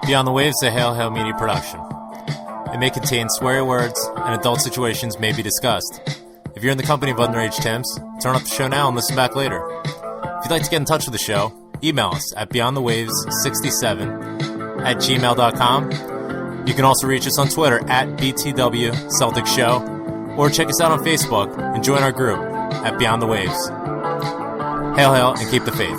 Beyond the Waves is a Hail Hail Media production. It may contain swear words and adult situations may be discussed. If you're in the company of underage Tims, turn off the show now and listen back later. If you'd like to get in touch with the show, email us at beyondthewaves67@gmail.com. You can also reach us on Twitter at BTW Celtic Show, or check us out on Facebook and join our group at Beyond the Waves. Hail, hail, and keep the faith.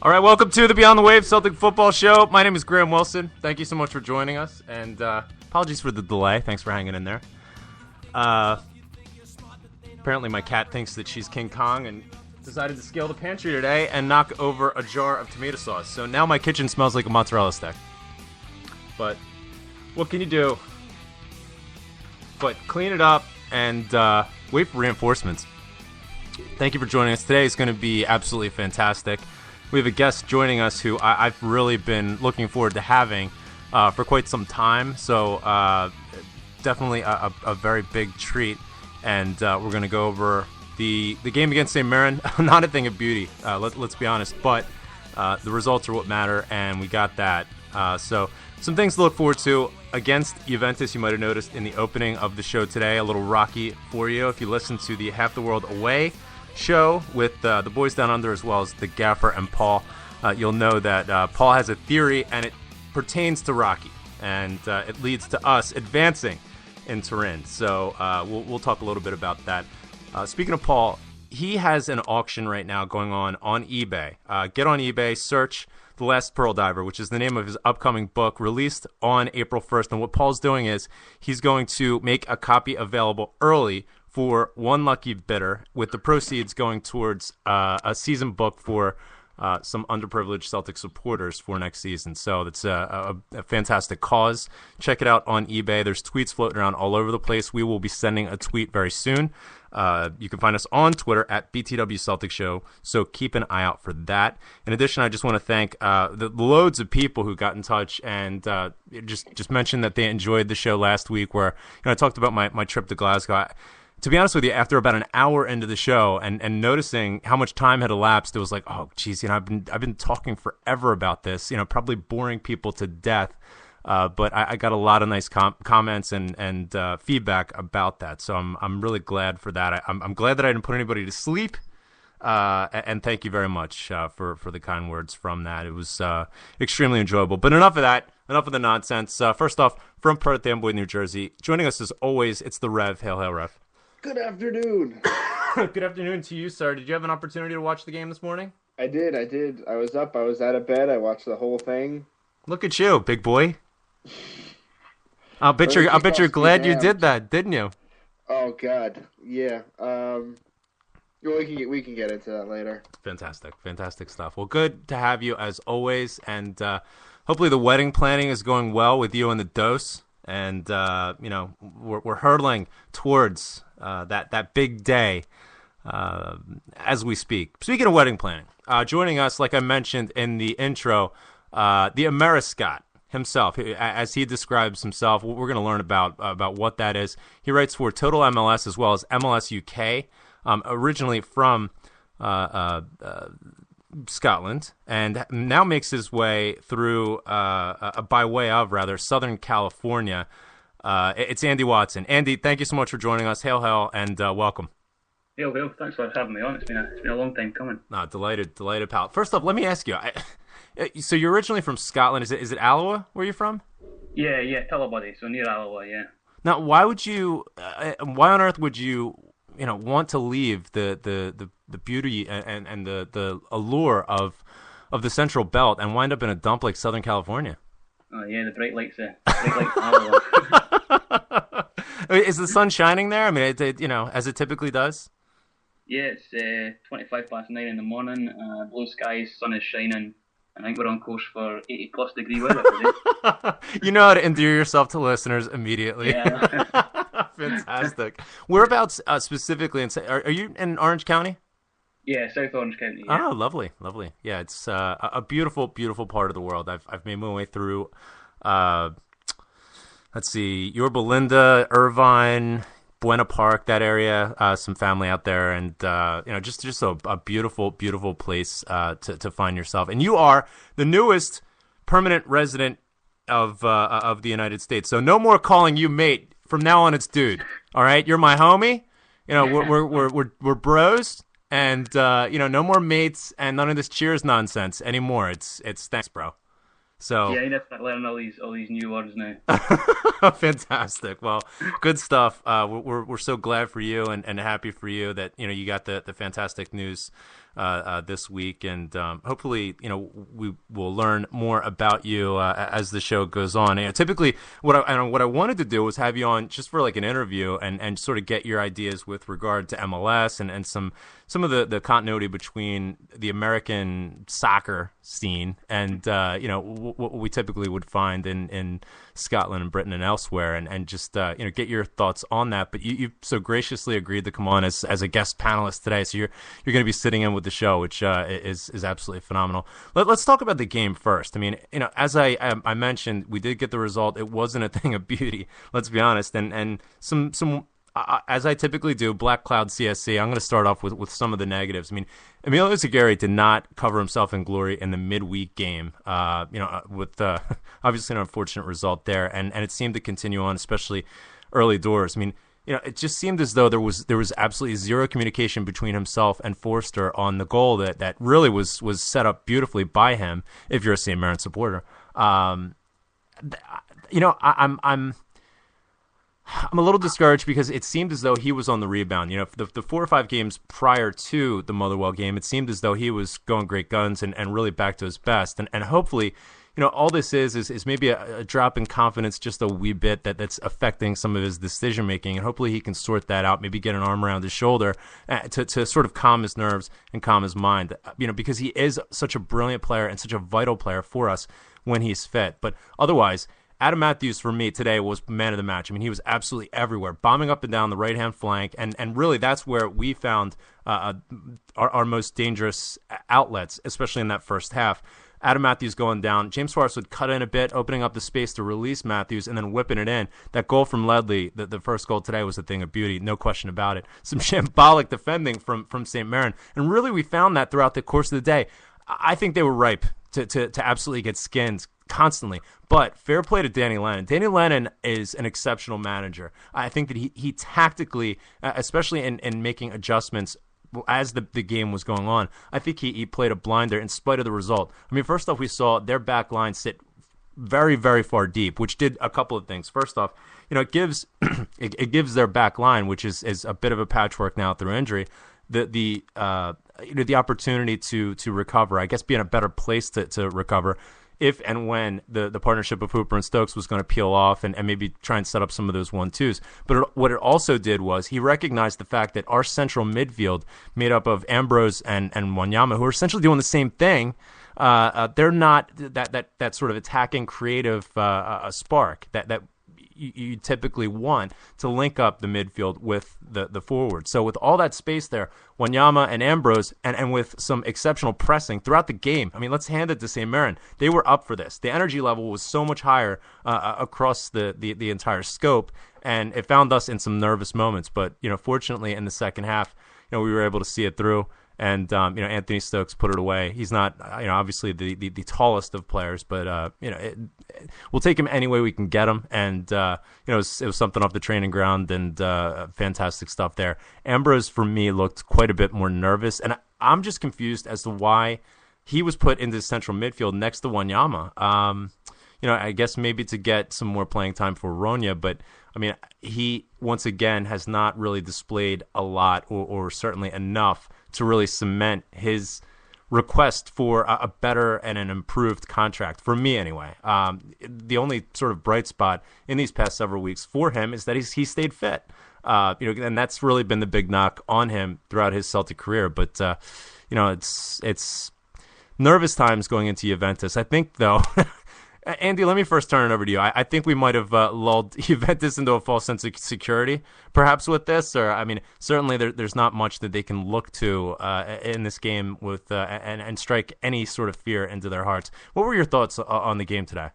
All right, welcome to the Beyond the Wave Celtic Football Show. My name is Graham Wilson. Thank you so much for joining us, and apologies for the delay. Thanks for hanging in there. Apparently my cat thinks that she's King Kong and decided to scale the pantry today and knock over a jar of tomato sauce. So now my kitchen smells like a mozzarella stick. But what can you do but clean it up and wait for reinforcements? Thank you for joining us. Today is going to be absolutely fantastic. We have a guest joining us who I've really been looking forward to having for quite some time. So definitely a very big treat. And we're going to go over the game against St. Mirren. Not a thing of beauty, let's be honest. But the results are what matter, and we got that. So some things to look forward to. Against Juventus, you might have noticed in the opening of the show today, a little rocky for you. If you listen to the Half the World Away show with the boys down under, as well as the Gaffer and Paul, you'll know that Paul has a theory, and it pertains to Rocky, and it leads to us advancing in Turin. So we'll talk a little bit about that. Speaking of Paul, he has an auction right now going on eBay. Get on eBay, search The Last Pearl Diver, which is the name of his upcoming book, released on April 1st. And what Paul's doing is he's going to make a copy available early for one lucky bidder, with the proceeds going towards a season book for some underprivileged Celtic supporters for next season. So that's a fantastic cause. Check it out on eBay. There's tweets floating around all over the place. We will be sending a tweet very soon. You can find us on Twitter at BTW Celtic Show, so keep an eye out for that. In addition, I just want to thank the loads of people who got in touch and just mentioned that they enjoyed the show last week, where I talked about my trip to Glasgow. To be honest with you, after about an hour into the show and noticing how much time had elapsed, it was like, oh, geez, I've been talking forever about this, probably boring people to death. But I got a lot of nice comments and feedback about that, so I'm really glad for that. I'm glad that I didn't put anybody to sleep, and thank you very much for the kind words from that. It was extremely enjoyable. But enough of that. Enough of the nonsense. First off, from Perth Amboy, New Jersey, joining us as always, it's the Rev. Hail, Rev. Good afternoon. Good afternoon to you, sir. Did you have an opportunity to watch the game this morning? I did. I was up. I was out of bed. I watched the whole thing. Look at you, big boy. I bet you're glad you did that, didn't you? Oh God, yeah. We can get into that later. Fantastic stuff. Well, good to have you as always, and hopefully the wedding planning is going well with you and the dose, and we're hurtling towards that big day as we speak. Speaking of wedding planning, joining us, like I mentioned in the intro, the Ameriscot himself, as he describes himself. We're going to learn about what that is. He writes for Total MLS as well as MLS UK, originally from Scotland, and now makes his way through, by way of Southern California. It's Andy Watson. Andy, thank you so much for joining us. Hail, and welcome. Hail. Thanks for having me on. It's been a long time coming. Delighted, pal. First off, let me ask you. So you're originally from Scotland. Is it Alloa where you're from? Yeah, Tullibody, so near Alloa, yeah. Now, why on earth would you want to leave the beauty and the allure of the Central Belt and wind up in a dump like Southern California? Oh yeah, the bright lights Alloa. Is the sun shining there? I mean, as it typically does. Yeah, it's 25 past 9 in the morning. Blue skies, sun is shining. I think we're on course for 80+ degree weather today. You know how to endear yourself to listeners immediately. Yeah. Fantastic. Whereabouts specifically? Are you in Orange County? Yeah, South Orange County. Yeah. Oh, lovely. Yeah, it's a beautiful part of the world. I've made my way through. Let's see, Yorba Linda, Irvine, Buena Park, that area. Some family out there, and just a beautiful place to find yourself. And you are the newest permanent resident of the United States. So no more calling you mate. From now on, it's dude. All right, you're my homie. We're bros, and no more mates and none of this cheers nonsense anymore. It's thanks, bro. So yeah, you're definitely learning all these new words now. Fantastic. Well, good stuff. We're so glad for you and happy for you that you got the fantastic news this week, and hopefully, we will learn more about you as the show goes on. Typically, what I wanted to do was have you on just for like an interview and sort of get your ideas with regard to MLS and some of the continuity between the American soccer scene and what we typically would find in Scotland and Britain and elsewhere, and just get your thoughts on that. But you so graciously agreed to come on as a guest panelist today, so you're going to be sitting in with the show, which is absolutely phenomenal. Let's talk about the game first. I mean, as I mentioned, we did get the result. It wasn't a thing of beauty, let's be honest, and some. As I typically do, Black Cloud CSC, I'm going to start off with some of the negatives. I mean, Emilio Zagari did not cover himself in glory in the midweek game, with obviously an unfortunate result there, and it seemed to continue on, especially early doors. I mean, it just seemed as though there was absolutely zero communication between himself and Forster on the goal that really was set up beautifully by him, if you're a St. Mirren supporter. I'm a little discouraged because it seemed as though he was on the rebound. The 4 or 5 games prior to the Motherwell game, it seemed as though he was going great guns and really back to his best. And hopefully, all this is maybe a drop in confidence just a wee bit that's affecting some of his decision making. And hopefully he can sort that out, maybe get an arm around his shoulder to sort of calm his nerves and calm his mind, because he is such a brilliant player and such a vital player for us when he's fit. But otherwise, Adam Matthews, for me, today was man of the match. I mean, he was absolutely everywhere, bombing up and down the right-hand flank, and really that's where we found our most dangerous outlets, especially in that first half. Adam Matthews going down. James Suarez would cut in a bit, opening up the space to release Matthews, and then whipping it in. That goal from Ledley, the first goal today, was a thing of beauty, no question about it. Some shambolic defending from St. Mirren, and really we found that throughout the course of the day. I think they were ripe to absolutely get skinned constantly. But fair play to Danny Lennon. Danny Lennon is an exceptional manager. I think that he tactically, especially in making adjustments as the game was going on, I think he played a blinder in spite of the result. I mean, first off, we saw their back line sit very, very far deep, which did a couple of things. First off, it gives it gives their back line, which is a bit of a patchwork now through injury, the opportunity to recover, I guess, be in a better place to recover if and when the partnership of Hooper and Stokes was going to peel off and maybe try and set up some of those 1-2s. But what it also did was he recognized the fact that our central midfield, made up of Ambrose and Wanyama, who are essentially doing the same thing, they're not that sort of attacking creative spark that you typically want to link up the midfield with the forward. So with all that space there, Wanyama and Ambrose, and with some exceptional pressing throughout the game, I mean, let's hand it to St. Mirren. They were up for this. The energy level was so much higher across the entire scope, and it found us in some nervous moments. But, fortunately in the second half, we were able to see it through. And, Anthony Stokes put it away. He's not, obviously the tallest of players, but, we'll take him any way we can get him. And, it was something off the training ground and fantastic stuff there. Ambrose, for me, looked quite a bit more nervous. And I'm just confused as to why he was put into central midfield next to Wanyama. I guess maybe to get some more playing time for Ronya, but I mean, he once again has not really displayed a lot or certainly enough to really cement his request for a better and an improved contract, for me anyway. The only sort of bright spot in these past several weeks for him is that he stayed fit. And that's really been the big knock on him throughout his Celtic career. But, it's nervous times going into Juventus. I think, though... Andy, let me first turn it over to you. I think we might have lulled Juventus into a false sense of security, perhaps, with this. Or, I mean, certainly there's not much that they can look to in this game with and strike any sort of fear into their hearts. What were your thoughts on the game today?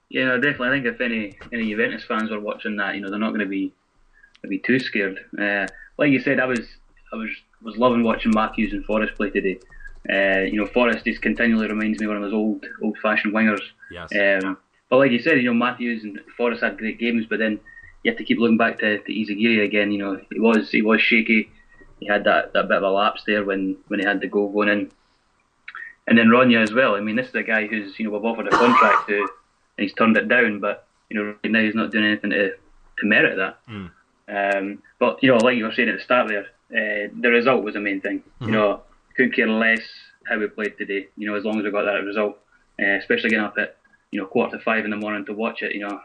Yeah, definitely. I think if any Juventus fans were watching that, they're not going to be too scared. Like you said, I was loving watching Matthews and Forrest play today. Forrest just continually reminds me of one of those old-fashioned wingers. Yes. But like you said, Matthews and Forrest had great games, but then you have to keep looking back to Izagiri again. He was shaky. He had that bit of a lapse there when he had the goal going in. And then Ronya as well. I mean, this is a guy who's we've offered a contract to, and he's turned it down. But right now he's not doing anything to merit that. But like you were saying at the start there, the result was the main thing. Mm-hmm. couldn't care less how we played today. As long as we got that result, especially getting up at 4:45 in the morning to watch it. I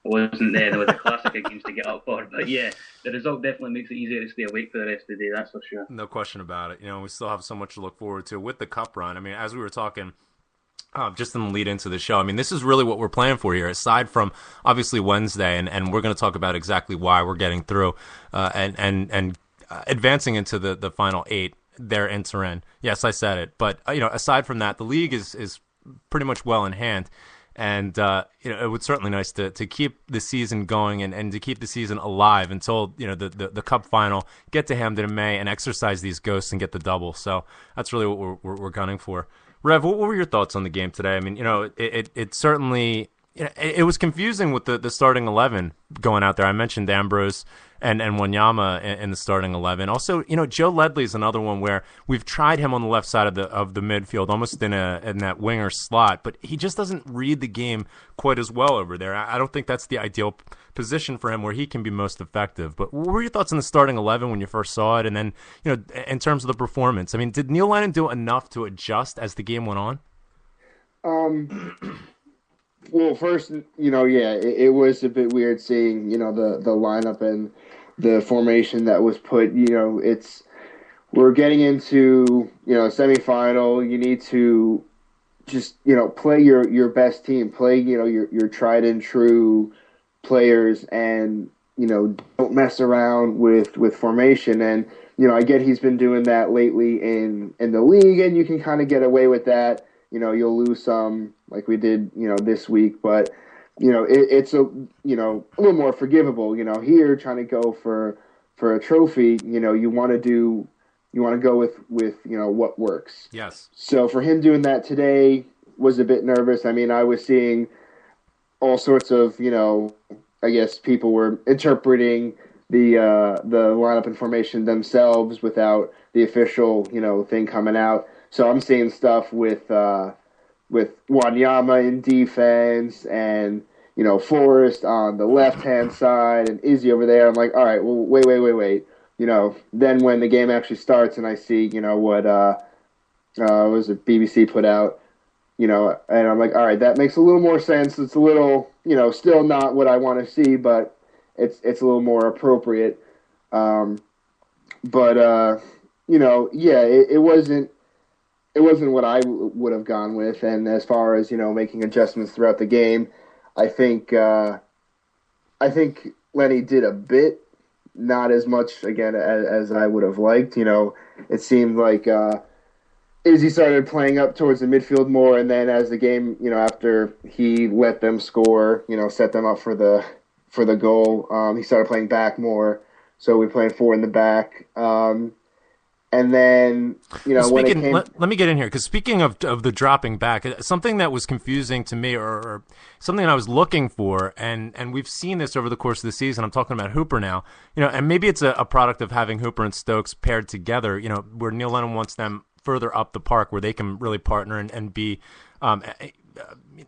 wasn't there. There was a classic of games to get up for, but yeah, the result definitely makes it easier to stay awake for the rest of the day. That's for sure. No question about it. We still have so much to look forward to with the Cup run. I mean, as we were talking. Just in the lead into the show. I mean, this is really what we're playing for here, aside from obviously Wednesday, and we're going to talk about exactly why we're getting through and advancing into the final 8 there in Turin. Yes, I said it. But, aside from that, the league is pretty much well in hand. And, it would certainly nice to keep the season going and to keep the season alive until, the Cup final, get to Hampden in May and exercise these ghosts and get the double. So that's really what we're gunning for. Rev, what were your thoughts on the game today? I mean, it certainly it was confusing with the starting 11 going out there. I mentioned Ambrose and Wanyama in the starting 11. Also, Joe Ledley is another one where we've tried him on the left side of the midfield, almost in that winger slot, but he just doesn't read the game quite as well over there. I don't think that's the ideal position for him where he can be most effective. But what were your thoughts on the starting 11 when you first saw it? And then, in terms of the performance, I mean, did Neil Lennon do enough to adjust as the game went on? Well, first, it was a bit weird seeing, the lineup and the formation that was put. We're getting into, a semifinal. You need to just, play your best team, play, your tried and true players, and, don't mess around with formation. And, I get he's been doing that lately in the league, and you can kind of get away with that. You'll lose some like we did, this week, but, it's a little more forgivable. Here trying to go for a trophy, you want to go with what works. Yes. So for him doing that today was a bit nervous. I mean, I was seeing all sorts of, I guess people were interpreting the lineup and formation themselves without the official, thing coming out. So I'm seeing stuff with Wanyama in defense and, Forrest on the left-hand side and Izzy over there. I'm like, all right, well, wait. Then when the game actually starts and I see, what was it, BBC put out, and I'm like, all right, that makes a little more sense. It's a little, still not what I want to see, but it's a little more appropriate. It wasn't what I would have gone with. And as far as, making adjustments throughout the game, I think Lenny did a bit, not as much, again, as I would have liked. It seemed like Izzy started playing up towards the midfield more, and then as the game, after he let them score, set them up for the goal, he started playing back more. So we played 4 in the back. And then, when it came... Let me get in here, because speaking of the dropping back, something that was confusing to me, or something I was looking for, and we've seen this over the course of the season, I'm talking about Hooper now, and maybe it's a product of having Hooper and Stokes paired together, where Neil Lennon wants them further up the park, where they can really partner and be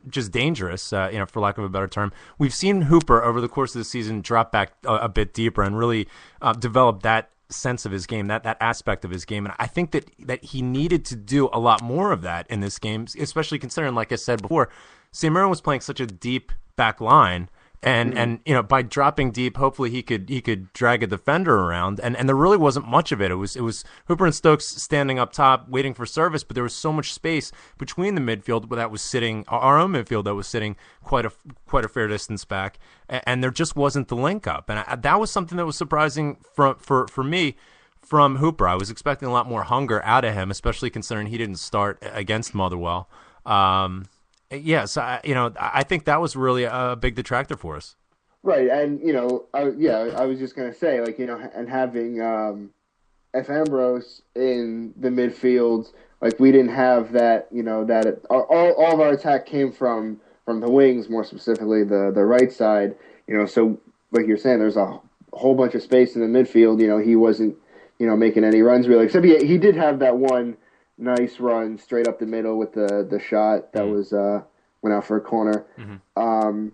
just dangerous, for lack of a better term. We've seen Hooper over the course of the season drop back a bit deeper and really develop that sense of his game, that aspect of his game. And I think that he needed to do a lot more of that in this game, especially considering, like I said before, St. Mirren was playing such a deep back line. And by dropping deep, hopefully he could drag a defender around, and there really wasn't much of it. It was Hooper and Stokes standing up top waiting for service, but there was so much space between the midfield that was sitting, our own midfield that was sitting quite a fair distance back, and there just wasn't the link up, and that was something that was surprising for me from Hooper. I was expecting a lot more hunger out of him, especially considering he didn't start against Motherwell. Yes, I think that was really a big detractor for us. Right, and I was just gonna say, and having F. Ambrose in the midfield, we didn't have that. That all of our attack came from the wings, more specifically the right side. So like you're saying, there's a whole bunch of space in the midfield. He wasn't making any runs really, except he did have that one nice run straight up the middle with the shot that was went out for a corner. Mm-hmm.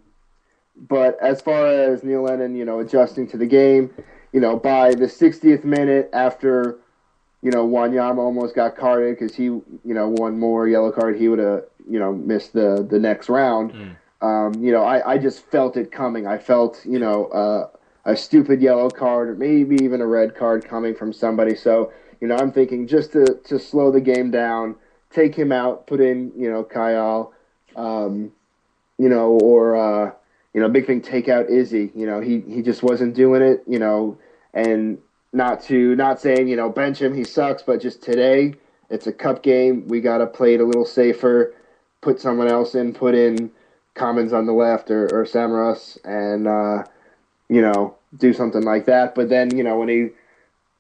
But as far as Neil Lennon, adjusting to the game, by the 60th minute after, Wanyama almost got carded because he, one more yellow card, he would have, missed the next round. I just felt it coming. I felt, a stupid yellow card or maybe even a red card coming from somebody. So, I'm thinking just to slow the game down, take him out, put in, Kyle, or, big thing, take out Izzy. He just wasn't doing it, and not saying, bench him, he sucks, but just today, it's a cup game. We got to play it a little safer, put someone else in, put in Commons on the left or Samaras, and, do something like that. But then, when he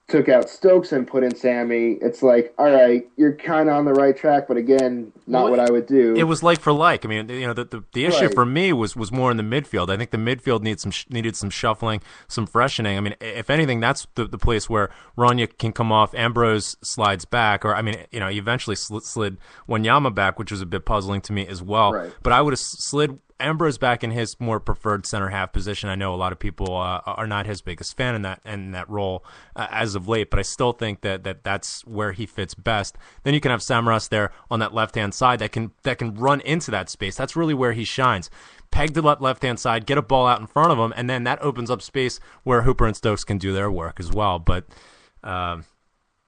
took out Stokes and put in Sammy, it's like, all right, you're kind of on the right track, but again, not what I would do. It was like for like. I mean, the issue Right. for me was more in the midfield. I think the midfield needed some shuffling, some freshening. I mean, if anything, that's the place where Rania can come off. Ambrose slides back, or I mean, he eventually slid Wanyama back, which was a bit puzzling to me as well. Right. But I would have slid Ambrose back in his more preferred center half position. I know a lot of people are not his biggest fan in that role as of late, but I still think that's where he fits best. Then you can have Samaras there on that left hand side that can run into that space. That's really where he shines. Peg the left hand side, get a ball out in front of him, and then that opens up space where Hooper and Stokes can do their work as well. But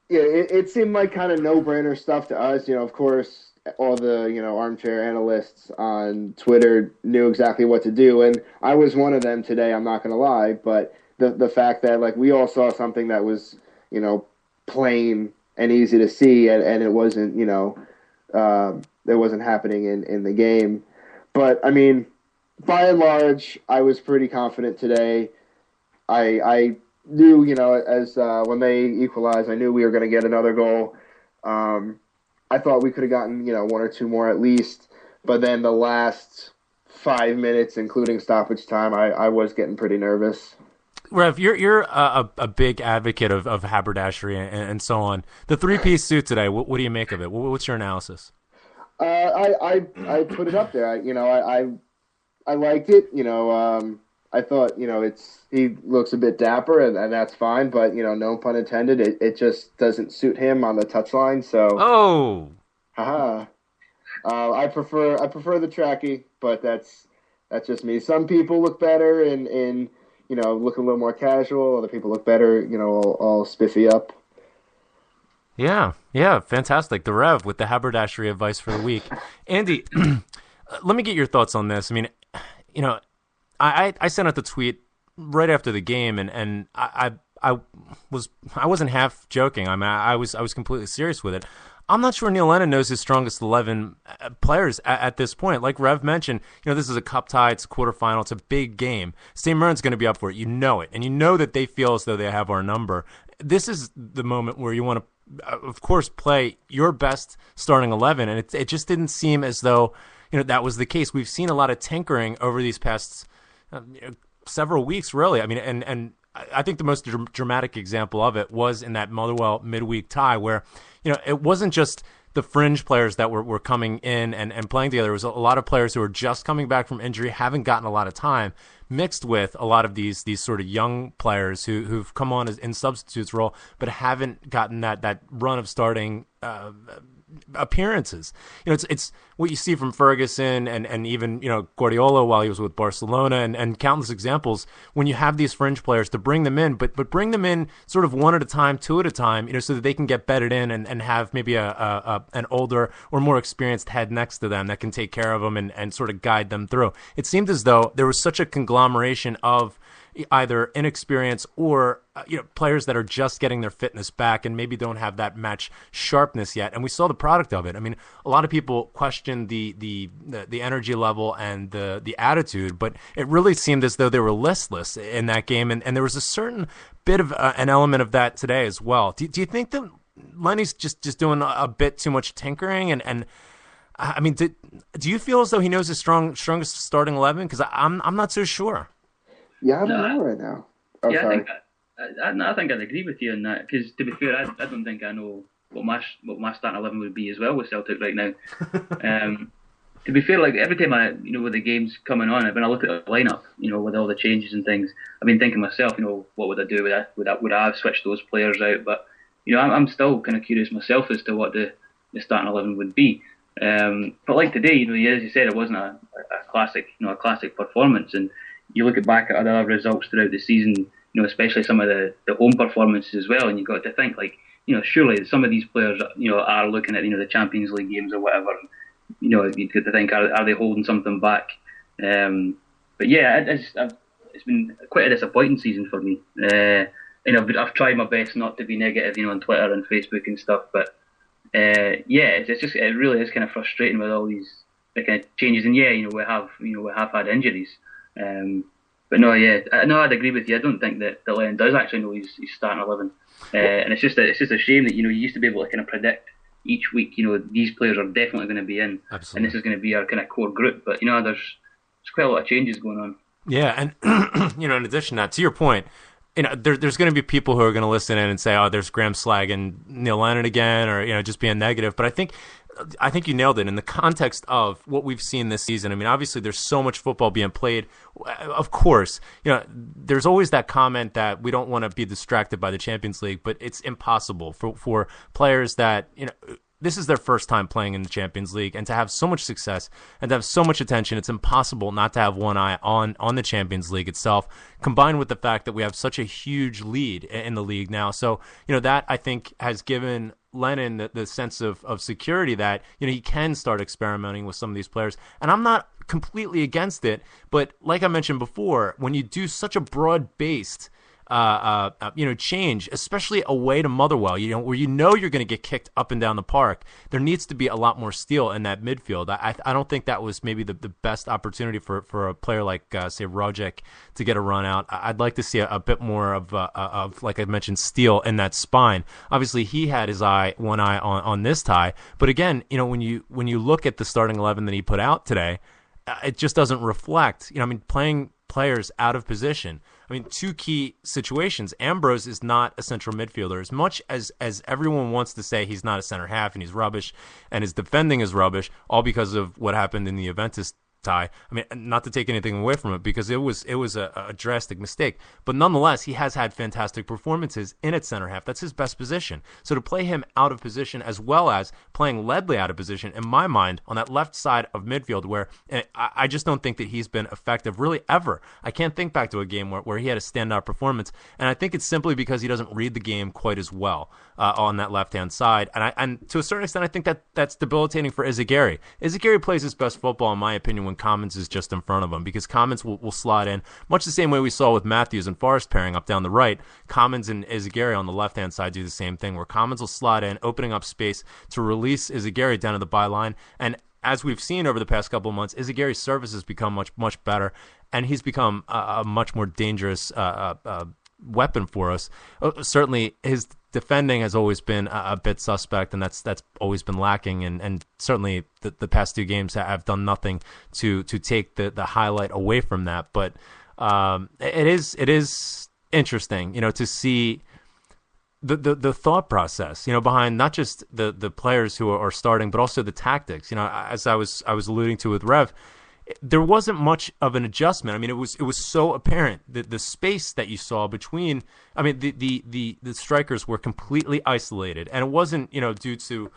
it seemed like kind of no-brainer stuff to us. Of course, all the, armchair analysts on Twitter knew exactly what to do, and I was one of them today, I'm not going to lie, but the fact that, like, we all saw something that was, plain and easy to see, and it wasn't, it wasn't happening in the game. But, I mean, by and large, I was pretty confident today. I knew, as when they equalized, I knew we were going to get another goal. I thought we could have gotten, one or two more at least. But then the last 5 minutes, including stoppage time, I was getting pretty nervous. Rev, you're a big advocate of haberdashery and so on. The 3-piece suit today, what do you make of it? What's your analysis? I put it up there. I liked it. I thought, he looks a bit dapper, and that's fine, but, no pun intended, it just doesn't suit him on the touchline, so... Haha. I prefer the tracky, but that's just me. Some people look better in look a little more casual. Other people look better, all spiffy up. Yeah, fantastic. The Rev with the haberdashery advice for the week. Andy, let me get your thoughts on this. I mean, I sent out the tweet right after the game, and I wasn't half joking. I mean, I was completely serious with it. I'm not sure Neil Lennon knows his strongest 11 players at this point. Like Rev mentioned, this is a cup tie. It's a quarterfinal. It's a big game. St. Mirren's going to be up for it. You know it. And you know that they feel as though they have our number. This is the moment where you want to, of course, play your best starting 11. And it just didn't seem as though, that was the case. We've seen a lot of tinkering over these past several weeks, really. I mean, and I think the most dramatic example of it was in that Motherwell midweek tie where, it wasn't just the fringe players that were coming in and playing together. It was a lot of players who were just coming back from injury, haven't gotten a lot of time, mixed with a lot of these sort of young players who've come on in substitutes role, but haven't gotten that run of starting appearances. It's what you see from Ferguson and even Guardiola while he was with Barcelona and countless examples when you have these fringe players to bring them in, but bring them in sort of one at a time, two at a time, so that they can get bedded in and have maybe an older or more experienced head next to them that can take care of them and sort of guide them through. It seemed as though there was such a conglomeration of either inexperience or players that are just getting their fitness back and maybe don't have that match sharpness yet. And we saw the product of it. I mean, a lot of people questioned the energy level and the attitude, but it really seemed as though they were listless in that game. And there was a certain bit of an element of that today as well. Do you think that Lenny's just doing a bit too much tinkering? And I mean, do you feel as though he knows his strongest starting 11? Because I'm not so sure. Yeah, I don't know right now. Oh, yeah, sorry. I think I'd agree with you on that. Because to be fair, I don't think I know what my starting 11 would be as well with Celtic right now. To be fair, like every time with the games coming on, when I look at the lineup, with all the changes and things, I've been thinking myself, what would I do? Would I have switched those players out? But I'm still kind of curious myself as to what the starting 11 would be. But like today, as you said, it wasn't a classic performance. And you look back at other results throughout the season, especially some of the home performances as well, and you've got to think surely some of these players, are looking at the Champions League games or whatever. You got to think, are they holding something back? But yeah, it's been quite a disappointing season for me. I've tried my best not to be negative, on Twitter and Facebook and stuff, but it really is kind of frustrating with all these kind of changes. And we have had injuries. But no, I'd agree with you. I don't think that Lennon does actually know he's starting 11, and it's just a shame that you used to be able to kind of predict each week. These players are definitely going to be in, Absolutely. And this is going to be our kind of core group. But there's quite a lot of changes going on. Yeah, and in addition to that, to your point, there's going to be people who are going to listen in and say, "Oh, there's Graham slagging Neil Lennon again," or just being negative. But I think you nailed it in the context of what we've seen this season. I mean, obviously, there's so much football being played. Of course, there's always that comment that we don't want to be distracted by the Champions League, but it's impossible for players that this is their first time playing in the Champions League, and to have so much success and to have so much attention, it's impossible not to have one eye on the Champions League itself, combined with the fact that we have such a huge lead in the league now. So, that I think has given Lennon the sense of security that, he can start experimenting with some of these players. And I'm not completely against it, but like I mentioned before, when you do such a broad-based change, especially away to Motherwell, where you're going to get kicked up and down the park, there needs to be a lot more steel in that midfield. I don't think that was maybe the best opportunity for a player like, say, Rogic to get a run out. I'd like to see a bit more of like I mentioned, steel in that spine. Obviously, he had one eye on this tie, but again, when you look at the starting 11 that he put out today, it just doesn't reflect, playing players out of position. Two key situations. Ambrose is not a central midfielder. As much as everyone wants to say he's not a center half and he's rubbish and his defending is rubbish, all because of what happened in the Juventus tie. Not to take anything away from it, because it was a drastic mistake. But nonetheless, he has had fantastic performances in its center half. That's his best position. So to play him out of position, as well as playing Ledley out of position, in my mind, on that left side of midfield, where I just don't think that he's been effective really ever. I can't think back to a game where he had a standout performance, and I think it's simply because he doesn't read the game quite as well on that left-hand side. And to a certain extent, I think that's debilitating for Izagirre. Izagirre plays his best football, in my opinion, when Commons is just in front of him, because Commons will slot in much the same way we saw with Matthews and Forrest pairing up down the right. Commons and Izagirre on the left-hand side do the same thing, where Commons will slot in, opening up space to release Izagirre down to the byline. And as we've seen over the past couple of months, Izagirre's service has become much, much better, and he's become a much more dangerous weapon for us. Certainly, his defending has always been a bit suspect, and that's always been lacking. And certainly, the past two games have done nothing to take the highlight away from that. But it is interesting, to see the thought process, behind not just the players who are starting, but also the tactics. As I was alluding to with Rev, there wasn't much of an adjustment. It was so apparent that the space that you saw between, the strikers were completely isolated, and it wasn't, due to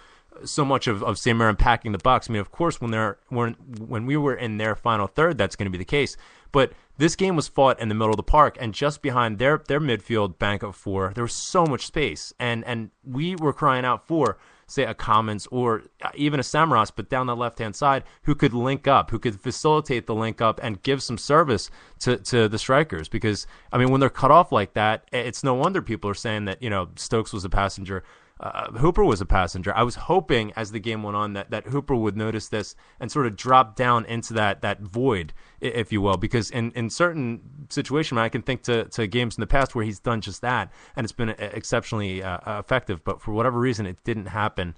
so much of St. Mirren packing the box. Of course, when we were in their final third, that's going to be the case. But this game was fought in the middle of the park, and just behind their midfield bank of four, there was so much space, and we were crying out for, say, a Commons or even a Samaras, but down the left-hand side, who could link up, who could facilitate the link up and give some service to the strikers. Because, when they're cut off like that, it's no wonder people are saying that, Stokes was a passenger. Hooper was a passenger. I was hoping as the game went on that Hooper would notice this and sort of drop down into that void, if you will, because in certain situations, I can think to games in the past where he's done just that, and it's been exceptionally effective. But for whatever reason, it didn't happen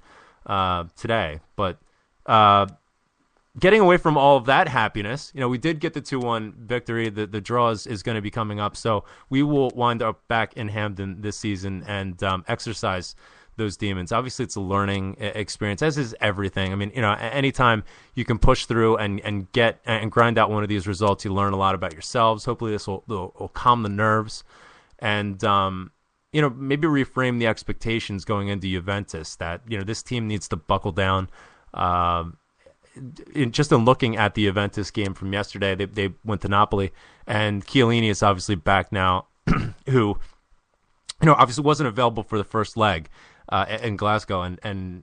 today. But getting away from all of that happiness, we did get the 2-1 victory. The draw is going to be coming up, so we will wind up back in Hampden this season and exercise those demons. Obviously, it's a learning experience, as is everything. Anytime you can push through and get and grind out one of these results, you learn a lot about yourselves. Hopefully, this will calm the nerves, and maybe reframe the expectations going into Juventus that, this team needs to buckle down. Just in looking at the Juventus game from yesterday, they went to Napoli, and Chiellini is obviously back now, who, obviously wasn't available for the first leg in Glasgow, and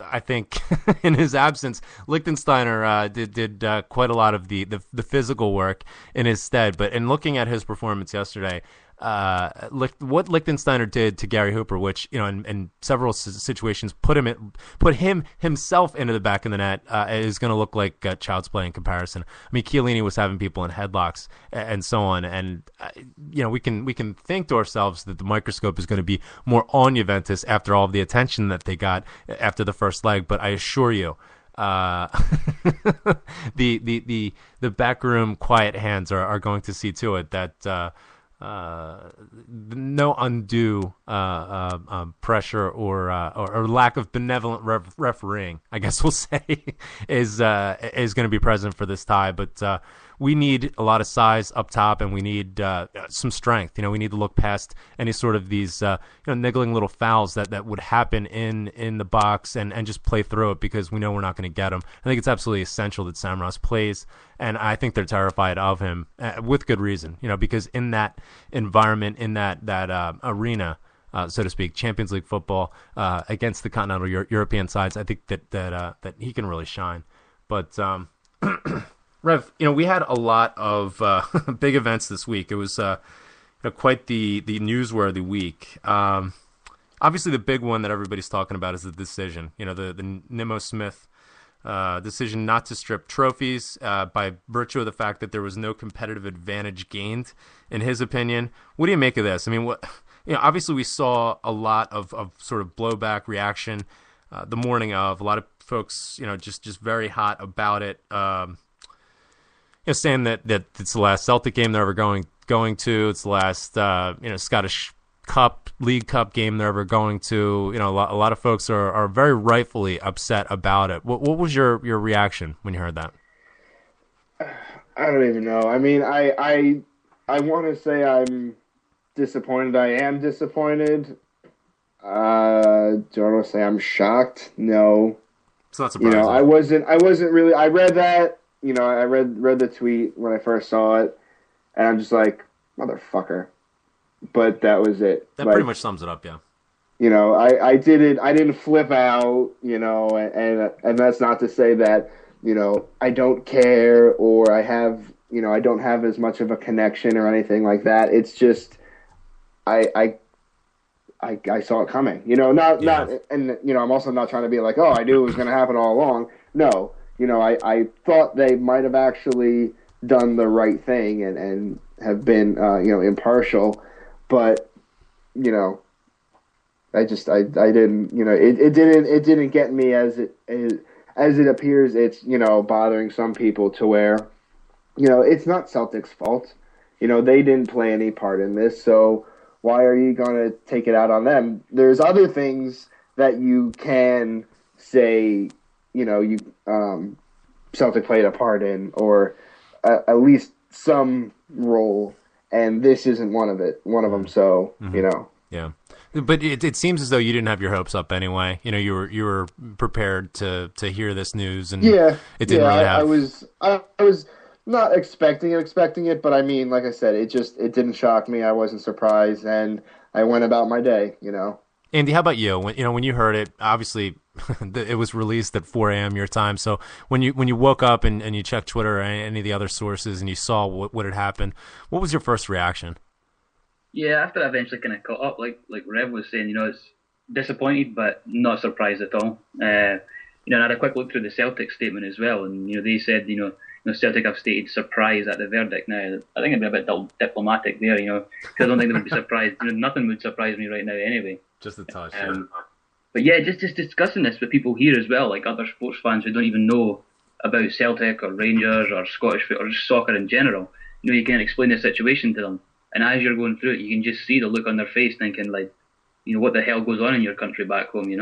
I think in his absence, Liechtensteiner did quite a lot of the physical work in his stead. But in looking at his performance yesterday, what Liechtensteiner did to Gary Hooper, which in several situations put him himself into the back of the net, is going to look like child's play in comparison. I mean, Chiellini was having people in headlocks and so on, and we can think to ourselves that the microscope is going to be more on Juventus after all of the attention that they got after the first leg. But I assure you, the backroom quiet hands are going to see to it that. No undue pressure or lack of benevolent refereeing, I guess we'll say, is going to be present for this tie. But we need a lot of size up top, and we need some strength. We need to look past any sort of these niggling little fouls that would happen in the box and just play through it, because we know we're not going to get them. I think it's absolutely essential that Samaras plays, and I think they're terrified of him with good reason. Because in that environment, in that arena, so to speak, Champions League football against the continental European sides, I think that he can really shine. But Rev, we had a lot of big events this week. It was quite the newsworthy week. Obviously, the big one that everybody's talking about is the decision. The Nemo Smith decision not to strip trophies by virtue of the fact that there was no competitive advantage gained, in his opinion. What do you make of this? I mean, obviously we saw a lot of sort of blowback reaction the morning of. A lot of folks, just very hot about it. Saying that it's the last Celtic game they're ever going to. It's the last Scottish League Cup game they're ever going to. A lot of folks are very rightfully upset about it. What was your reaction when you heard that? I don't even know. I mean, I want to say I'm disappointed. I am disappointed. Do I want to say I'm shocked? No. It's not surprising. I wasn't really. I read that. I read the tweet when I first saw it, and I'm just like, motherfucker. But that was it. That pretty much sums it up, yeah. I didn't flip out, and that's not to say that, I don't care or I have, I don't have as much of a connection or anything like that. It's just, I saw it coming, not, and, I'm also not trying to be like, oh, I knew it was going to happen all along. No. I thought they might have actually done the right thing and have been, impartial, but, I didn't, it didn't get me as it appears it's, bothering some people to where, it's not Celtic's fault. They didn't play any part in this, so why are you going to take it out on them? There's other things that you can say, Celtic played a part in, or at least some role, and this isn't one of them. So yeah. But it seems as though you didn't have your hopes up anyway. You were prepared to hear this news, and it didn't really have. I was not expecting it, but I mean, like I said, it didn't shock me. I wasn't surprised, and I went about my day. Andy, how about you? When you heard it, obviously it was released at 4 a.m. your time. So when you woke up and you checked Twitter or any of the other sources and you saw what had happened, what was your first reaction? Yeah, after I eventually kind of caught up, like Rev was saying, it's disappointed but not surprised at all. And I had a quick look through the Celtic statement as well, and they said, Celtic have stated surprise at the verdict. Now, I think it'd be a bit diplomatic there, because I don't think they would be surprised. Nothing would surprise me right now anyway. Just a touch. But yeah, just discussing this with people here as well, like other sports fans who don't even know about Celtic or Rangers or Scottish foot or just soccer in general. You can explain the situation to them, and as you're going through it, you can just see the look on their face, thinking like, what the hell goes on in your country back home,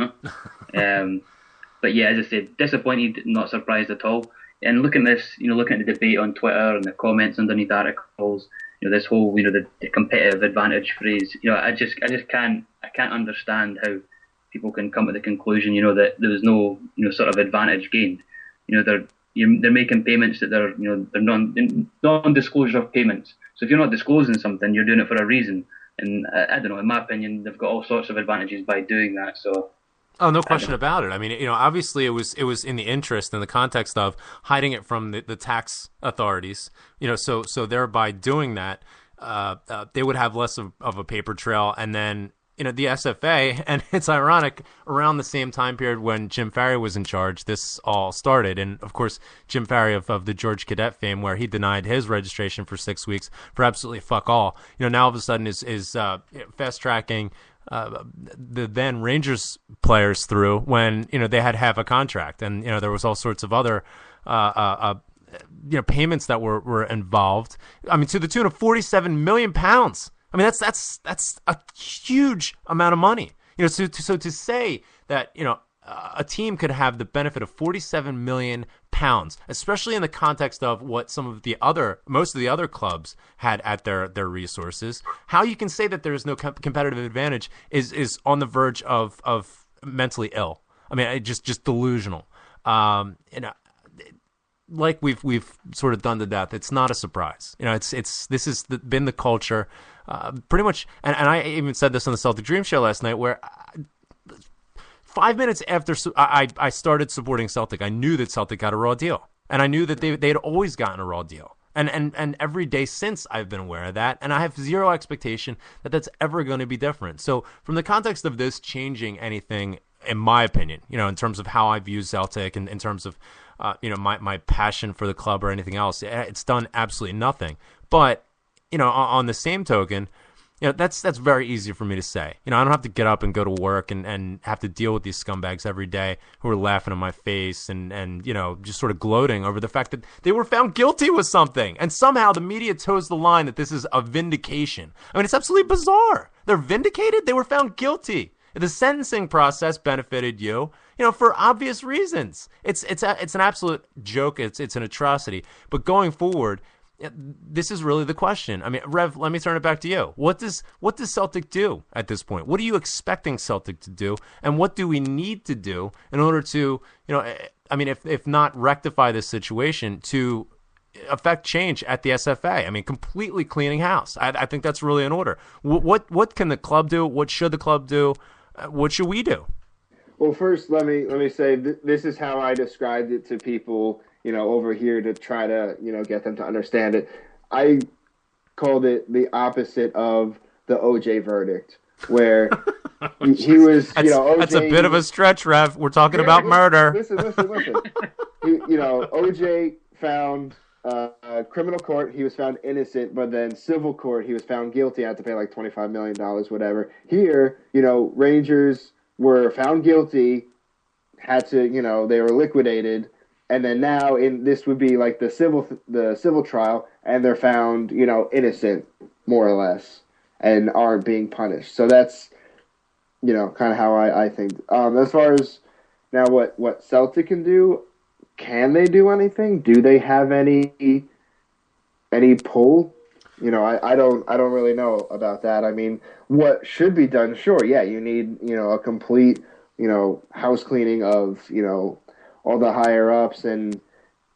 But yeah, as I said, disappointed, not surprised at all. And looking at this, looking at the debate on Twitter and the comments underneath articles, this whole the competitive advantage phrase. I just can't understand how people can come to the conclusion that there was no sort of advantage gained. They're making payments that they're non-disclosure of payments. So if you're not disclosing something, you're doing it for a reason. And I don't know. In my opinion, they've got all sorts of advantages by doing that. So. Oh, no question about it. I mean, obviously it was in the interest, in the context of hiding it from the tax authorities. So thereby doing that, they would have less of a paper trail, and then. The SFA, and it's ironic, around the same time period when Jim Farry was in charge, this all started. And, of course, Jim Farry of the George Cadet fame, where he denied his registration for 6 weeks for absolutely fuck all, now all of a sudden is fast-tracking the then Rangers players through when, they had half a contract. And, there was all sorts of other payments that were involved. I mean, to the tune of £47 million. I mean, that's a huge amount of money. So to say that a team could have the benefit of £47 million, especially in the context of what most of the other clubs had at their resources, how you can say that there is no competitive advantage is on the verge of mentally ill. I mean, just delusional. Like we've sort of done to death. It's not a surprise. This has been the culture. Pretty much, and I even said this on the Celtic Dream show last night, where 5 minutes after I started supporting Celtic, I knew that Celtic got a raw deal, and I knew that they had always gotten a raw deal, and every day since I've been aware of that, and I have zero expectation that that's ever going to be different. So, from the context of this changing anything, in my opinion, in terms of how I view Celtic, and in terms of my passion for the club or anything else, it's done absolutely nothing. But on the same token, that's very easy for me to say. I don't have to get up and go to work and have to deal with these scumbags every day who are laughing in my face and just sort of gloating over the fact that they were found guilty with something. And somehow the media toes the line that this is a vindication. I mean, it's absolutely bizarre. They're vindicated? They were found guilty. The sentencing process benefited you, for obvious reasons. It's an absolute joke. It's an atrocity. But going forward, this is really the question. I mean, Rev, let me turn it back to you. What does Celtic do at this point? What are you expecting Celtic to do, and what do we need to do in order to, if not rectify this situation, to affect change at the SFA? I mean, completely cleaning house. I think that's really in order. What can the club do? What should the club do? What should we do? Well, first, let me say this is how I described it to people, over here to try to, get them to understand it. I called it the opposite of the OJ verdict, where he was, OJ. That's a bit of a stretch, Rev. We're talking about murder. Listen. OJ found criminal court, he was found innocent, but then civil court, he was found guilty. Had to pay like $25 million, whatever. Here, Rangers were found guilty, had to, they were liquidated, and then now this would be like the civil trial, and they're found, innocent, more or less, and aren't being punished. So that's, kind of how I think. As far as now, what Celtic can do. Can they do anything? Do they have any pull? I don't really know about that. I mean, what should be done? Sure, yeah, you need a complete house cleaning of all the higher ups and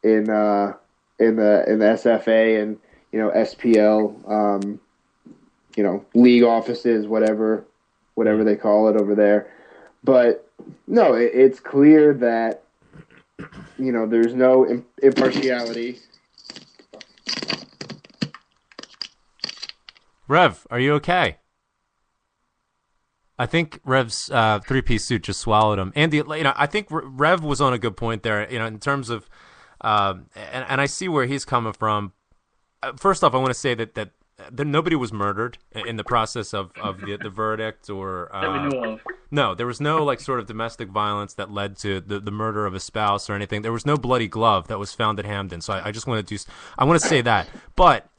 in the SFA and SPL, league offices, whatever they call it over there. But no, it's clear that. There's no impartiality. Rev, are you okay? I think Rev's three-piece suit just swallowed him. Andy, I think Rev was on a good point there, in terms of, and I see where he's coming from. First off, I want to say that nobody was murdered in the process of the verdict or that we know of. No, there was no sort of domestic violence that led to the murder of a spouse or anything. There was no bloody glove that was found at Hampden. So I just want to I want to say that. But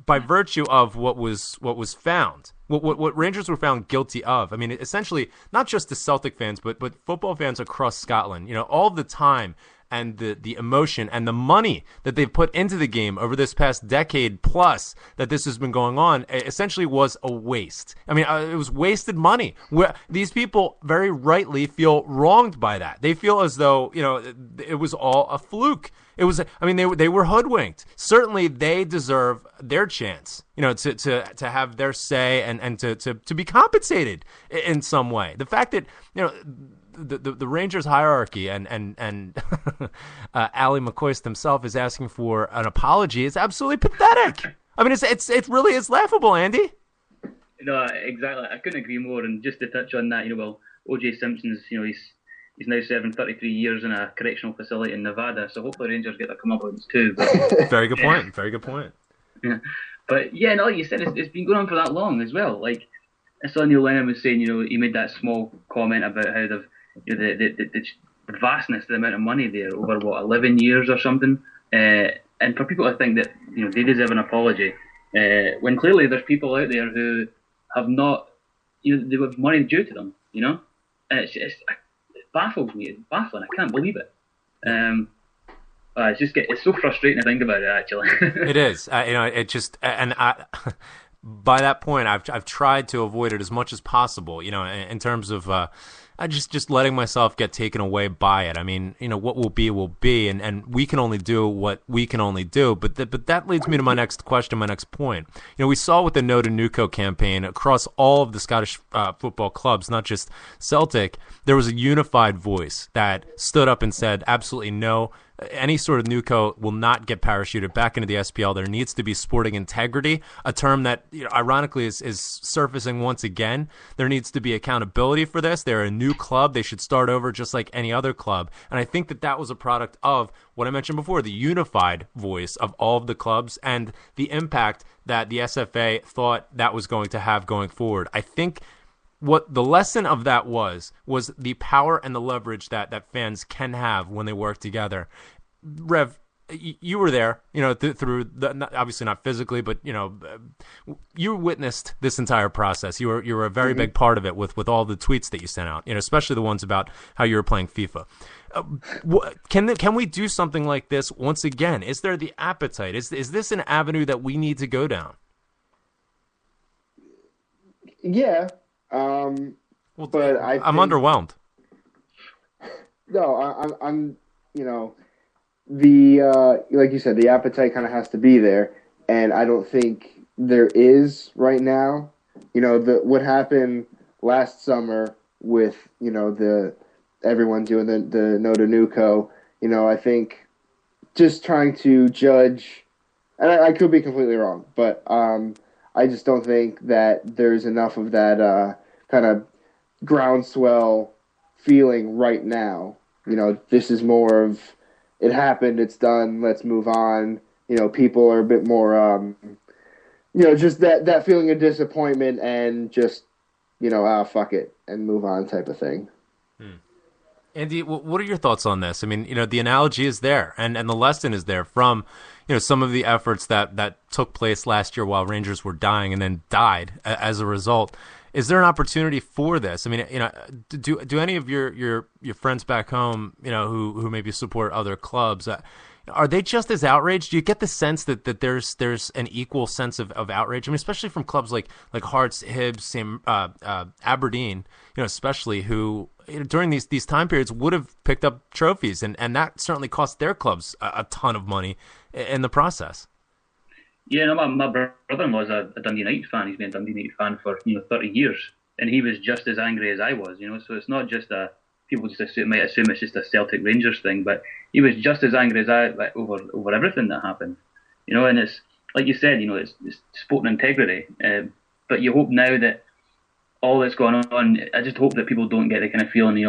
by virtue of what was found, what Rangers were found guilty of, I mean, essentially not just the Celtic fans, but football fans across Scotland, all the time. and the emotion and the money that they've put into the game over this past decade plus that this has been going on essentially was a waste. I mean, it was wasted money. These people very rightly feel wronged by that. They feel as though, it was all a fluke. It was, I mean, they were hoodwinked. Certainly they deserve their chance, to have their say and to be compensated in some way. The fact that, the Rangers hierarchy and Ali McCoist himself is asking for an apology is absolutely pathetic. I mean, it really is laughable, Andy. No, exactly. I couldn't agree more. And just to touch on that, O.J. Simpson's, he's now serving 33 years in a correctional facility in Nevada. So hopefully Rangers get their comeuppance too. But, Very good point. Very good point. Yeah. But yeah, no, like you said, it's been going on for that long as well. Like I saw Neil Lennon was saying, he made that small comment about how the vastness of the amount of money there over 11 years or something. And for people to think that they deserve an apology, when clearly there's people out there who have not, they have money due to them, and it baffles me. It's baffling. I can't believe it. It's so frustrating to think about it. Actually, it is. By that point, I've tried to avoid it as much as possible. In terms of just letting myself get taken away by it. I mean, what will be, and we can only do what we can only do. But that leads me to my next question, my next point. We saw with the No to Nuco campaign across all of the Scottish football clubs, not just Celtic, there was a unified voice that stood up and said, absolutely no. Any sort of Nuco will not get parachuted back into the SPL. There needs to be sporting integrity, a term that ironically is surfacing once again. There needs to be accountability for this. They're a new club. They should start over just like any other club. And I think that was a product of what I mentioned before, the unified voice of all of the clubs and the impact that the SFA thought that was going to have going forward. I think what the lesson of that was the power and the leverage that fans can have when they work together. Rev, you were there, through obviously not physically, but you witnessed this entire process. You were a very big part of it with all the tweets that you sent out, especially the ones about how you were playing FIFA. Can we do something like this once again? Is there the appetite? Is this an avenue that we need to go down? Yeah. But I'm underwhelmed. No, I'm the like you said, the appetite kind of has to be there, and I don't think there is right now. What happened last summer with the everyone doing the No to Nuco. I think just trying to judge, and I could be completely wrong, but I just don't think that there's enough of that kind of groundswell feeling right now. This is more of it happened, it's done, let's move on. People are a bit more, just that feeling of disappointment and just, fuck it and move on type of thing. Andy, what are your thoughts on this? I mean, the analogy is there and the lesson is there from, some of the efforts that took place last year while Rangers were dying and then died as a result. Is there an opportunity for this? I mean, do any of your friends back home, who maybe support other clubs, are they just as outraged? Do you get the sense that there's an equal sense of outrage? I mean, especially from clubs like Hearts, Hibs, Aberdeen, especially who during these time periods would have picked up trophies, and that certainly cost their clubs a ton of money in the process. Yeah, no, my brother-in-law is a Dundee United fan. He's been a Dundee United fan for 30 years, and he was just as angry as I was. So it's not just people just might assume it's just a Celtic Rangers thing, but he was just as angry as I over everything that happened. And it's like you said, it's sporting integrity. But you hope now that all that's going on, I just hope that people don't get the kind of feeling,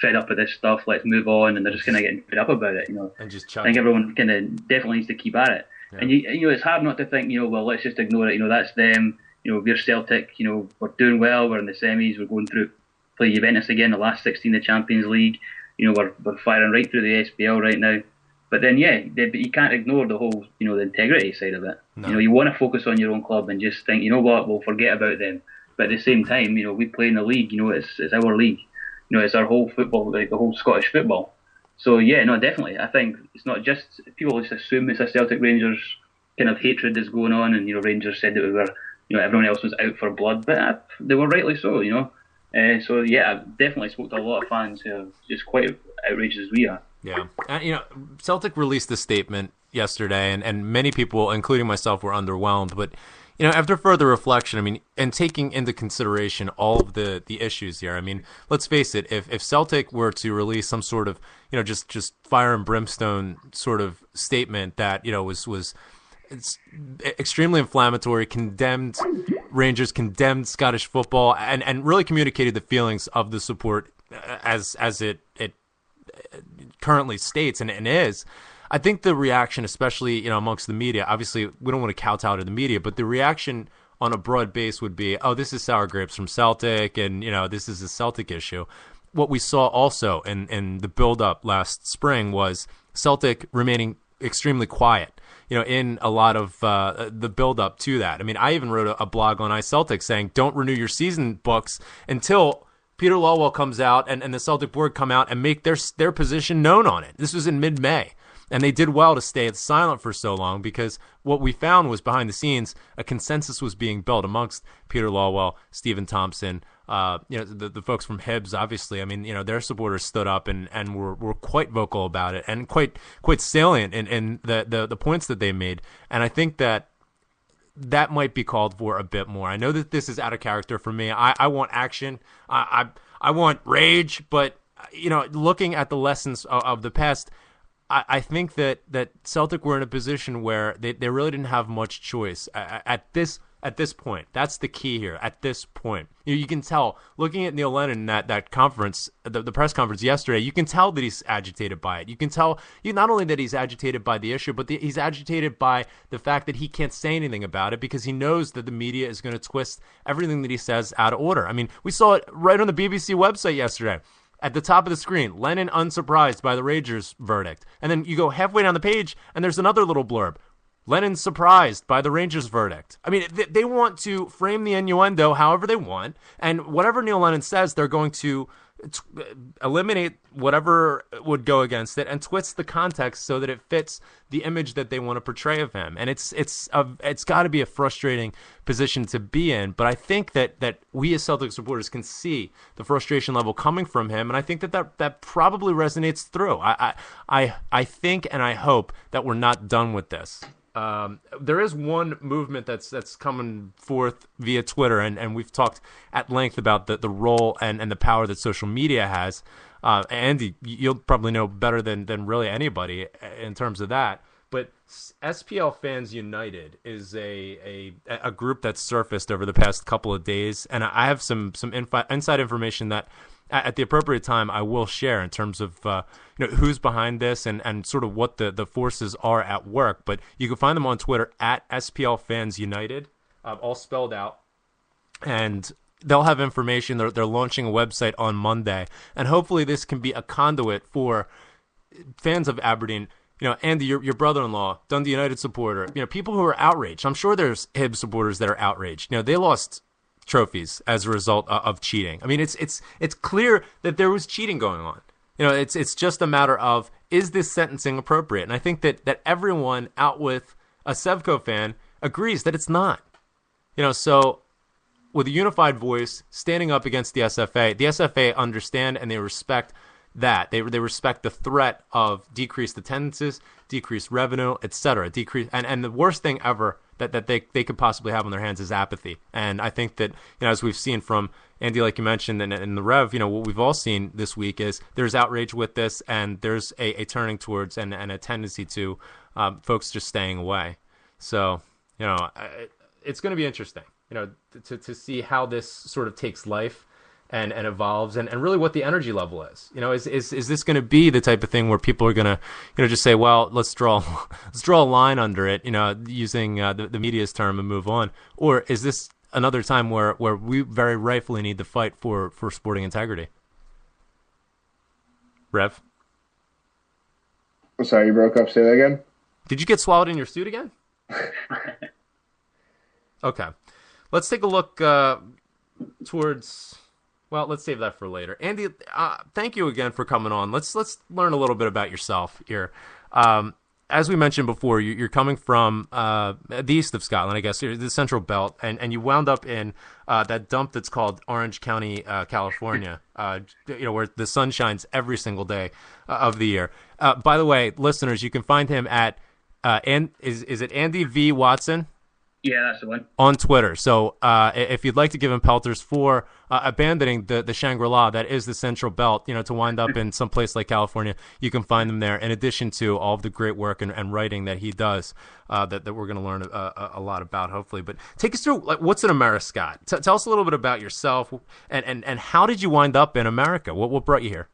fed up with this stuff. Let's move on, and they're just kind of getting fed up about it. And just I think everyone kind of definitely needs to keep at it. Yeah. And it's hard not to think, well, let's just ignore it. That's them. We're Celtic. We're doing well. We're in the semis. We're going through play Juventus again, the last 16 of the Champions League. We're firing right through the SPL right now. But then, but you can't ignore the whole, the integrity side of it. No. You want to focus on your own club and just think, what, we'll forget about them. But at the same time, we play in the league. It's our league. It's our whole football, like the whole Scottish football. So yeah, no, definitely. I think it's not just people just assume it's a Celtic Rangers kind of hatred that's going on, and Rangers said that we were, everyone else was out for blood, but they were rightly so, So yeah, I definitely spoke to a lot of fans who are just quite outraged as we are. Yeah, Celtic released a statement yesterday, and many people, including myself, were underwhelmed. But after further reflection, I mean, and taking into consideration all of the issues here, I mean, let's face it: if Celtic were to release some sort of just fire and brimstone sort of statement that was it's extremely inflammatory, condemned Rangers, condemned Scottish football, and really communicated the feelings of the support as it currently states and is. I think the reaction, especially amongst the media, obviously we don't want to kowtow to the media, but the reaction on a broad base would be, oh, this is sour grapes from Celtic, and this is a Celtic issue. What we saw also in the build-up last spring was Celtic remaining extremely quiet, in a lot of the build-up to that. I mean, I even wrote a blog on iCeltic saying, don't renew your season books until Peter Lawwell comes out and the Celtic board come out and make their position known on it. This was in mid-May. And they did well to stay silent for so long, because what we found was behind the scenes, a consensus was being built amongst Peter Lawwell, Stephen Thompson, the folks from Hibs, obviously. I mean, their supporters stood up and were quite vocal about it, and quite salient in the points that they made. And I think that might be called for a bit more. I know that this is out of character for me. I want action. I want rage. But, looking at the lessons of the past, I think that Celtic were in a position where they really didn't have much choice at this point. That's the key here. At this point, you can tell, looking at Neil Lennon at that conference, the press conference yesterday, you can tell that he's agitated by it. You can tell not only that he's agitated by the issue, but he's agitated by the fact that he can't say anything about it because he knows that the media is going to twist everything that he says out of order. I mean, we saw it right on the BBC website yesterday. At the top of the screen, Lennon unsurprised by the Rangers verdict. And then you go halfway down the page, and there's another little blurb. Lennon surprised by the Rangers verdict. I mean, they want to frame the innuendo however they want, and whatever Neil Lennon says, they're going to eliminate whatever would go against it and twist the context so that it fits the image that they want to portray of him. And it's got to be a frustrating position to be in. But I think that we as Celtic supporters can see the frustration level coming from him, and I think that probably resonates through. I think and I hope that we're not done with this. There is one movement that's coming forth via Twitter, and we've talked at length about the role and the power that social media has. Andy, you'll probably know better than really anybody in terms of that. But SPL Fans United is a group that's surfaced over the past couple of days, and I have some inside information that at the appropriate time I will share in terms of who's behind this and sort of what the forces are at work. But you can find them on Twitter at SPL Fans United, all spelled out, and they'll have information. They're launching a website on Monday, and hopefully this can be a conduit for fans of Aberdeen. Andy, your brother-in-law, Dundee United supporter, people who are outraged. I'm sure there's Hibs supporters that are outraged. They lost trophies as a result of cheating. I mean, it's clear that there was cheating going on. It's just a matter of, is this sentencing appropriate? And I think that everyone out with a Sevco fan agrees that it's not. So with a unified voice standing up against the SFA understand and they respect that. They respect the threat of decreased attendances, decreased revenue, etc. And the worst thing ever that they could possibly have on their hands is apathy. And I think that, as we've seen from Andy, like you mentioned, and in the Rev, what we've all seen this week is there's outrage with this, and there's a turning towards and a tendency to folks just staying away. So, it's going to be interesting, to see how this sort of takes life and evolves, and really what the energy level is. Is this going to be the type of thing where people are going to, just say, well, let's draw a line under it, using the media's term, and move on? Or is this another time where we very rightfully need to fight for sporting integrity? Rev? I'm sorry, you broke up. Say that again. Did you get swallowed in your suit again? Okay. Let's take a look towards Well, let's save that for later. Andy, thank you again for coming on. Let's learn a little bit about yourself here. As we mentioned before, you're coming from the east of Scotland, I guess, the Central Belt, and you wound up in that dump that's called Orange County, California, where the sun shines every single day of the year. By the way, listeners, you can find him at is it Andy V. Watson? Yeah, that's the one. On Twitter. So if you'd like to give him pelters for abandoning the Shangri-La that is the Central Belt, to wind up in some place like California, you can find him there, in addition to all of the great work and writing that he does that we're going to learn a lot about, hopefully. But take us through, what's an Ameriscot? Tell us a little bit about yourself, and how did you wind up in America? What brought you here?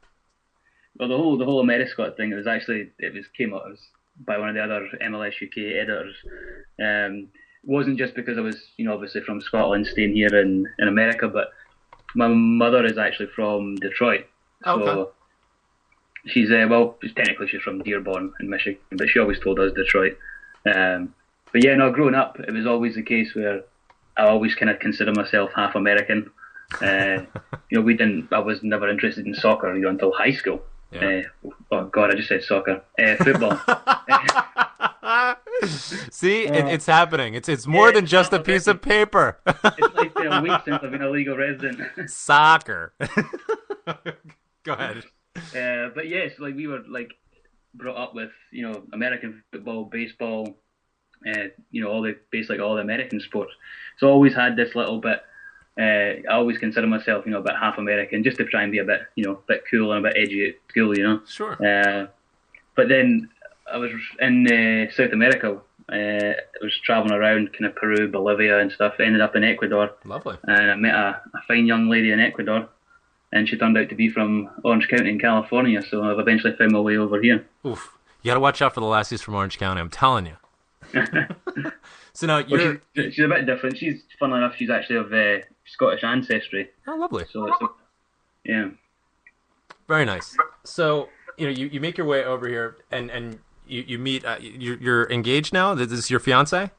Well, the whole Ameriscot thing, came out by one of the other MLS UK editors. Wasn't just because I was, obviously from Scotland, staying here in America, but my mother is actually from Detroit. Okay. So she's, technically she's from Dearborn in Michigan, but she always told us Detroit. But yeah, growing up, it was always the case where I always kind of consider myself half American. I was never interested in soccer, until high school. Yeah. Oh God, I just said soccer. Football. See, it's happening. It's more than just a piece of paper. It's like been a week since I've been a legal resident. Soccer. Go ahead. But yes, we were brought up with American football, baseball, all the American sports. So I always had this little bit. I always consider myself a bit half American, just to try and be a bit bit cool and a bit edgy at school. Sure. But then I was in South America. I was traveling around kind of Peru, Bolivia and stuff. Ended up in Ecuador. Lovely. And I met a fine young lady in Ecuador, and she turned out to be from Orange County in California. So I've eventually found my way over here. Oof. You got to watch out for the lassies from Orange County, I'm telling you. So now she's a bit different. Funnily enough, she's actually of Scottish ancestry. Oh, lovely. So yeah. Very nice. So, you make your way over here and you meet, you're engaged now? This is your fiance?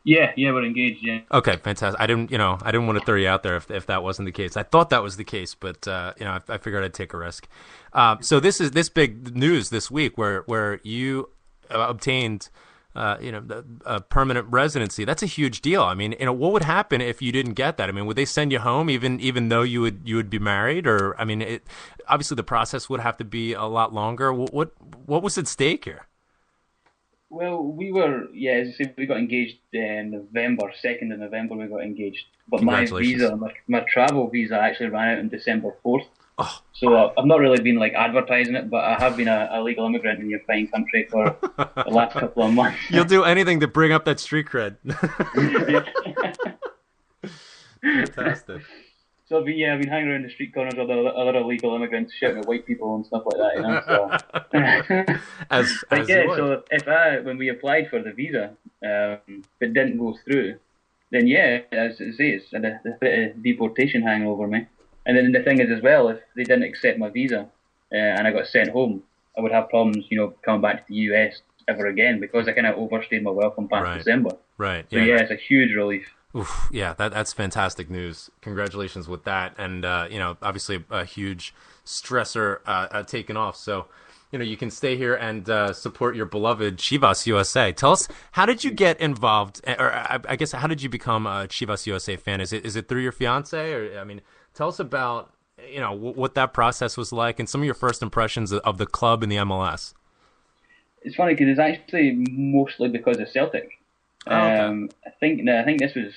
Yeah, we're engaged, yeah. Okay, fantastic. I didn't want to throw you out there if that wasn't the case. I thought that was the case, but I figured I'd take a risk. So this is this big news this week where you obtained a permanent residency. That's a huge deal. I mean, what would happen if you didn't get that? I mean, would they send you home even though you would be married? Or, I mean, obviously the process would have to be a lot longer. What was at stake here? Well, we were, as I said, we got engaged in November, 2nd of November we got engaged. But my visa, my travel visa actually ran out on December 4th. Oh. So I've not really been advertising it, but I have been a legal immigrant in your fine country for the last couple of months. You'll do anything to bring up that street cred. Fantastic. So I've been hanging around the street corners with other illegal immigrants, shouting at white people and stuff like that. So when we applied for the visa, but didn't go through, then as I say, it's a bit of deportation hanging over me. And then the thing is as well, if they didn't accept my visa and I got sent home, I would have problems, coming back to the US ever again, because I kind of overstayed my welcome past December. Right. So it's a huge relief. Oof, yeah, that's fantastic news. Congratulations with that, and obviously a huge stressor taken off. So, you can stay here and support your beloved Chivas USA. Tell us, how did you get involved, or I guess how did you become a Chivas USA fan? Is it through your fiance, or tell us about what that process was like and some of your first impressions of the club and the MLS. It's funny because it's actually mostly because of Celtic. Oh, okay. I think this was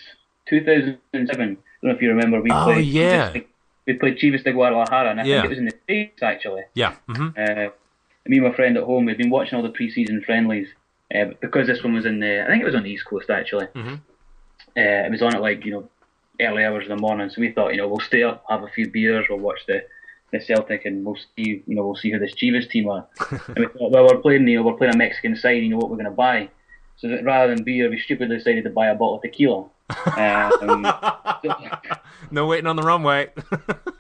2007. I don't know if you remember. We played Chivas de Guadalajara, and I think it was in the States actually. Yeah. Mm-hmm. Me and my friend at home, we'd been watching all the pre-season friendlies, but because this one was I think it was on the East Coast actually. Mm-hmm. It was on at early hours in the morning, so we thought we'll stay up, have a few beers, we'll watch the Celtic, and we'll see who this Chivas team are. And we thought, well, we're playing a Mexican side, what we're going to buy. So that rather than beer, we stupidly decided to buy a bottle of tequila. No waiting on the runway.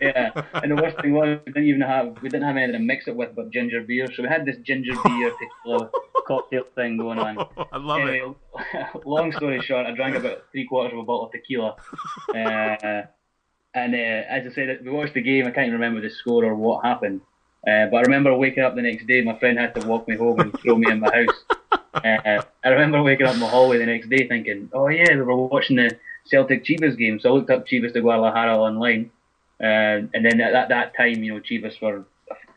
Yeah, and the worst thing was we didn't have anything to mix it with but ginger beer. So we had this ginger beer tequila cocktail thing going on. I love it. Long story short, I drank about 3/4 of a bottle of tequila. And as I said, we watched the game. I can't even remember the score or what happened. But I remember waking up the next day. My friend had to walk me home and throw me in my house. I remember waking up in the hallway the next day thinking, oh yeah, we were watching the Celtic Chivas game. So I looked up Chivas de Guadalajara online. And then at that time, you know, Chivas were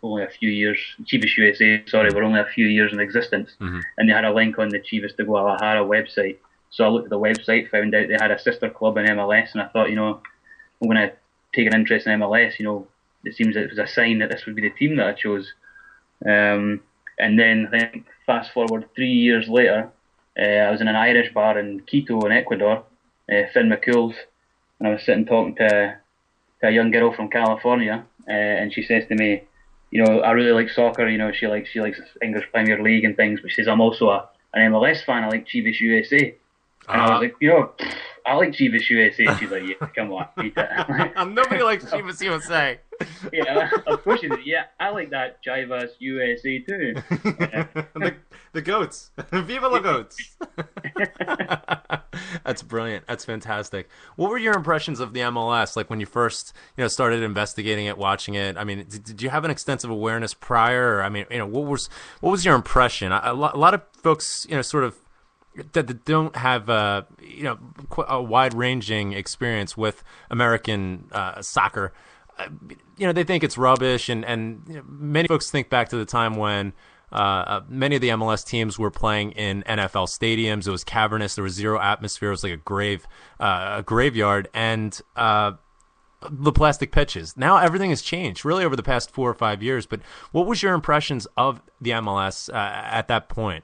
only a few years, Chivas USA, sorry, were only a few years in existence. Mm-hmm. And they had a link on the Chivas de Guadalajara website. So I looked at the website, found out they had a sister club in MLS, and I thought, you know, I'm going to take an interest in MLS. You know, it seems it was a sign that this would be the team that I chose. And then I think fast forward 3 years later, I was in an Irish bar in Quito in Ecuador, Finn McCool's, and I was sitting talking to a young girl from California, and she says to me, you know, I really like soccer. You know, she likes English Premier League and things, but she says I'm also an MLS fan. I like Chivas USA. And I was like, you know, I like Chivas USA. She's like, yeah, come on, beat it. Nobody likes Chivas USA. Yeah, of course she did. Yeah, I like that Chivas USA too. The goats. Viva la goats. That's brilliant. That's fantastic. What were your impressions of the MLS? Like when you first, you know, started investigating it, watching it. I mean, did you have an extensive awareness prior? Or, I mean, you know, what was your impression? A lot of folks, you know, sort of that don't have you know, a wide-ranging experience with American soccer. You know, they think it's rubbish, and you know, many folks think back to the time when many of the MLS teams were playing in NFL stadiums. It was cavernous. There was zero atmosphere. It was like a graveyard, and the plastic pitches. Now everything has changed, really, over the past 4 or 5 years. But what was your impressions of the MLS at that point?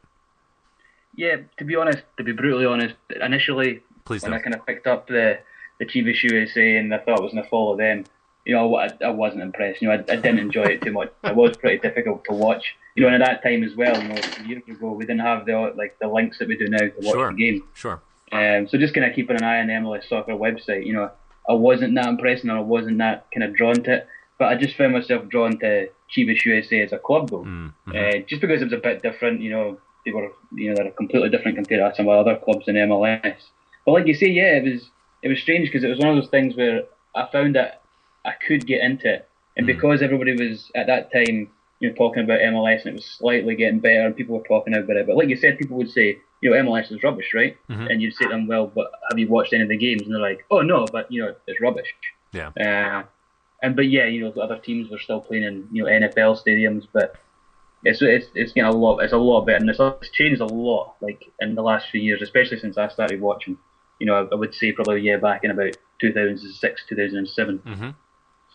Yeah, to be brutally honest, initially when I kind of picked up the Chivas USA and I thought I was going to follow them, you know, I wasn't impressed. You know, I didn't enjoy it too much. It was pretty difficult to watch. You know, and at that time as well, you know, years ago, we didn't have the links that we do now to watch the game. Sure. So just kind of keeping an eye on the MLS soccer website, you know, I wasn't that impressed and I wasn't that kind of drawn to it. But I just found myself drawn to Chivas USA as a club, though. Mm-hmm. Just because it was a bit different, you know, they're completely different compared to some other clubs in MLS. But like you say, yeah, it was strange because it was one of those things where I found that I could get into it, and because everybody was at that time, you know, talking about MLS and it was slightly getting better, and people were talking about it. But like you said, people would say, you know, MLS is rubbish, right? Mm-hmm. And you'd say to them, well, but have you watched any of the games? And they're like, oh no, but you know, it's rubbish. Yeah. But yeah, you know, the other teams were still playing in, you know, NFL stadiums, but it's getting a lot better, and it's changed a lot, like in the last few years, especially since I started watching. You know, I would say probably back in about 2006, 2007. Mm-hmm.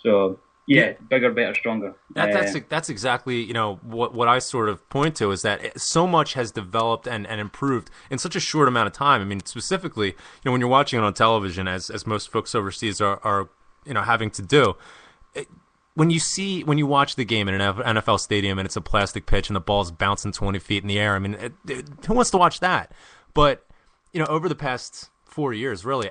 So yeah, bigger, better, stronger. That's exactly, you know, what I sort of point to is that so much has developed and improved in such a short amount of time. I mean, specifically, you know, when you're watching it on television, as most folks overseas are you know, having to do. When you watch the game in an NFL stadium and it's a plastic pitch and the ball's bouncing 20 feet in the air, I mean, who wants to watch that? But, you know, over the past 4 years, really,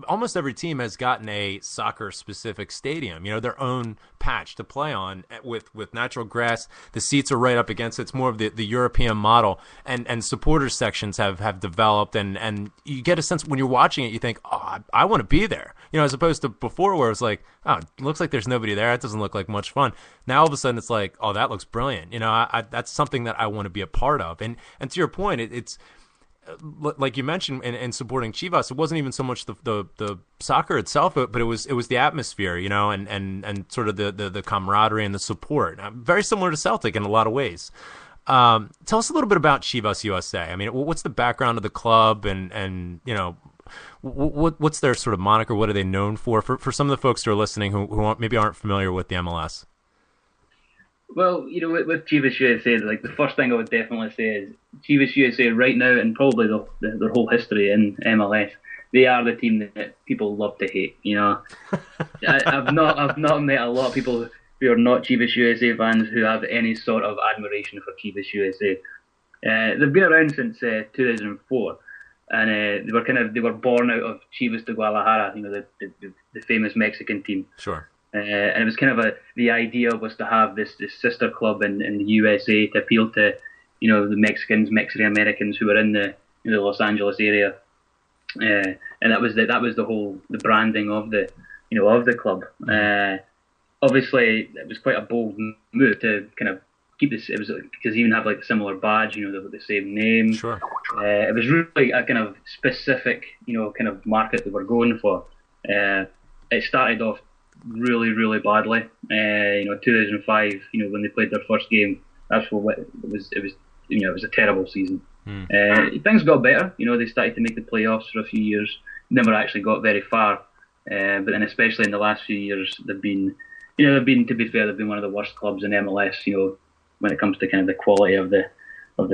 almost every team has gotten a soccer-specific stadium, you know, their own patch to play on with natural grass. The seats are right up against it. It's more of the European model, and supporters sections have developed, and you get a sense when you're watching it, you think, oh, I want to be there, you know, as opposed to before where it's like, oh, it looks like there's nobody there. It doesn't look like much fun. Now all of a sudden it's like, oh, that looks brilliant. You know, that's something that I want to be a part of. And to your point, it's like you mentioned in supporting Chivas, it wasn't even so much the soccer itself, but it was the atmosphere, you know, and sort of the camaraderie and the support. Very similar to Celtic in a lot of ways. Tell us a little bit about Chivas USA. I mean, what's the background of the club, and you know, what's their sort of moniker? What are they known for some of the folks who are listening who maybe aren't familiar with the MLS? Well, you know, with Chivas USA, like the first thing I would definitely say is Chivas USA right now, and probably their whole history in MLS, they are the team that people love to hate. You know, I've not met a lot of people who are not Chivas USA fans who have any sort of admiration for Chivas USA. They've been around since 2004, and they were born out of Chivas de Guadalajara, you know, the famous Mexican team. Sure. And it was kind of the idea was to have this sister club in the USA to appeal to, you know, the Mexican Americans who were in the Los Angeles area, and that was the branding of the of the club. Obviously, it was quite a bold move to kind of keep this. It was because even have like a similar badge, the same name. Sure. It was really a kind of specific, kind of market that we're going for. It started off really, really badly. 2005, when they played their first game, that's what it was. It was a terrible season. Things got better. They started to make the playoffs for a few years. Never actually got very far. But then, especially in the last few years, they've been, to be fair, they've been one of the worst clubs in MLS. When it comes to kind of the quality of the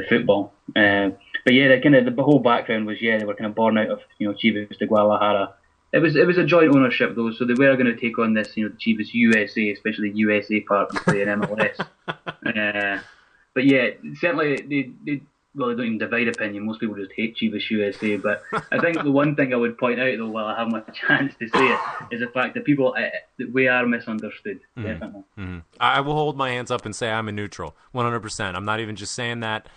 football. But yeah, the whole background was they were kind of born out of Chivas de Guadalajara. It was a joint ownership though, so they were going to take on this the Chivas USA, especially the USA part, and play in MLS. But yeah, certainly they don't even divide opinion. Most people just hate Chivas USA. But I think the one thing I would point out, though, while I have my chance to say it, is the fact that people that we are misunderstood. Definitely. I will hold my hands up and say I'm a neutral, 100%. I'm not even just saying that.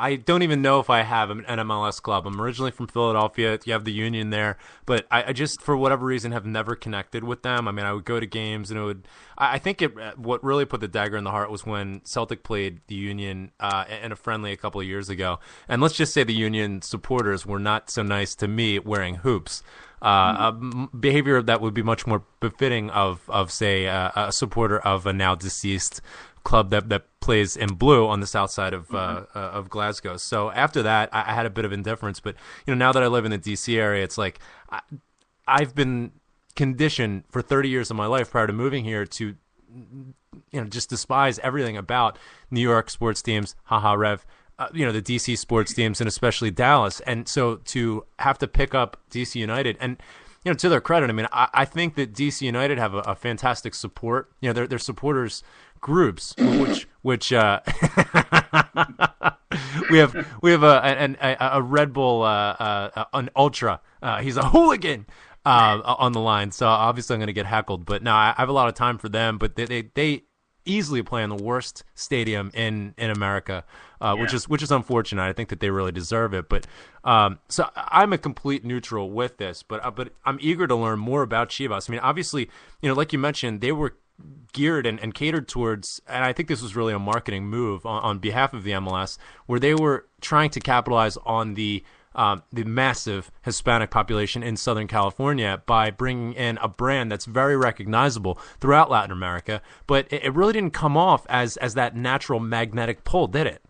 I don't even know if I have an MLS club. I'm originally from Philadelphia. You have the Union there, but I just, for whatever reason, have never connected with them. I mean, I would go to games, and I think what really put the dagger in the heart was when Celtic played the Union in a friendly a couple of years ago. And let's just say the Union supporters were not so nice to me wearing hoops. A behavior that would be much more befitting of say, a supporter of a now deceased club that plays in blue on the south side of Glasgow. So after that, I had a bit of indifference. But now that I live in the DC area, it's like I've been conditioned for 30 years of my life prior to moving here to just despise everything about New York sports teams, haha Rev, the DC sports teams, and especially Dallas. And so to have to pick up DC United, and to their credit, I mean, I think that DC United have a fantastic support. Their supporters groups, which we have a Red Bull an ultra. He's a hooligan on the line, so obviously I'm going to get heckled. But no, I have a lot of time for them. But they easily play in the worst stadium in America, which is unfortunate. I think that they really deserve it. But so I'm a complete neutral with this, but I'm eager to learn more about Chivas. I mean, obviously, like you mentioned, they were geared and catered towards, and I think this was really a marketing move on behalf of the MLS, where they were trying to capitalize on the massive Hispanic population in Southern California by bringing in a brand that's very recognizable throughout Latin America, but it really didn't come off as that natural magnetic pull, did it?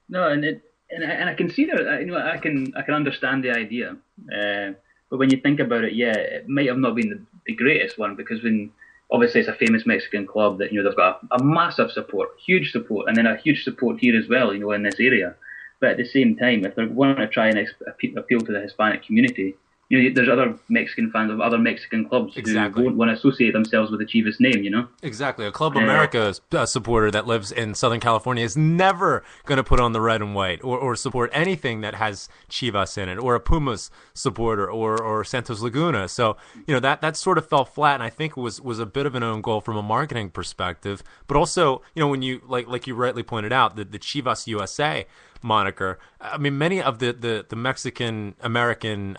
No, and I can see that. I can understand the idea, but when you think about it, it might have not been the greatest one, because obviously it's a famous Mexican club that they've got a massive support, huge support, and then a huge support here as well, in this area. But at the same time, if they're wanting to try and appeal to the Hispanic community, there's other Mexican fans of other Mexican clubs who won't want to associate themselves with the Chivas name, Exactly. A Club America supporter that lives in Southern California is never going to put on the red and white or support anything that has Chivas in it, or a Pumas supporter or Santos Laguna. So, that sort of fell flat, and I think was a bit of an own goal from a marketing perspective. But also, when you, like you rightly pointed out, the Chivas USA moniker. I mean, many of the Mexican American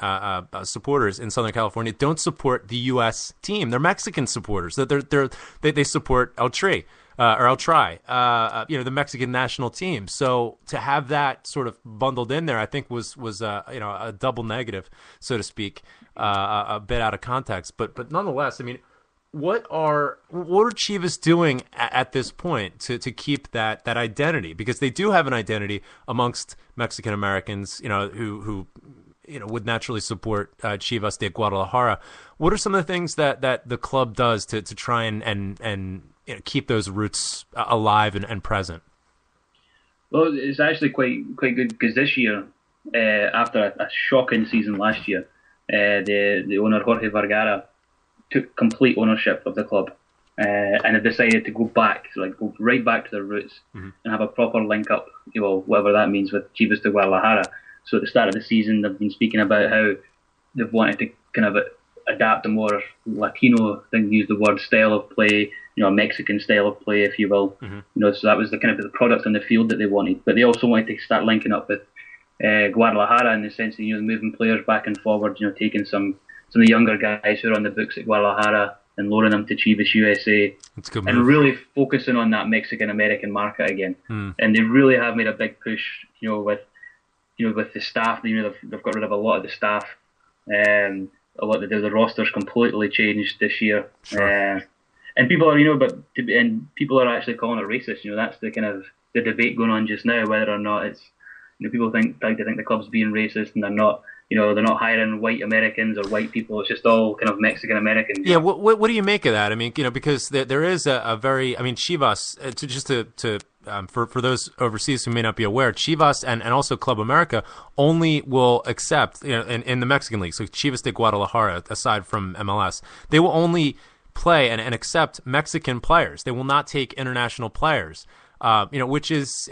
supporters in Southern California don't support the U.S. team. They're Mexican supporters. They support El Tri, the Mexican national team. So to have that sort of bundled in there, I think was a double negative, so to speak, a bit out of context. But nonetheless, I mean, what are Chivas doing at this point to keep that identity? Because they do have an identity amongst Mexican Americans, who would naturally support Chivas de Guadalajara. What are some of the things that the club does to try and keep those roots alive and present? Well, it's actually quite good, because this year, after a shocking season last year, the owner Jorge Vergara took complete ownership of the club, and have decided to go right back to their roots, and have a proper link up, whatever that means, with Chivas de Guadalajara. So at the start of the season, they've been speaking about how they've wanted to kind of adapt a more Latino, I think, use the word, style of play, a Mexican style of play, if you will. So that was the kind of the product on the field that they wanted. But they also wanted to start linking up with Guadalajara, in the sense of moving players back and forward, taking some some of the younger guys who are on the books at Guadalajara and loaning them to Chivas USA, That's a good and move. really focusing on that Mexican American market again. And they really have made a big push, with the staff. They've got rid of a lot of the staff. A lot of the roster's completely changed this year. Sure. And people are, people are actually calling it racist. That's the kind of the debate going on just now, whether or not it's, people think the club's being racist, and they're not. They're not hiring white Americans or white people. It's just all kind of Mexican Americans. Yeah. What do you make of that? I mean, because there is a very, I mean, Chivas, for those overseas who may not be aware, Chivas and also Club America only will accept, in the Mexican league, so Chivas de Guadalajara, aside from MLS, they will only play and accept Mexican players. They will not take international players. Which is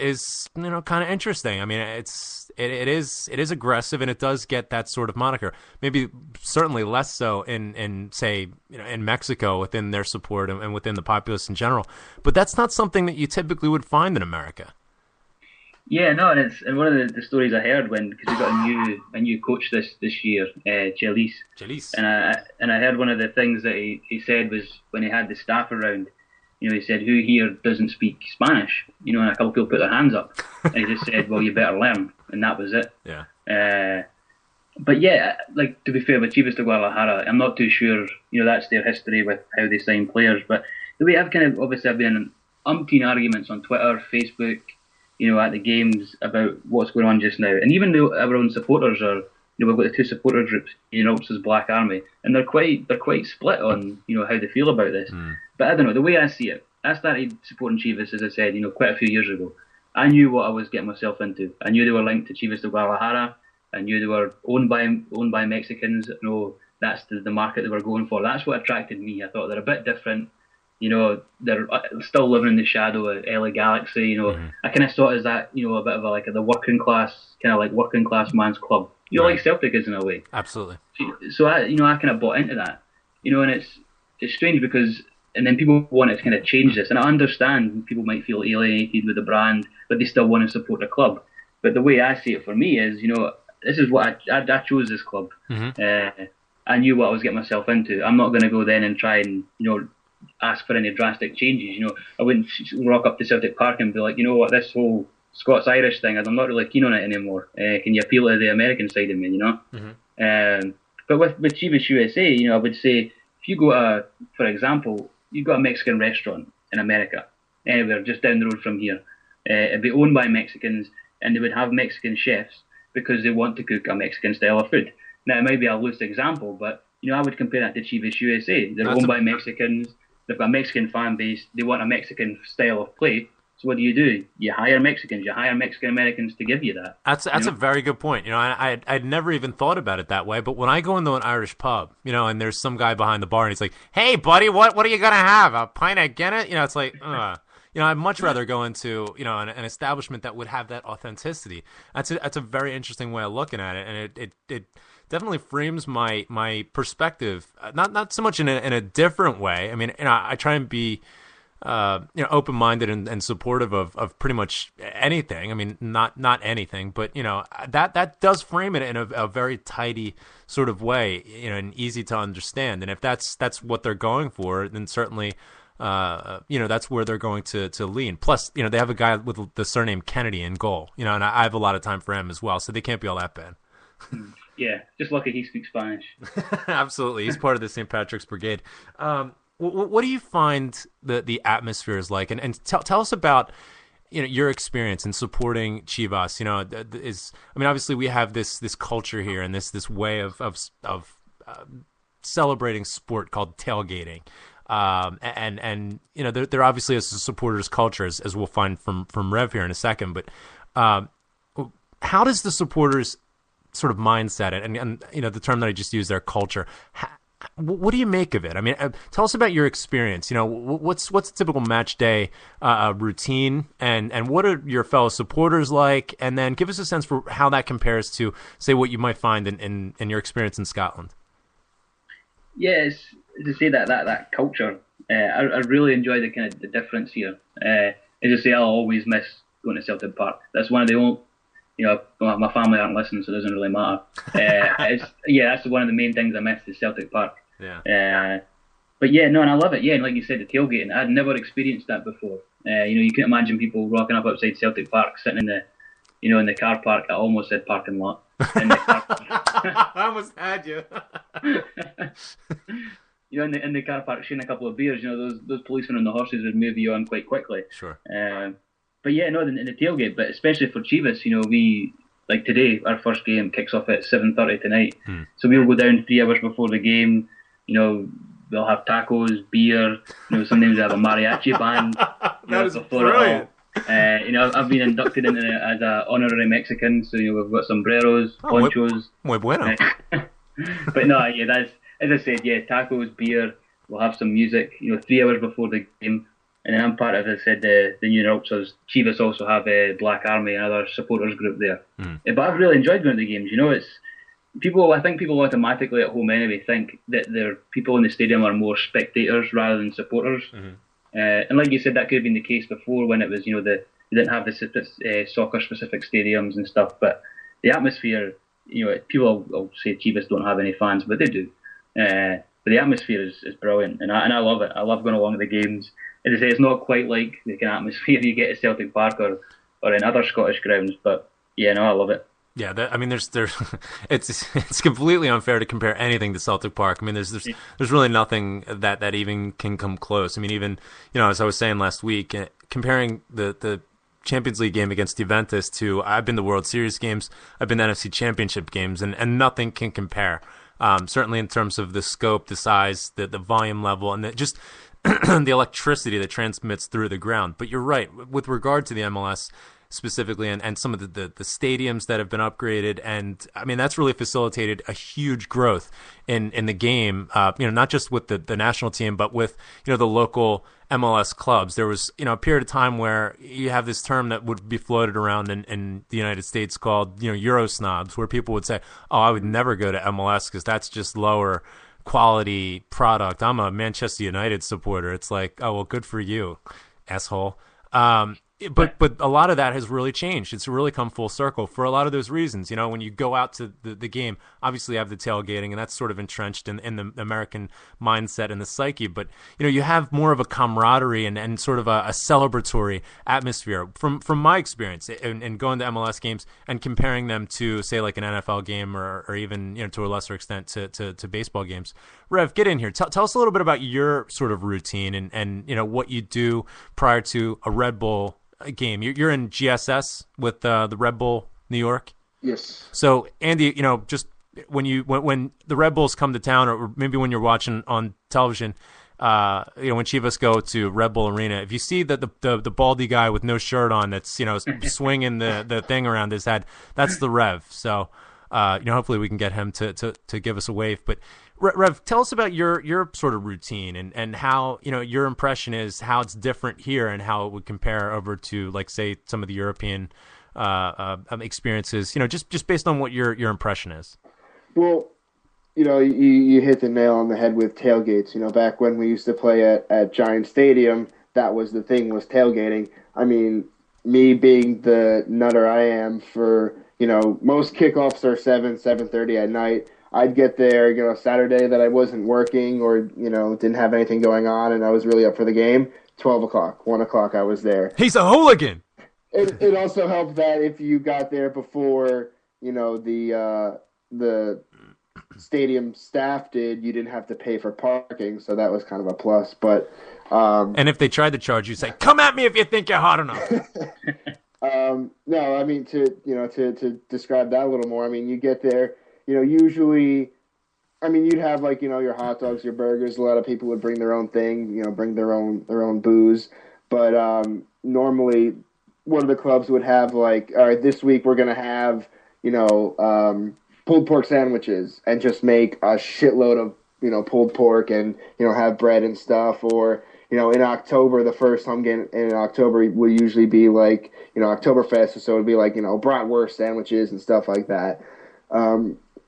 kind of interesting. I mean, it is aggressive, and it does get that sort of moniker. Maybe certainly less so in say in Mexico within their support and within the populace in general. But that's not something that you typically would find in America. Yeah, no, and one of the stories I heard because we got a new coach this year, Chelis, and I heard one of the things that he said was when he had the staff around. He said, "Who here doesn't speak Spanish?" And a couple of people put their hands up, and he just said, "Well, you better learn," and that was it. Yeah. But yeah, like, to be fair, with Chivas de Guadalajara, I'm not too sure. That's their history with how they sign players. But the way I've been in umpteen arguments on Twitter, Facebook, at the games about what's going on just now, and even though our own supporters are. We've got the two supporter groups, versus Black Army, and they're quite split on how they feel about this. But I don't know, the way I see it, I started supporting Chivas, as I said, quite a few years ago. I knew what I was getting myself into. I knew they were linked to Chivas de Guadalajara. I knew they were owned by Mexicans. That's the market they were going for. That's what attracted me. I thought they're a bit different. They're still living in the shadow of LA Galaxy. I kind of saw it as that, a bit of the working class, kind of like working class man's club. Like Celtic is in a way. Absolutely. So I kind of bought into that. And it's strange because, and then people want to kind of change this, and I understand people might feel alienated with the brand, but they still want to support the club. But the way I see it for me is, this is what I chose this club. I knew what I was getting myself into. I'm not going to go then and try and, ask for any drastic changes. I wouldn't rock up to Celtic Park and be like, what, this whole Scots-Irish thing, I'm not really keen on it anymore. Can you appeal to the American side of me, But with Chivas USA, I would say, if you go for example, you've got a Mexican restaurant in America, anywhere just down the road from here. It'd be owned by Mexicans, and they would have Mexican chefs because they want to cook a Mexican style of food. Now, it might be a loose example, but, I would compare that to Chivas USA. They're owned by Mexicans. They've got a Mexican fan base. They want a Mexican style of play. So what do? You hire Mexicans. You hire Mexican Americans to give you that. That's a very good point. I'd never even thought about it that way. But when I go into an Irish pub, and there's some guy behind the bar, and he's like, "Hey, buddy, what are you gonna have? A pint of Guinness?" It's like, I'd much rather go into an establishment that would have that authenticity. That's a very interesting way of looking at it, and it definitely frames my perspective. Not so much in a different way. I mean, I try and be open-minded and supportive of pretty much anything. I mean, not anything, but that does frame it in a very tidy sort of way, and easy to understand. And if that's what they're going for, then certainly, that's where they're going to lean. Plus, they have a guy with the surname Kennedy in goal, and I have a lot of time for him as well, so they can't be all that bad. Yeah, just lucky he speaks Spanish. Absolutely, he's part of the St. Patrick's Brigade. What do you find the atmosphere is like, and tell us about your experience in supporting Chivas? Obviously we have this culture here and this way of celebrating sport called tailgating, and there obviously is a supporters culture as we'll find from Rev here in a second. But how does the supporters sort of mindset and the term that I just used there, culture? What do you make of it? I mean, tell us about your experience. What's a typical match day routine, and what are your fellow supporters like? And then give us a sense for how that compares to, say, what you might find in your experience in Scotland. Yes, to say that culture, I really enjoy the kind of the difference here. As I say, I'll always miss going to Celtic Park. That's one of the my family aren't listening, so it doesn't really matter. That's one of the main things I miss is Celtic Park. Yeah. But yeah, no, and I love it. Yeah, and like you said, the tailgating, I'd never experienced that before. You can imagine people rocking up outside Celtic Park, sitting in the car park. I almost said parking lot. In the car park. I almost had you. In the car park, sharing a couple of beers. Those policemen on the horses would move you on quite quickly. Sure. But yeah, no, in the tailgate, but especially for Chivas, we, like today, our first game kicks off at 7:30 tonight. So we'll go down 3 hours before the game. We'll have tacos, beer. Sometimes we have a mariachi band. That is brilliant. I've been inducted into as an honorary Mexican, so we've got sombreros, ponchos. Muy bueno. But no, yeah, that's, as I said, yeah, tacos, beer. We'll have some music. 3 hours before the game. And then I'm part of, as I said, the New Ultras. Chivas also have a Black Army, another supporters group there. But I've really enjoyed going to the games. I think people automatically at home anyway think that their people in the stadium are more spectators rather than supporters. And like you said, that could have been the case before when it was, they didn't have the soccer-specific stadiums and stuff. But the atmosphere, people will say Chivas don't have any fans, but they do. But the atmosphere is brilliant, and I love it. I love going along to the games. As I say, it's not quite like the kind of atmosphere you get at Celtic Park or in other Scottish grounds, but yeah, no, I love it. Yeah, there's it's completely unfair to compare anything to Celtic Park. I mean, there's really nothing that even can come close. I mean, even as I was saying last week, comparing the Champions League game against Juventus to I've been to World Series games, I've been to NFC Championship games, and nothing can compare. Certainly in terms of the scope, the size, the volume level, and just the electricity that transmits through the ground. But you're right with regard to the MLS specifically, and some of the stadiums that have been upgraded, and I mean that's really facilitated a huge growth in the game. Not just with the national team, but with the local MLS clubs. There was a period of time where you have this term that would be floated around in the United States called Euro snobs, where people would say, "Oh, I would never go to MLS because that's just lower quality product. I'm a Manchester United supporter." It's like, oh well, good for you, asshole. But a lot of that has really changed. It's really come full circle for a lot of those reasons. When you go out to the game, obviously you have the tailgating, and that's sort of entrenched in the American mindset and the psyche. But you have more of a camaraderie and sort of a celebratory atmosphere. From my experience in going to MLS games and comparing them to say like an NFL game or even to a lesser extent to baseball games. Rev, get in here. Tell us a little bit about your sort of routine and what you do prior to a Red Bull game. You're in GSS with the Red Bull New York. Yes. So Andy, just when the Red Bulls come to town, or maybe when you're watching on television, when Chivas go to Red Bull Arena, if you see that the baldy guy with no shirt on that's swinging the thing around his head, that's the Rev. So hopefully we can get him to give us a wave. But Rev, tell us about your sort of routine and how your impression is, how it's different here and how it would compare over to, like, say, some of the European experiences. Just based on what your impression is. Well, you hit the nail on the head with tailgates. Back when we used to play at Giant Stadium, that was the thing, was tailgating. I mean, me being the nutter I am, for most kickoffs are 7:30 at night. I'd get there, Saturday that I wasn't working or, didn't have anything going on and I was really up for the game, 12 o'clock, 1 o'clock I was there. He's a hooligan! It also helped that if you got there before, the stadium staff did, you didn't have to pay for parking, so that was kind of a plus. But and if they tried to charge you, say, "Come at me if you think you're hot enough." No, I mean, to describe that a little more, I mean, you get there, usually, I mean, you'd have like, your hot dogs, your burgers. A lot of people would bring their own thing, bring their own booze. But normally, one of the clubs would have like, all right, this week we're gonna have, pulled pork sandwiches and just make a shitload of, pulled pork and have bread and stuff. Or in October, the first home game in October will usually be like Oktoberfest, so it'd be like bratwurst sandwiches and stuff like that.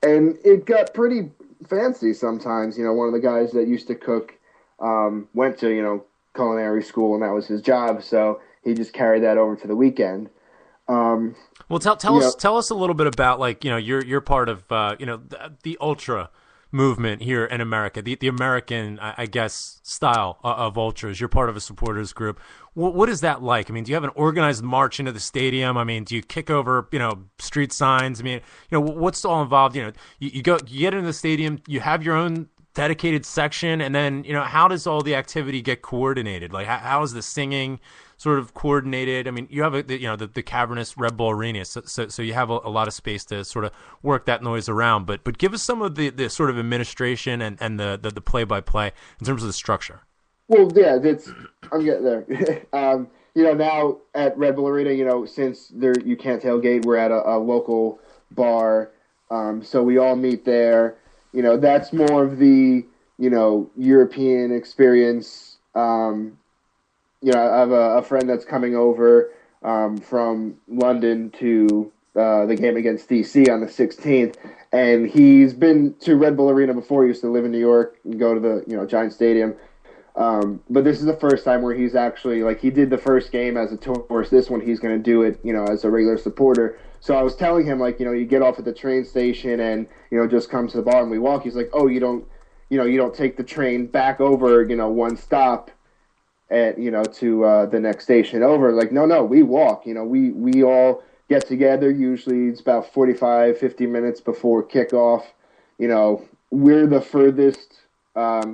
And it got pretty fancy sometimes. One of the guys that used to cook went to, culinary school, and that was his job. So he just carried that over to the weekend. Well, tell us a little bit about, like, you're part of the ultra movement here in America, the American, I guess, style of ultras. You're part of a supporters group. What is that like? I mean, do you have an organized march into the stadium? I mean, do you kick over street signs? I mean, what's all involved? You get into the stadium, you have your own dedicated section, and then how does all the activity get coordinated? Like, how is the singing sort of coordinated? I mean, you have the cavernous Red Bull Arena, so you have a lot of space to sort of work that noise around. But give us some of the sort of administration and the play by play in terms of the structure. Well, yeah, I'm getting there. Now at Red Bull Arena, since you can't tailgate, we're at a local bar, so we all meet there. That's more of the European experience. I have a friend that's coming over from London to the game against DC on the 16th, and he's been to Red Bull Arena before. He used to live in New York and go to the Giant Stadium. But this is the first time where he's actually, like, he did the first game as a tourist. This one he's going to do it, as a regular supporter. So I was telling him, like, you get off at the train station and, just come to the bar and we walk. He's like, oh, you don't take the train back over, one stop at, to the next station over. Like, no, we walk. We all get together. Usually it's about 45, 50 minutes before kickoff. We're the furthest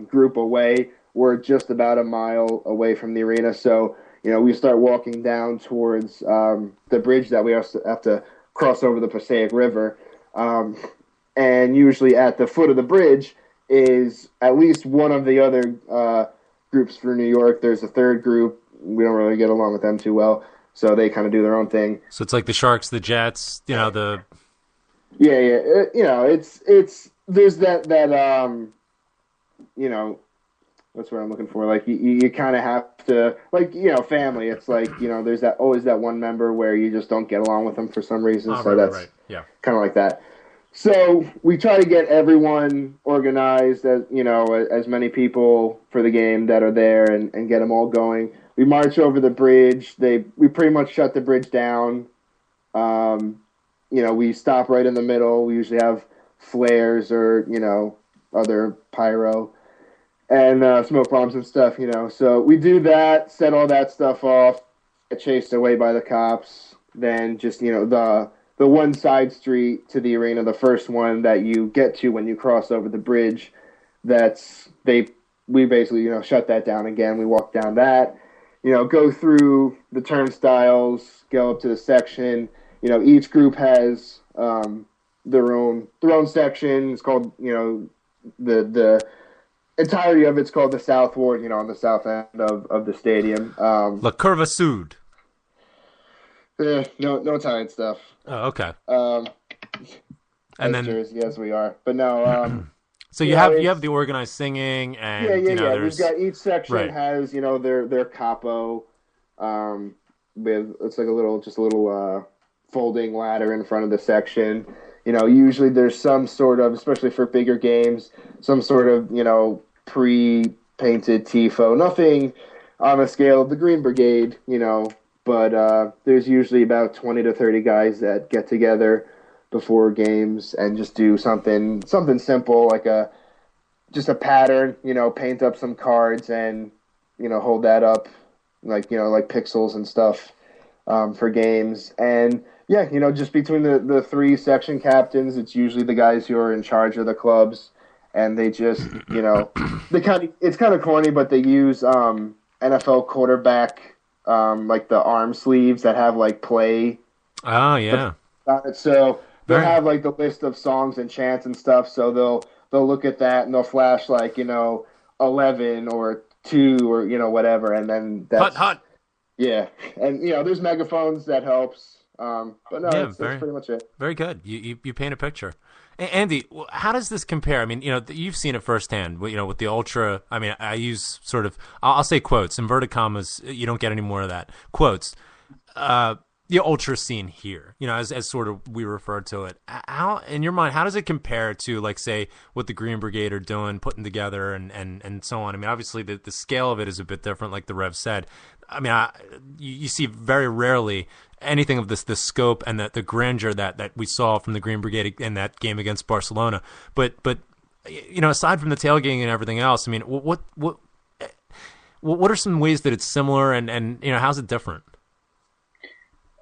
group away. We're just about a mile away from the arena. So, we start walking down towards the bridge that we also have to cross over the Passaic River. And usually at the foot of the bridge is at least one of the other groups for New York. There's a third group. We don't really get along with them too well, so they kind of do their own thing. So it's like the Sharks, the Jets, the... Yeah. It's there's that that's what I'm looking for. Like, you kind of have to, like, family. It's like, there's always that one member where you just don't get along with them for some reason. Oh, so right, that's kind of like that. So we try to get everyone organized, as many people for the game that are there and get them all going. We march over the bridge. We pretty much shut the bridge down. We stop right in the middle. We usually have flares or, other pyro and smoke bombs and stuff, So we do that, set all that stuff off, get chased away by the cops. Then just, the one side street to the arena, the first one that you get to when you cross over the bridge, we basically, shut that down again. We walk down that, go through the turnstiles, go up to the section. Each group has their own section. It's called, the entirety of it's called the South Ward, on the south end of the stadium. La Curva Sud. No Italian stuff. Oh, okay. And then Jersey as we are, but no. So you have the organized singing, and yeah. We've got each section has their capo, with it's like a little folding ladder in front of the section. Usually there's some sort of, especially for bigger games, some sort of pre-painted tifo. Nothing on the scale of the Green Brigade, but there's usually about 20 to 30 guys that get together before games and just do something simple, like just a pattern, paint up some cards and, hold that up like pixels and stuff for games. And yeah, just between the three section captains, it's usually the guys who are in charge of the clubs, and they just, it's kind of corny, but they use NFL quarterback, like the arm sleeves that have like play. Oh yeah. So they'll have like the list of songs and chants and stuff. So they'll look at that and they'll flash like 11 or 2 or whatever, and then that's hot. Yeah, and there's megaphones that helps. But no, that's pretty much it. Very good. You paint a picture. Andy, how does this compare? I mean, you've seen it firsthand. With the ultra. I mean, I use sort of I'll say quotes, inverted commas. You don't get any more of that. Quotes. the ultra scene here, as sort of we refer to it. How, in your mind, how does it compare to, like, say, what the Green Brigade are doing, putting together, and so on? I mean, obviously, the scale of it is a bit different, like the Rev said. I mean, you see very rarely anything of the scope and the grandeur that we saw from the Green Brigade in that game against Barcelona. But aside from the tailgating and everything else, I mean, what are some ways that it's similar, and how's it different?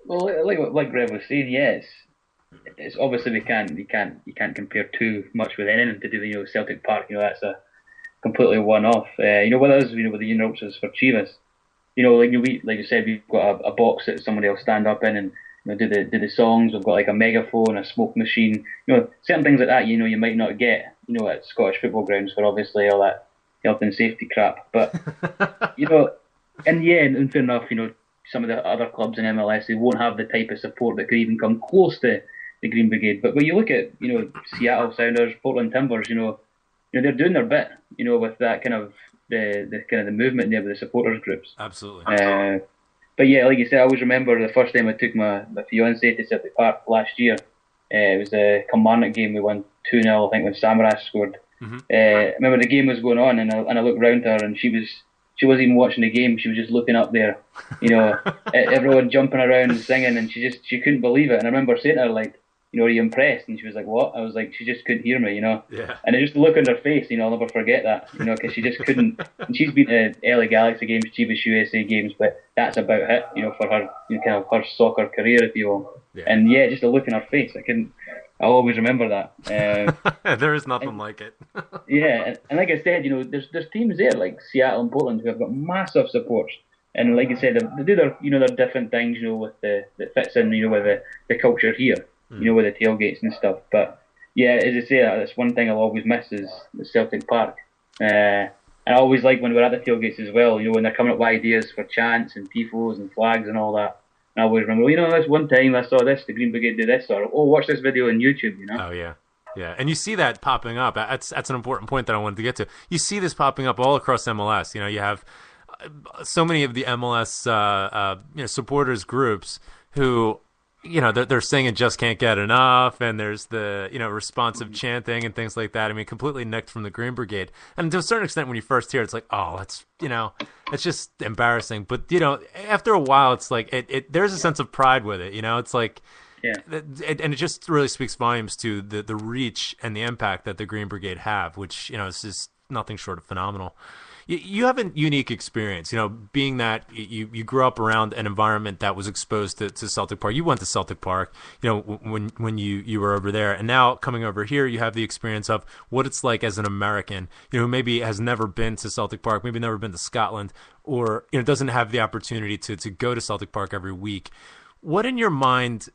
Well, like Rev was saying, yes, it's obviously you can't compare too much with anything to do with Celtic Park. That's a completely one-off. With us, with the United for Chivas, like you said, we've got a box that somebody will stand up in and do the songs. We've got like a megaphone, a smoke machine. Certain things like that. You might not get at Scottish football grounds for obviously all that health and safety crap. But and fair enough. Some of the other clubs in MLS, they won't have the type of support that could even come close to the Green Brigade. But when you look at Seattle Sounders, Portland Timbers, they're doing their bit. With that kind of the movement there with the supporters groups. Absolutely. But yeah, like you said, I always remember the first time I took my fiancée to Celtic Park last year. It was the Kilmarnock game. We won 2-0, I think, when Samaras scored. Mm-hmm. I remember the game was going on, and I looked round to her, and she wasn't even watching the game. She was just looking up there, everyone jumping around and singing, and she couldn't believe it. And I remember saying to her, like, are you impressed? And she was like, what? I was like, she just couldn't hear me, Yeah. And just the look on her face, I'll never forget that, because she just couldn't. And she's been to LA Galaxy games, Chivas USA games, but that's about it, for her, kind of her soccer career, if you will. Yeah. And yeah, just the look on her face, I'll always remember that. There is nothing like it. Yeah, and like I said, there's teams there like Seattle and Portland who have got massive supports, and like I said, they do their different things, with that fits in, with the culture here, with the tailgates and stuff. But yeah, as I say, that's one thing I'll always miss is the Celtic Park. And I always like when we're at the tailgates as well, when they're coming up with ideas for chants and tifos and flags and all that. And I always remember, this one time I saw this, the Green Brigade did this, or watch this video on YouTube, Oh yeah. Yeah, and you see that popping up. That's an important point that I wanted to get to. You see this popping up all across MLS. You have so many of the MLS supporters groups who they're singing "Just Can't Get Enough," and there's the responsive chanting and things like that. I mean, completely nicked from the Green Brigade. And to a certain extent, when you first hear it, it's like, oh, that's it's just embarrassing. But after a while, it's like there's a sense of pride with it. It's like. Yeah. And it just really speaks volumes to the reach and the impact that the Green Brigade have, which is just nothing short of phenomenal. You have a unique experience, being that you grew up around an environment that was exposed to Celtic Park. You went to Celtic Park, when you were over there, and now coming over here, you have the experience of what it's like as an American, who maybe has never been to Celtic Park, maybe never been to Scotland, or doesn't have the opportunity to go to Celtic Park every week. What in your mind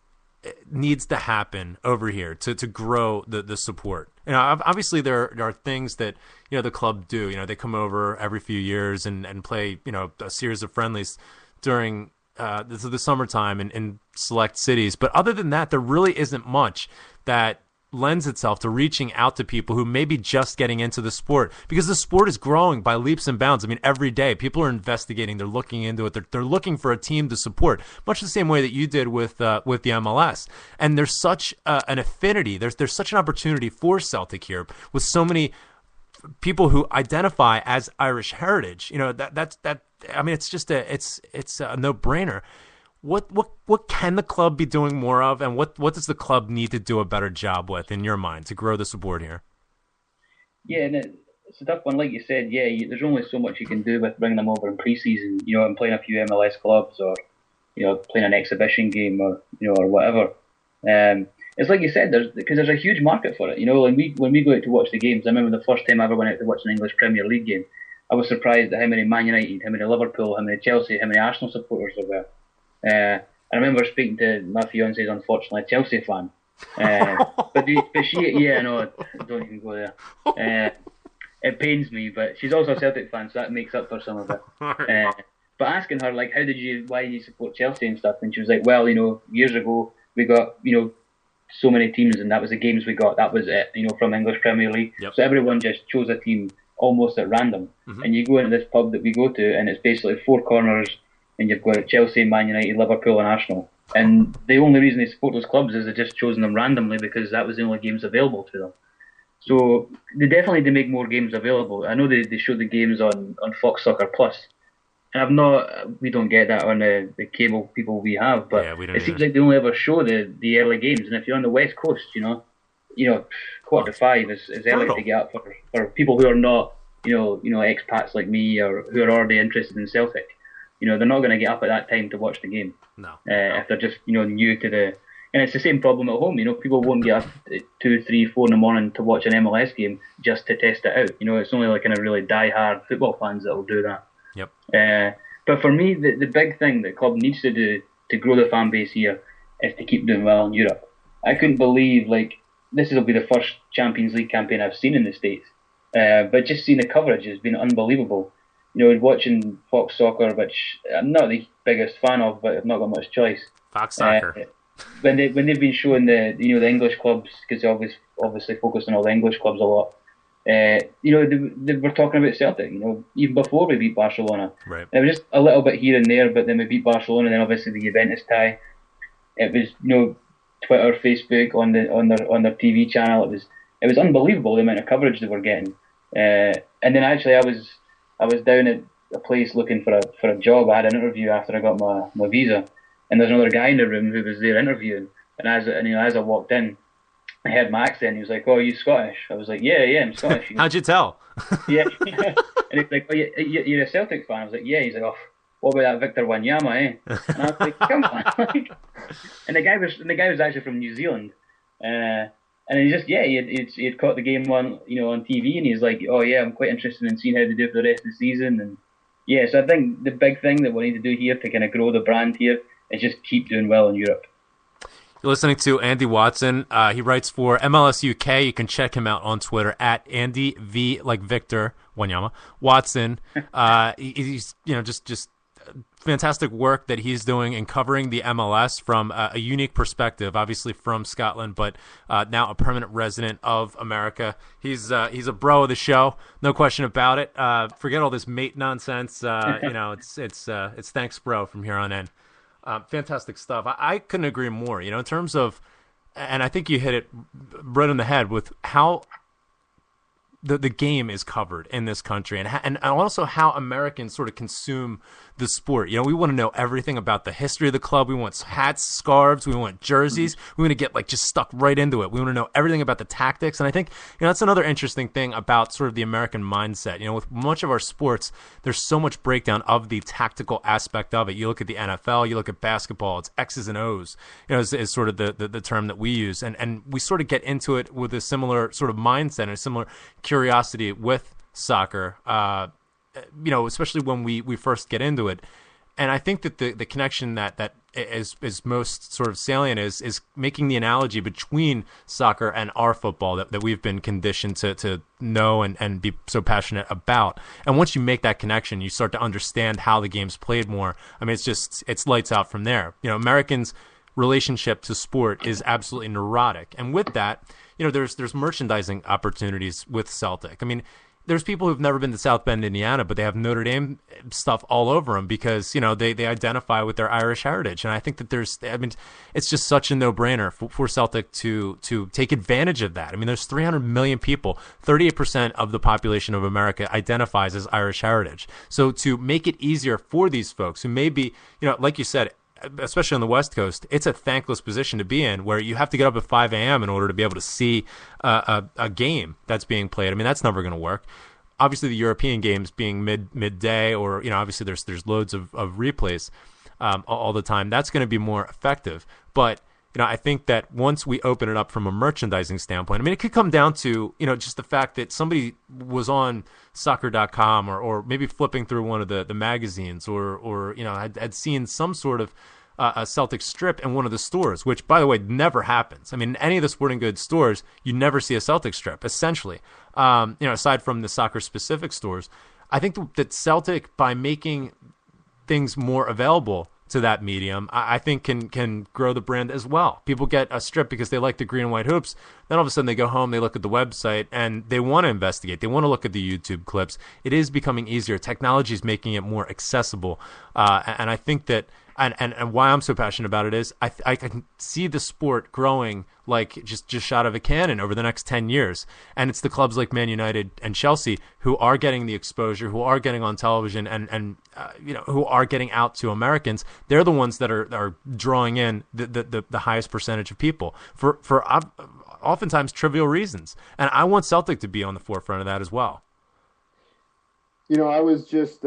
needs to happen over here to grow the support? Obviously there are things that the club do. They come over every few years and play a series of friendlies during the summertime in select cities. But other than that, there really isn't much that lends itself to reaching out to people who may be just getting into the sport, because the sport is growing by leaps and bounds. I mean, every day people are investigating, they're looking into it, they're looking for a team to support, much the same way that you did with the MLS. And there's such an affinity, there's such an opportunity for Celtic here with so many people who identify as Irish heritage. That's I mean, it's just it's a no-brainer. What can the club be doing more of, and what does the club need to do a better job with, in your mind, to grow the support here? Yeah, and it's a tough one. Like you said, there's only so much you can do with bringing them over in pre-season, and playing a few MLS clubs, or playing an exhibition game, or or whatever. It's like you said, there's a huge market for it. When we go out to watch the games, I remember the first time I ever went out to watch an English Premier League game, I was surprised at how many Man United, how many Liverpool, how many Chelsea, how many Arsenal supporters there were. I remember speaking to my fiance's, unfortunately, a Chelsea fan. But she, no, don't even go there. It pains me, but she's also a Celtic fan, so that makes up for some of it. But asking her, like, why did you support Chelsea and stuff? And she was like, well, years ago, we got, so many teams, and that was the games we got. That was it, from English Premier League. Yep. So everyone just chose a team almost at random. Mm-hmm. And you go into this pub that we go to, and it's basically four corners, and you've got Chelsea, Man United, Liverpool, and Arsenal. And the only reason they support those clubs is they've just chosen them randomly because that was the only games available to them. So they definitely need to make more games available. I know they show the games on Fox Soccer Plus, and we don't get that on the cable people we have, but yeah, we don't it seems like they only ever show the early games. And if you're on the West Coast, quarter to five is early to get up for people who are not, expats like me or who are already interested in Celtic. They're not going to get up at that time to watch the game. No. If they're just, new to the... And it's the same problem at home. People won't get up at 2, 3, 4 in the morning to watch an MLS game just to test it out. It's only like kind of really die-hard football fans that will do that. Yep. But for me, the big thing that club needs to do to grow the fan base here is to keep doing well in Europe. I couldn't believe, this will be the first Champions League campaign I've seen in the States. But just seeing the coverage has been unbelievable. Watching Fox Soccer, which I'm not the biggest fan of, but I've not got much choice. Fox Soccer. When they've been showing the English clubs, because they obviously focus on all the English clubs a lot. They were talking about Celtic. Even before we beat Barcelona, right? It was just a little bit here and there, but then we beat Barcelona, and then obviously the Juventus tie. It was Twitter, Facebook, on their TV channel. It was unbelievable the amount of coverage they were getting. And then actually I was down at a place looking for a job. I had an interview after I got my visa, and there's another guy in the room who was there interviewing. And as I walked in, I heard my accent. He was like, "Oh, are you Scottish?" I was like, "Yeah, I'm Scottish." How'd you tell? Yeah. And he's like, "Oh, you're a Celtic fan?" I was like, "Yeah." He's like, "Oh, what about that Victor Wanyama, eh?" And I was like, "Come on!" And the guy was actually from New Zealand, and he had caught the game on TV, and he's like, "Oh yeah, I'm quite interested in seeing how they do for the rest of the season." And yeah, so I think the big thing that we need to do here to kind of grow the brand here is just keep doing well in Europe. You're listening to Andy Watson. He writes for MLS UK. You can check him out on Twitter at Andy V like Victor Wanyama Watson. He's just fantastic work that he's doing in covering the MLS from a unique perspective. Obviously from Scotland, but now a permanent resident of America. He's a bro of the show, no question about it. Forget all this mate nonsense. It's thanks, bro, from here on in. Fantastic stuff. I couldn't agree more, in terms of, and I think you hit it right on the head with how the game is covered in this country, and also how Americans sort of consume the sport. We want to know everything about the history of the club. We want hats, scarves, we want jerseys. We want to get just stuck right into it. We want to know everything about the tactics. And I think that's another interesting thing about sort of the American mindset. With much of our sports, there's so much breakdown of the tactical aspect of it. You look at the NFL, you look at basketball, it's X's and O's, is sort of the term that we use. And we sort of get into it with a similar sort of mindset and a similar curiosity with soccer, especially when we first get into it. And I think that the connection that is most sort of salient is making the analogy between soccer and our football that we've been conditioned to know and be so passionate about. And once you make that connection, you start to understand how the game's played more. I mean, it's lights out from there. Americans' relationship to sport is absolutely neurotic. And with that, there's merchandising opportunities with Celtic. I mean, there's people who've never been to South Bend, Indiana, but they have Notre Dame stuff all over them because, they identify with their Irish heritage. And I think that it's just such a no-brainer for Celtic to take advantage of that. I mean, there's 300 million people. 38% of the population of America identifies as Irish heritage. So to make it easier for these folks who may be, like you said, especially on the West Coast, it's a thankless position to be in where you have to get up at 5 a.m. in order to be able to see a game that's being played. I mean, that's never going to work. Obviously, the European games being midday or, obviously there's loads of replays all the time. That's going to be more effective. But, I think that once we open it up from a merchandising standpoint, I mean, it could come down to, just the fact that somebody was on soccer.com or maybe flipping through one of the magazines or had seen some sort of a Celtic strip in one of the stores, which, by the way, never happens. I mean, in any of the sporting goods stores, you never see a Celtic strip, essentially, aside from the soccer-specific stores. I think that Celtic, by making things more available to that medium, I think can grow the brand as well. People get a strip because they like the green and white hoops. Then all of a sudden they go home, they look at the website, and they want to investigate. They want to look at the YouTube clips. It is becoming easier. Technology is making it more accessible. And I think that and why I'm so passionate about it is I can see the sport growing like just shot of a cannon over the next 10 years. And it's the clubs like Man United and Chelsea who are getting the exposure, who are getting on television, and who are getting out to Americans. They're the ones that are drawing in the highest percentage of people for oftentimes trivial reasons. And I want Celtic to be on the forefront of that as well. I was just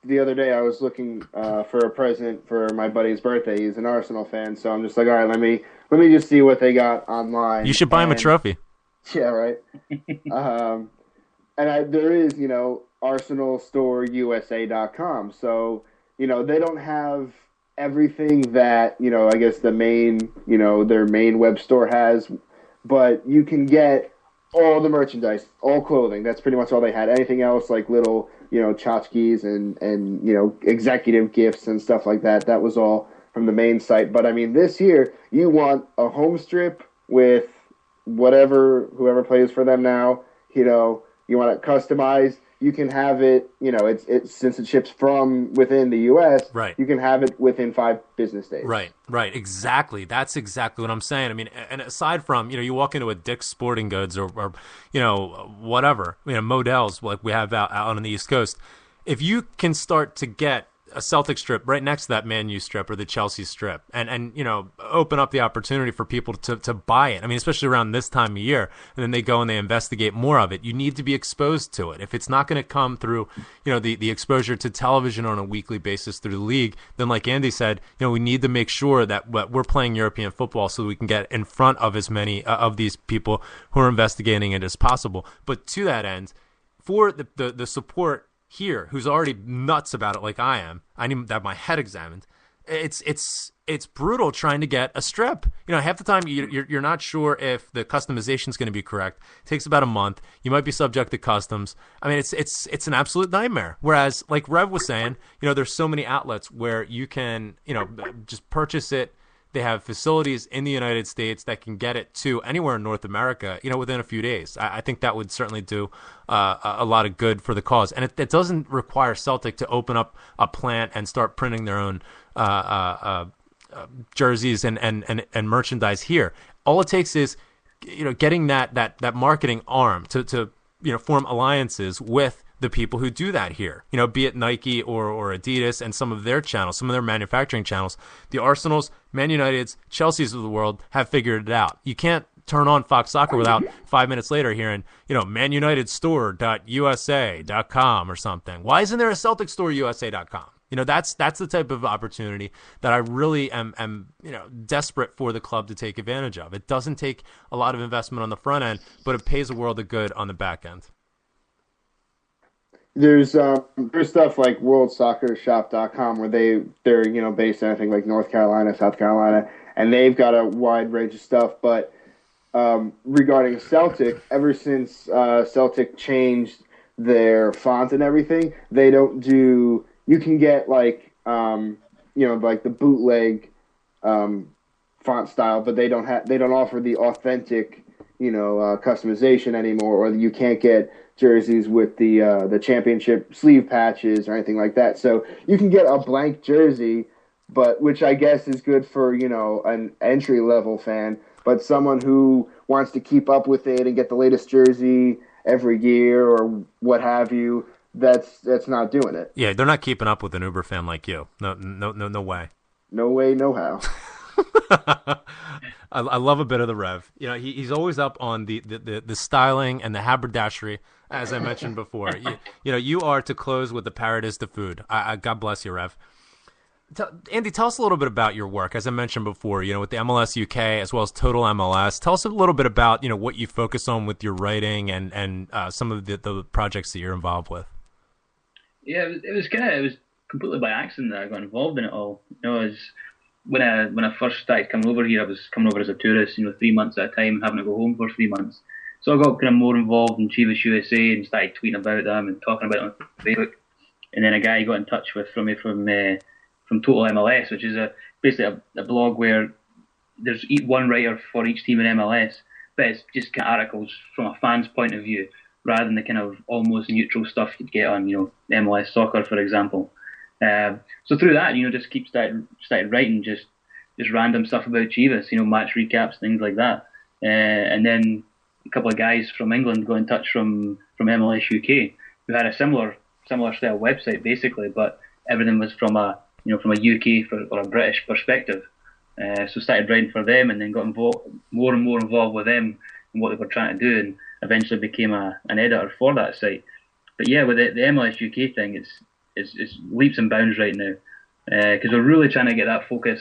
the other day I was looking for a present for my buddy's birthday. He's an Arsenal fan, so I'm just like, all right, let me just see what they got online. You should buy him a trophy. Yeah, right. There is, ArsenalStoreUSA.com. So, they don't have everything that, I guess the main, their main web store has, but you can get all the merchandise, all clothing. That's pretty much all they had. Anything else, like little, tchotchkes and executive gifts and stuff like that, that was all from the main site. But, I mean, this year, you want a home strip with whoever plays for them now, you want it customized, you can have it, it's since it ships from within the U.S., right. You can have it within 5 business days. Right, exactly. That's exactly what I'm saying. I mean, and aside from, you walk into a Dick's Sporting Goods or whatever, Modell's like we have out on the East Coast, if you can start to get a Celtic strip right next to that Man U strip or the Chelsea strip and open up the opportunity for people to buy it. I mean, especially around this time of year, and then they go and they investigate more of it. You need to be exposed to it. If it's not going to come through, the exposure to television on a weekly basis through the league, then like Andy said, we need to make sure that we're playing European football so we can get in front of as many of these people who are investigating it as possible. But to that end, for the support here, who's already nuts about it like I am, I need to have my head examined. It's brutal trying to get a strip. Half the time you're not sure if the customization is going to be correct. It takes about a month. You might be subject to customs. I mean, it's an absolute nightmare. Whereas, like Rev was saying, there's so many outlets where you can just purchase it. They have facilities in the United States that can get it to anywhere in North America, within a few days. I think that would certainly do a lot of good for the cause. And it doesn't require Celtic to open up a plant and start printing their own jerseys and merchandise here. All it takes is, getting that marketing arm to form alliances with the people who do that here, be it Nike or Adidas and some of their channels, some of their manufacturing channels. The Arsenals, Man Uniteds, Chelseas of the world have figured it out. You can't turn on Fox Soccer without 5 minutes later hearing, manunitedstore.usa.com or something. Why isn't there a Celtic store USA.com? That's the type of opportunity that I really am desperate for the club to take advantage of. It doesn't take a lot of investment on the front end, but it pays a world of good on the back end. There's stuff like worldsoccershop.com where they're based in, I think, like North Carolina, South Carolina, and they've got a wide range of stuff. But regarding Celtic, ever since Celtic changed their font and everything, they don't do. You can get like like the bootleg font style, but they don't offer the authentic customization anymore, or you can't get jerseys with the championship sleeve patches or anything like that. So you can get a blank jersey, but which I guess is good for an entry level fan, but someone who wants to keep up with it and get the latest jersey every year or what have you, that's not doing it. Yeah, they're not keeping up with an Uber fan like you. No way. No way, no how. I love a bit of the Rev. He's always up on the styling and the haberdashery, as I mentioned before. You are to close what the parrot is to food. God bless you, Rev. Andy, tell us a little bit about your work. As I mentioned before, with the MLS UK as well as Total MLS. Tell us a little bit about what you focus on with your writing and some of the projects that you're involved with. Yeah, it was completely by accident that I got involved in it all. When I first started coming over here, I was coming over as a tourist, 3 months at a time, having to go home for 3 months. So I got kind of more involved in Chivas USA and started tweeting about them and talking about it on Facebook. And then a guy got in touch from Total MLS, which is basically a blog where there's one writer for each team in MLS, but it's just kind of articles from a fan's point of view, rather than the kind of almost neutral stuff you'd get on MLS Soccer, for example. So through that, just started writing just random stuff about Chivas, match recaps, things like that. And then a couple of guys from England got in touch from MLS UK who had a similar style website basically, but everything was from a UK or a British perspective. So started writing for them, and then got more and more involved with them and what they were trying to do, and eventually became an editor for that site. But yeah, with the MLS UK thing, it's leaps and bounds right now, because we're really trying to get that focus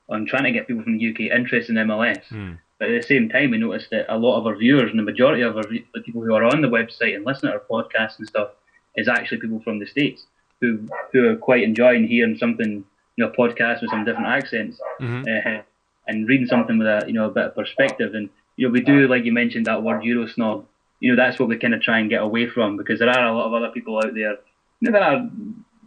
on trying to get people from the UK interested in MLS. But at the same time, we noticed that a lot of our viewers, and the majority of the people who are on the website and listen to our podcasts and stuff, is actually people from the States who are quite enjoying hearing something, a podcast with some different accents, and reading something with a bit of perspective. And we do, like you mentioned, that word Euro snob. That's what we kind of try and get away from, because there are a lot of other people out there. There are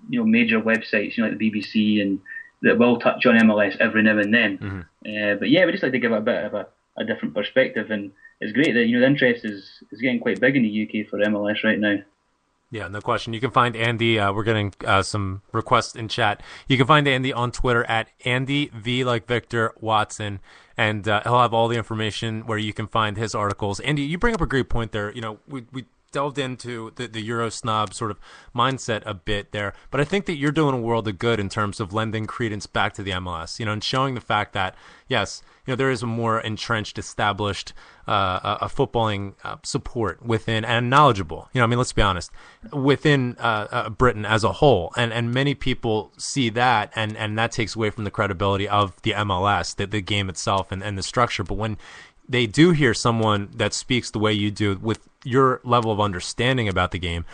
major websites, like the BBC, and that will touch on MLS every now and then. But yeah, we just like to give it a bit of a different perspective, and it's great that the interest is getting quite big in the UK for MLS right now. Yeah, no question. You can find Andy. We're getting some requests in chat. You can find Andy on Twitter at Andy V like Victor Watson, and he'll have all the information where you can find his articles. Andy, you bring up a great point there. We delved into the Euro snob sort of mindset a bit there, but I think that you're doing a world of good in terms of lending credence back to the MLS, and showing the fact that, yes, there is a more entrenched, established a footballing support within, and knowledgeable, let's be honest, within Britain as a whole, and many people see that, and that takes away from the credibility of the MLS, the game itself, and the structure. But when they do hear someone that speaks the way you do with your level of understanding about the game,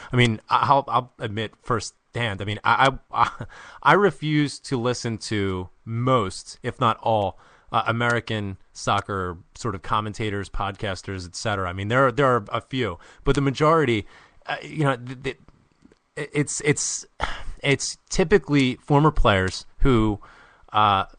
I'll admit firsthand, I refuse to listen to most, if not all, American soccer sort of commentators, podcasters, etc. There are a few, but the majority, it's typically former players who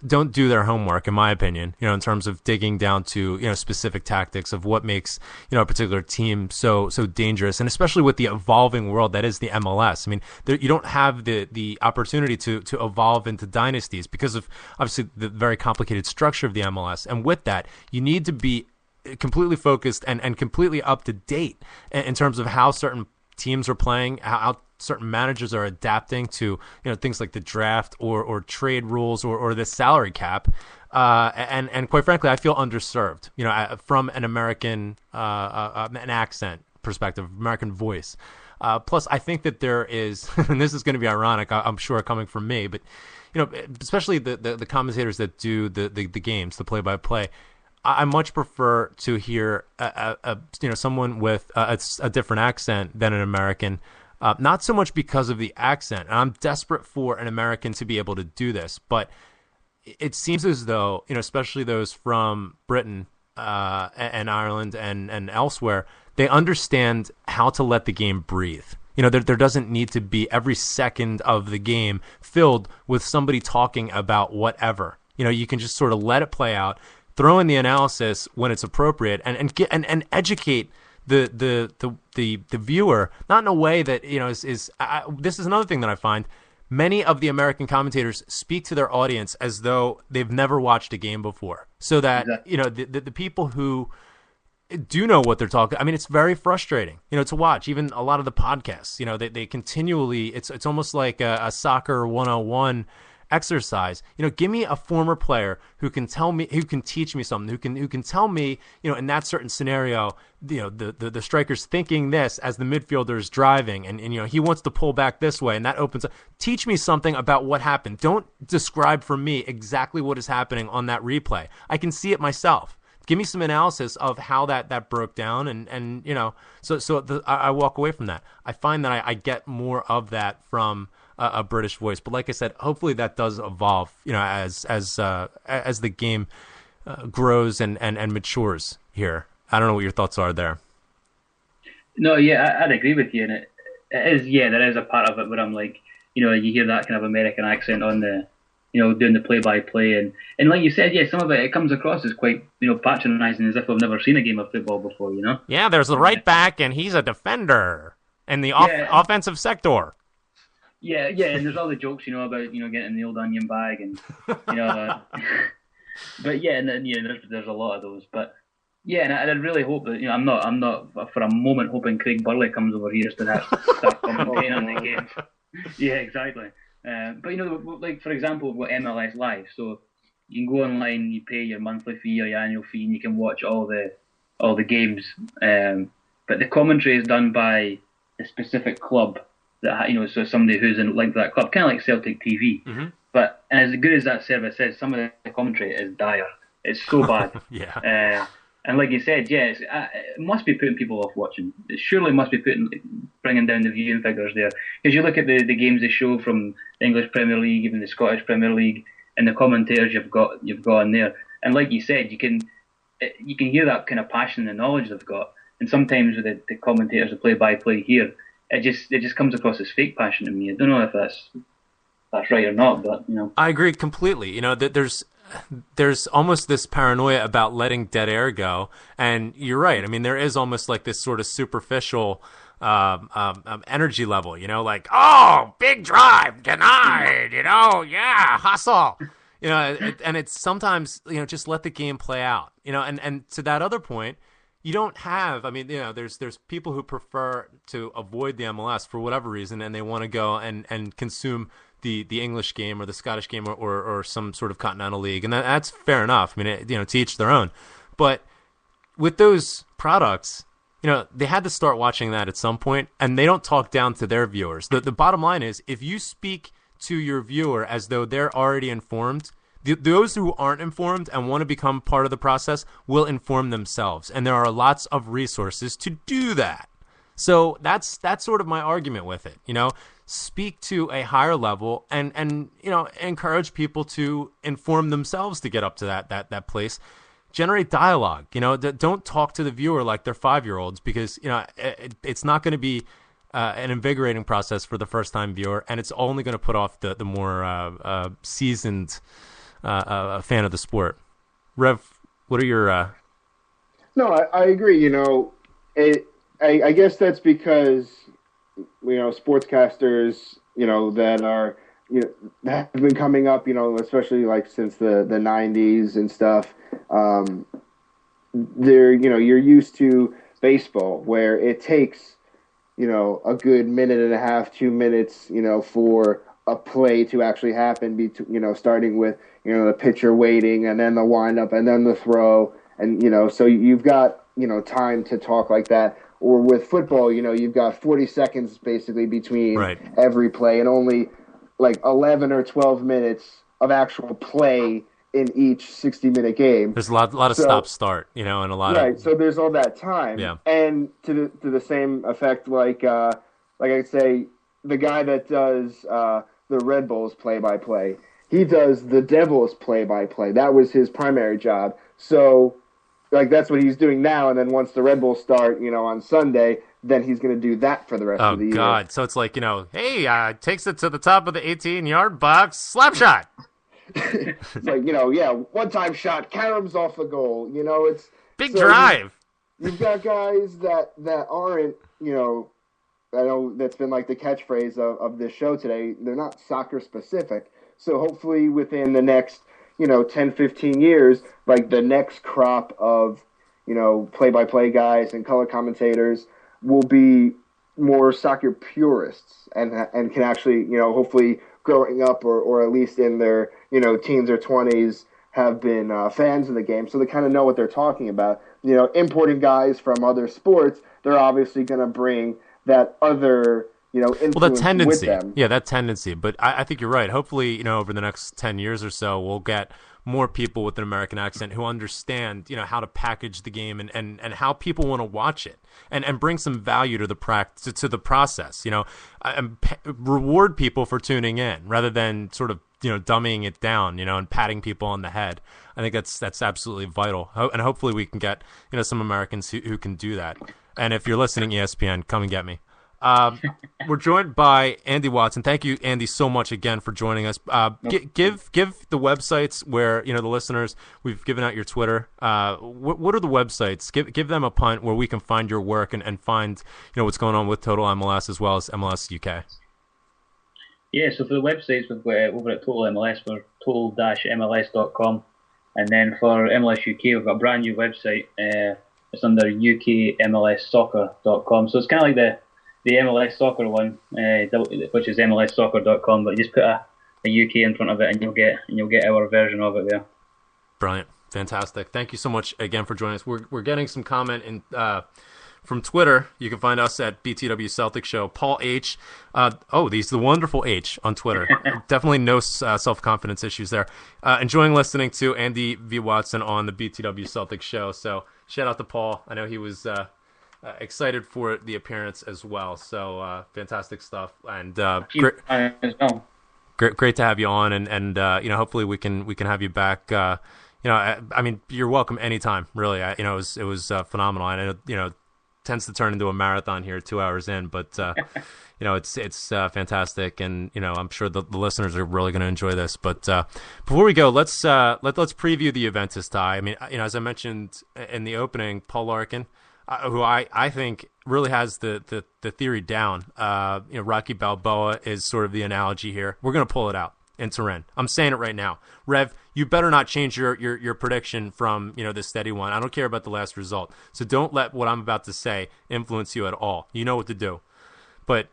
don't do their homework, in my opinion, in terms of digging down to, specific tactics of what makes, a particular team so dangerous, and especially with the evolving world that is the MLS. You don't have the opportunity to evolve into dynasties because of, obviously, the very complicated structure of the MLS. And with that, you need to be completely focused and completely up to date in terms of how certain teams are playing, how certain managers are adapting to things like the draft or trade rules or the salary cap, and quite frankly, I feel underserved from an American an accent perspective, American voice. Plus, I think that there is, and this is going to be ironic, I'm sure, coming from me, but especially the commentators that do the games, the play-by-play, I much prefer to hear someone with a different accent than an American. Not so much because of the accent, and I'm desperate for an American to be able to do this, but it seems as though, especially those from Britain and Ireland and elsewhere, they understand how to let the game breathe. There doesn't need to be every second of the game filled with somebody talking about whatever. You can just sort of let it play out, throw in the analysis when it's appropriate, and educate the viewer, not in a way that this is another thing that I find. Many of the American commentators speak to their audience as though they've never watched a game before, so that the people who do know what they're talking, it's very frustrating to watch. Even a lot of the podcasts, they continually, it's almost like a soccer 101 exercise. Give me a former player who can tell me, who can teach me something, who can tell me, in that certain scenario, the striker's thinking this as the midfielder's driving, and he wants to pull back this way, and that opens up. Teach me something about what happened. Don't describe for me exactly what is happening on that replay. I can see it myself. Give me some analysis of how that broke down, and I walk away from that. I find that I get more of that from a British voice, but like I said, hopefully that does evolve, as the game grows and matures here. I don't know what your thoughts are there. No, yeah, I'd agree with you, and it is, there is a part of it where I'm like, you hear that kind of American accent on the, doing the play-by-play, and like you said, some of it comes across as quite, patronising, as if I've never seen a game of football before, Yeah, there's the right back, and he's a defender in the offensive sector. Yeah, yeah, and there's all the jokes, about getting the old onion bag, and you know, but yeah, and then there's a lot of those, but yeah, and I really hope that I'm not for a moment hoping Craig Burley comes over here to start commentating on the games. Yeah, exactly. But like for example, we've got MLS Live, so you can go online, you pay your monthly fee or your annual fee, and you can watch all the games. But the commentary is done by a specific club that so somebody who's linked to that club, kind of like Celtic TV. Mm-hmm. But as good as that service is, some of the commentary is dire. It's so bad. Yeah. And like you said, yes, it must be putting people off watching. It surely must be bringing down the viewing figures there. Because you look at the games they show from the English Premier League, even the Scottish Premier League, and the commentators you've got in there. And like you said, you can hear that kind of passion and knowledge they've got. And sometimes with the commentators, the play-by-play here, it just comes across as fake passion to me. I don't know if that's right or not, but I agree completely. That there's almost this paranoia about letting dead air go, and you're right. I mean, there is almost like this sort of superficial energy level. Like, oh, big drive denied. Yeah, hustle. And it's sometimes just let the game play out. And to that other point. You don't have, I mean, there's people who prefer to avoid the MLS for whatever reason, and they want to go and consume the English game or the Scottish game or some sort of continental league, and that's fair enough. I mean, to each their own. But with those products, they had to start watching that at some point, and they don't talk down to their viewers. The bottom line is, if you speak to your viewer as though they're already informed, those who aren't informed and want to become part of the process will inform themselves. And there are lots of resources to do that. So that's sort of my argument with it. Speak to a higher level and encourage people to inform themselves to get up to that place. Generate dialogue. Don't talk to the viewer like they're 5-year-olds, because it's not going to be an invigorating process for the first-time viewer, and it's only going to put off the more seasoned a fan of the sport. Rev, what are your... No, I agree. I guess that's because, sportscasters, that are, that have been coming up, especially like since the 90s and stuff. You're used to baseball where it takes, a good minute and a half, 2 minutes, for a play to actually happen, starting with, the pitcher waiting and then the windup and then the throw. And, so you've got, time to talk like that. Or with football, you've got 40 seconds basically between every play and only like 11 or 12 minutes of actual play in each 60-minute game. There's a lot of stop-start, and a lot of... Right, so there's all that time. Yeah. And to the same effect, like I'd say, the guy that does the Red Bulls play-by-play, he does the Devils play-by-play. That was his primary job. So, that's what he's doing now, and then once the Red Bulls start, on Sunday, then he's going to do that for the rest of the year. Oh, God. So it's like, hey, takes it to the top of the 18-yard box, slap shot. It's like, one-time shot, caroms off the goal. It's... Big drive. You've got guys that aren't, I know that's been like the catchphrase of this show today. They're not soccer specific. So hopefully within the next, 10, 15 years, like the next crop of, play-by-play guys and color commentators will be more soccer purists and can actually, hopefully growing up or at least in their, teens or 20s have been fans of the game. So they kind of know what they're talking about. Importing guys from other sports, they're obviously going to bring that other, influence that tendency. with them. Yeah, that tendency. But I think you're right. Hopefully, over the next 10 years or so, we'll get more people with an American accent who understand, how to package the game and how people want to watch it and bring some value to the process, and reward people for tuning in rather than sort of, dumbing it down, and patting people on the head. I think that's absolutely vital. And hopefully we can get, some Americans who can do that. And if you're listening, ESPN, come and get me. We're joined by Andy Watson. Thank you, Andy, so much again for joining us. Give the websites where the listeners. We've given out your Twitter. What are the websites? Give them a punt where we can find your work and find what's going on with Total MLS as well as MLS UK. Yeah, so for the websites, we've got over at Total MLS, we're total-mls.com. And then for MLS UK, we've got a brand new website. It's under ukmlssoccer.com. So it's kind of like the MLS soccer one, which is mlssoccer.com. But you just put a UK in front of it, and you'll get our version of it there. Brilliant, fantastic. Thank you so much again for joining us. We're getting some comment from Twitter. You can find us at BTW Celtic Show. Paul H. He's the wonderful H on Twitter. Definitely no self-confidence issues there. Enjoying listening to Andy V. Watson on the BTW Celtic Show. So shout out to Paul. I know he was excited for the appearance as well. So fantastic stuff. And great to have you on. And hopefully we can have you back. I mean, you're welcome anytime. Really, it was phenomenal. And tends to turn into a marathon here 2 hours in, but it's fantastic, and I'm sure the listeners are really going to enjoy this. But before we go, let's preview the Juventus tie. I mean, as I mentioned in the opening, Paul Larkin, who I think really has the theory down. Rocky Balboa is sort of the analogy here. We're going to pull it out in Turin. I'm saying it right now. Rev, you better not change your prediction from this steady one. I don't care about the last result. So don't let what I'm about to say influence you at all. You know what to do. But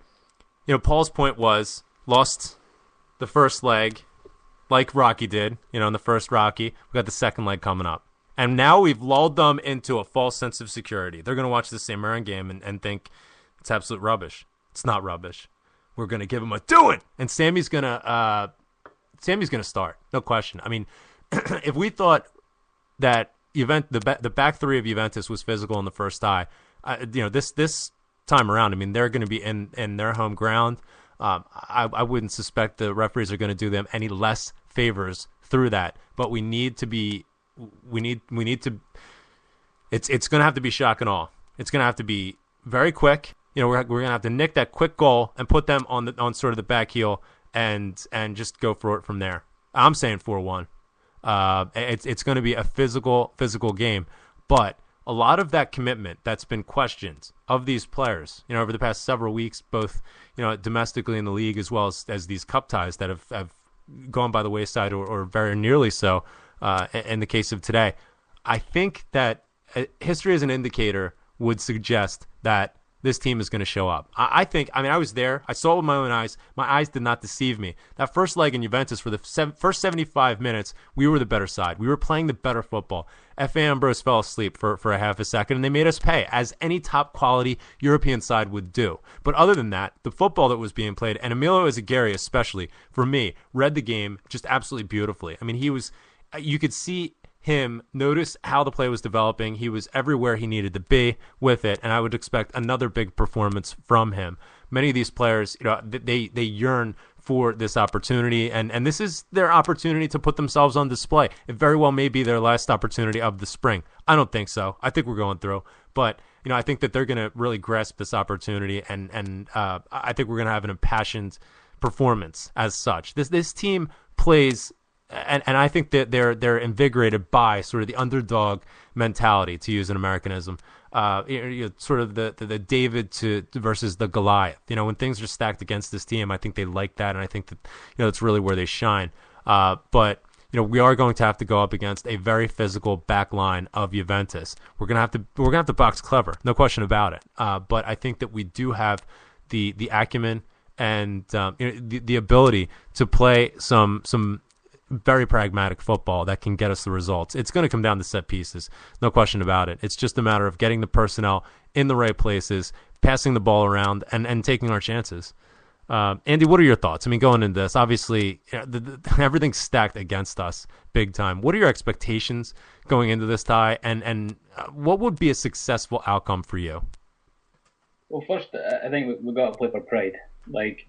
Paul's point was lost the first leg like Rocky did, in the first Rocky. We got the second leg coming up. And now we've lulled them into a false sense of security. They're going to watch the St. Mirren game and think it's absolute rubbish. It's not rubbish. We're going to give them a doing. And Sammy's going to start, no question. I mean, if we thought that the back three of Juventus was physical in the first tie, this time around, I mean, they're going to be in their home ground. I wouldn't suspect the referees are going to do them any less favors through that. But we need to. It's going to have to be shock and awe. It's going to have to be very quick. We're going to have to nick that quick goal and put them on sort of the back heel. And just go for it from there. I'm saying 4-1. It's going to be a physical game, but a lot of that commitment that's been questioned of these players, over the past several weeks, both domestically in the league as well as these cup ties that have gone by the wayside or very nearly so. In the case of today, I think that history as an indicator would suggest that this team is going to show up. I was there. I saw it with my own eyes. My eyes did not deceive me. That first leg in Juventus, for the first 75 minutes, we were the better side. We were playing the better football. F.A. Ambrose fell asleep for a half a second, and they made us pay, as any top-quality European side would do. But other than that, the football that was being played, and Emilio Ezaguri especially, for me, read the game just absolutely beautifully. I mean, you could see him notice how the play was developing. He was everywhere he needed to be with it, and I would expect another big performance from him. Many of these players, they yearn for this opportunity, and this is their opportunity to put themselves on display. It very well may be their last opportunity of the spring. I don't think so. I think we're going through, but I think that they're going to really grasp this opportunity, and I think we're going to have an impassioned performance as such. This team plays. And I think that they're invigorated by sort of the underdog mentality, to use an Americanism, sort of the David versus the Goliath. When things are stacked against this team, I think they like that, and I think that that's really where they shine. But we are going to have to go up against a very physical back line of Juventus. We're gonna have to box clever, no question about it. But I think that we do have the acumen and the ability to play some very pragmatic football that can get us the results. It's going to come down to set pieces, no question about it. It's just a matter of getting the personnel in the right places, passing the ball around, and taking our chances. Andy, what are your thoughts? I mean, going into this, obviously, everything's stacked against us big time. What are your expectations going into this tie, and what would be a successful outcome for you? Well, first, I think we've got to play for pride. I think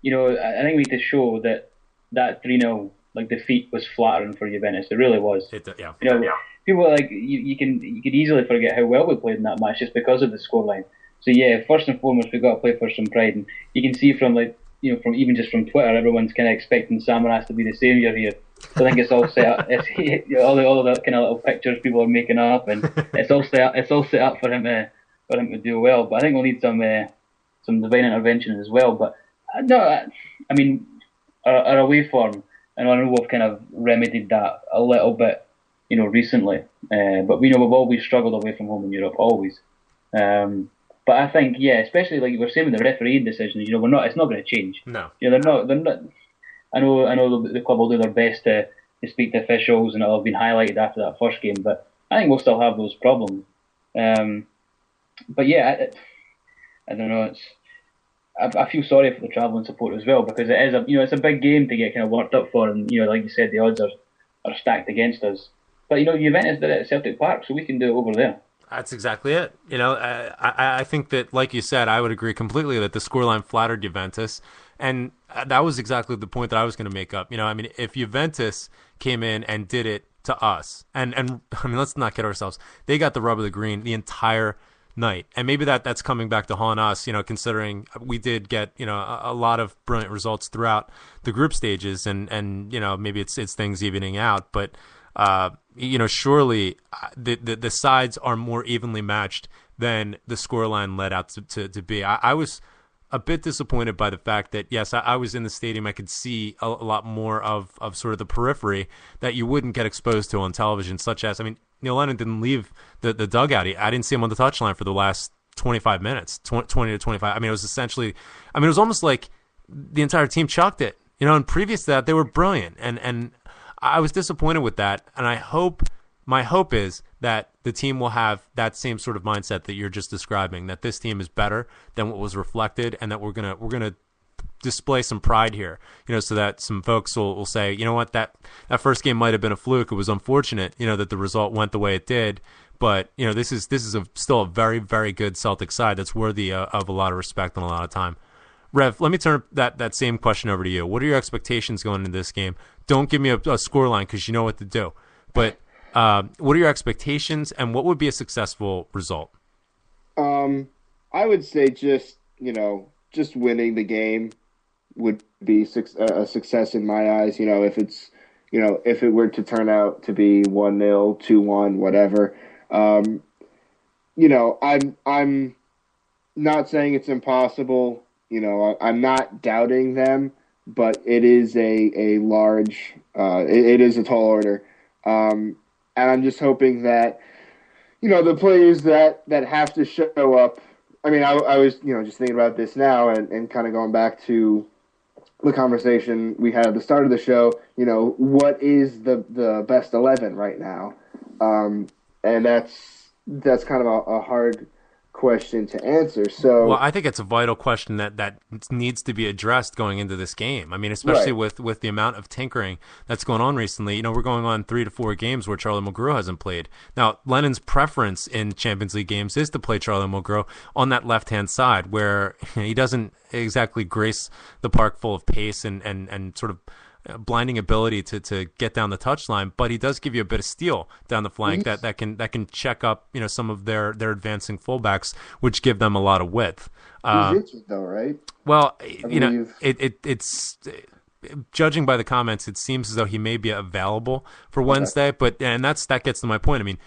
we need to show that 3-0 defeat was flattering for Juventus. It really was. People are you could easily forget how well we played in that match just because of the scoreline. So yeah, first and foremost, we've got to play for some pride, and you can see from from even just from Twitter, everyone's kind of expecting Samaras to be the saviour here. So I think it's all set up. It's, all the kind of little pictures people are making up, and it's all set up for him to do well. But I think we'll need some divine intervention as well. But no, I mean, our away form, and I know we've kind of remedied that a little bit, recently. But we've always struggled away from home in Europe, always. But I think, yeah, especially like we're saying with the refereeing decisions, it's not going to change. No. They're not. I know the club will do their best to speak to officials, and it'll have been highlighted after that first game. But I think we'll still have those problems. But yeah, I don't know. I feel sorry for the travelling support as well, because it is it's a big game to get kind of worked up for, and like you said, the odds are stacked against us. But Juventus did it at Celtic Park, so we can do it over there. That's exactly it. I think that, like you said, I would agree completely that the scoreline flattered Juventus, and that was exactly the point that I was going to make up. If Juventus came in and did it to us, and let's not kid ourselves, they got the rub of the green the entire night, and maybe that's coming back to haunt us, considering we did get a lot of brilliant results throughout the group stages, and maybe it's things evening out, but surely the sides are more evenly matched than the scoreline led out to be. I was a bit disappointed by the fact that, yes, I was in the stadium. I could see a lot more of sort of the periphery that you wouldn't get exposed to on television, such as, Neil Lennon didn't leave the dugout. I didn't see him on the touchline for the last 25 minutes, 20 to 25. It was essentially, it was almost like the entire team chucked it. And previous to that, they were brilliant. And I was disappointed with that. And my hope is that the team will have that same sort of mindset that you're just describing, that this team is better than what was reflected, and that we're gonna display some pride here, so that some folks will say, what, that first game might have been a fluke. It was unfortunate, that the result went the way it did, but this is still a very, very good Celtic side that's worthy of a lot of respect and a lot of time. Rev, let me turn that same question over to you. What are your expectations going into this game? Don't give me a scoreline, because you know what to do, but what are your expectations, and what would be a successful result? I would say just winning the game would be a success in my eyes. If it's, if it were to turn out to be 1-0, 2-1, whatever. I'm not saying it's impossible. I'm not doubting them, but it is a large, it is a tall order. And I'm just hoping that, the players that have to show up. I was, just thinking about this now and kind of going back to the conversation we had at the start of the show. What is the best 11 right now? And that's kind of a hard question to answer. So, well, I think it's a vital question that needs to be addressed going into this game. Especially right. with the amount of tinkering that's going on recently. We're going on 3 to 4 games where Charlie Mulgrew hasn't played. Now, Lennon's preference in Champions League games is to play Charlie Mulgrew on that left-hand side, where he doesn't exactly grace the park full of pace and sort of blinding ability to get down the touchline, but he does give you a bit of steel down the flank that can check up some of their advancing fullbacks, which give them a lot of width. He's injured though, right? Well, it's judging by the comments, it seems as though he may be available for Wednesday, but that gets to my point.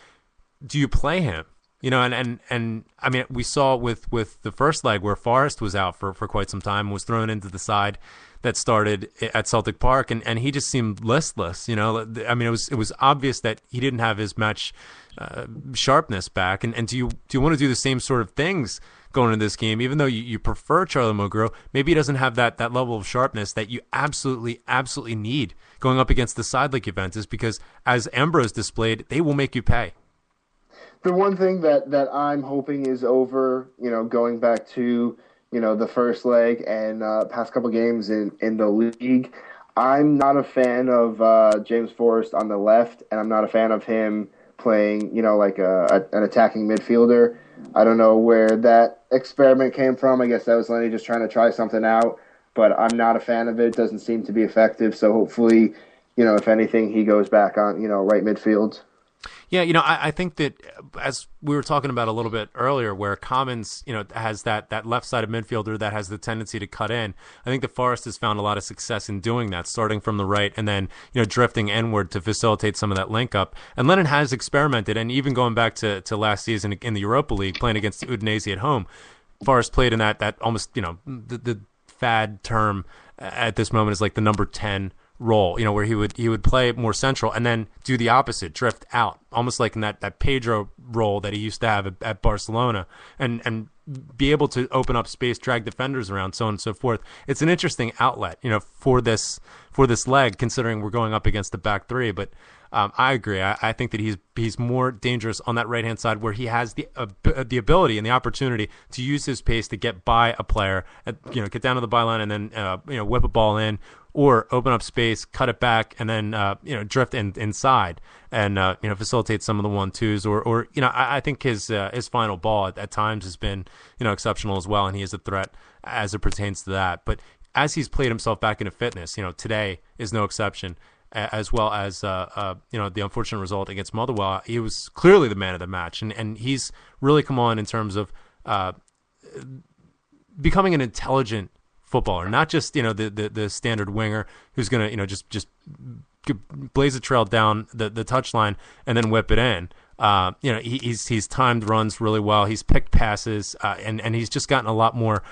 Do you play him? And we saw with the first leg where Forrest was out for quite some time, was thrown into the side that started at Celtic Park, and he just seemed listless. It was obvious that he didn't have his match sharpness back. And do you want to do the same sort of things going into this game, even though you prefer Charlie Mulgrew? Maybe he doesn't have that level of sharpness that you absolutely need going up against the side like Juventus, because as Ambrose displayed, they will make you pay. The one thing that I'm hoping is over, going back to, the first leg and past couple games in the league, I'm not a fan of James Forrest on the left, and I'm not a fan of him playing, like an attacking midfielder. I don't know where that experiment came from. I guess that was Lenny just trying to try something out, but I'm not a fan of it. It doesn't seem to be effective, so hopefully, if anything, he goes back on, right midfield. Yeah, I think that, as we were talking about a little bit earlier, where Commons, has that left side of midfielder that has the tendency to cut in. I think that Forrest has found a lot of success in doing that, starting from the right and then, drifting inward to facilitate some of that link up. And Lennon has experimented, and even going back to last season in the Europa League, playing against Udinese at home, Forrest played in that almost, the fad term at this moment as like the number 10 role, where he would play more central and then do the opposite, drift out, almost like in that Pedro role that he used to have at Barcelona, and be able to open up space, drag defenders around, so on and so forth. It's an interesting outlet, for this leg, considering we're going up against the back three. But I agree. I think that he's more dangerous on that right hand side, where he has the ability and the opportunity to use his pace to get by a player, get down to the byline and then whip a ball in, or open up space, cut it back, and then drift inside and facilitate some of the 1-2s. Or I think his final ball at times has been exceptional as well, and he is a threat as it pertains to that. But as he's played himself back into fitness, today is no exception. As well as the unfortunate result against Motherwell, he was clearly the man of the match, and he's really come on in terms of becoming an intelligent footballer, not just the standard winger who's gonna just blaze a trail down the touchline and then whip it in. He's timed runs really well. He's picked passes, and he's just gotten a lot more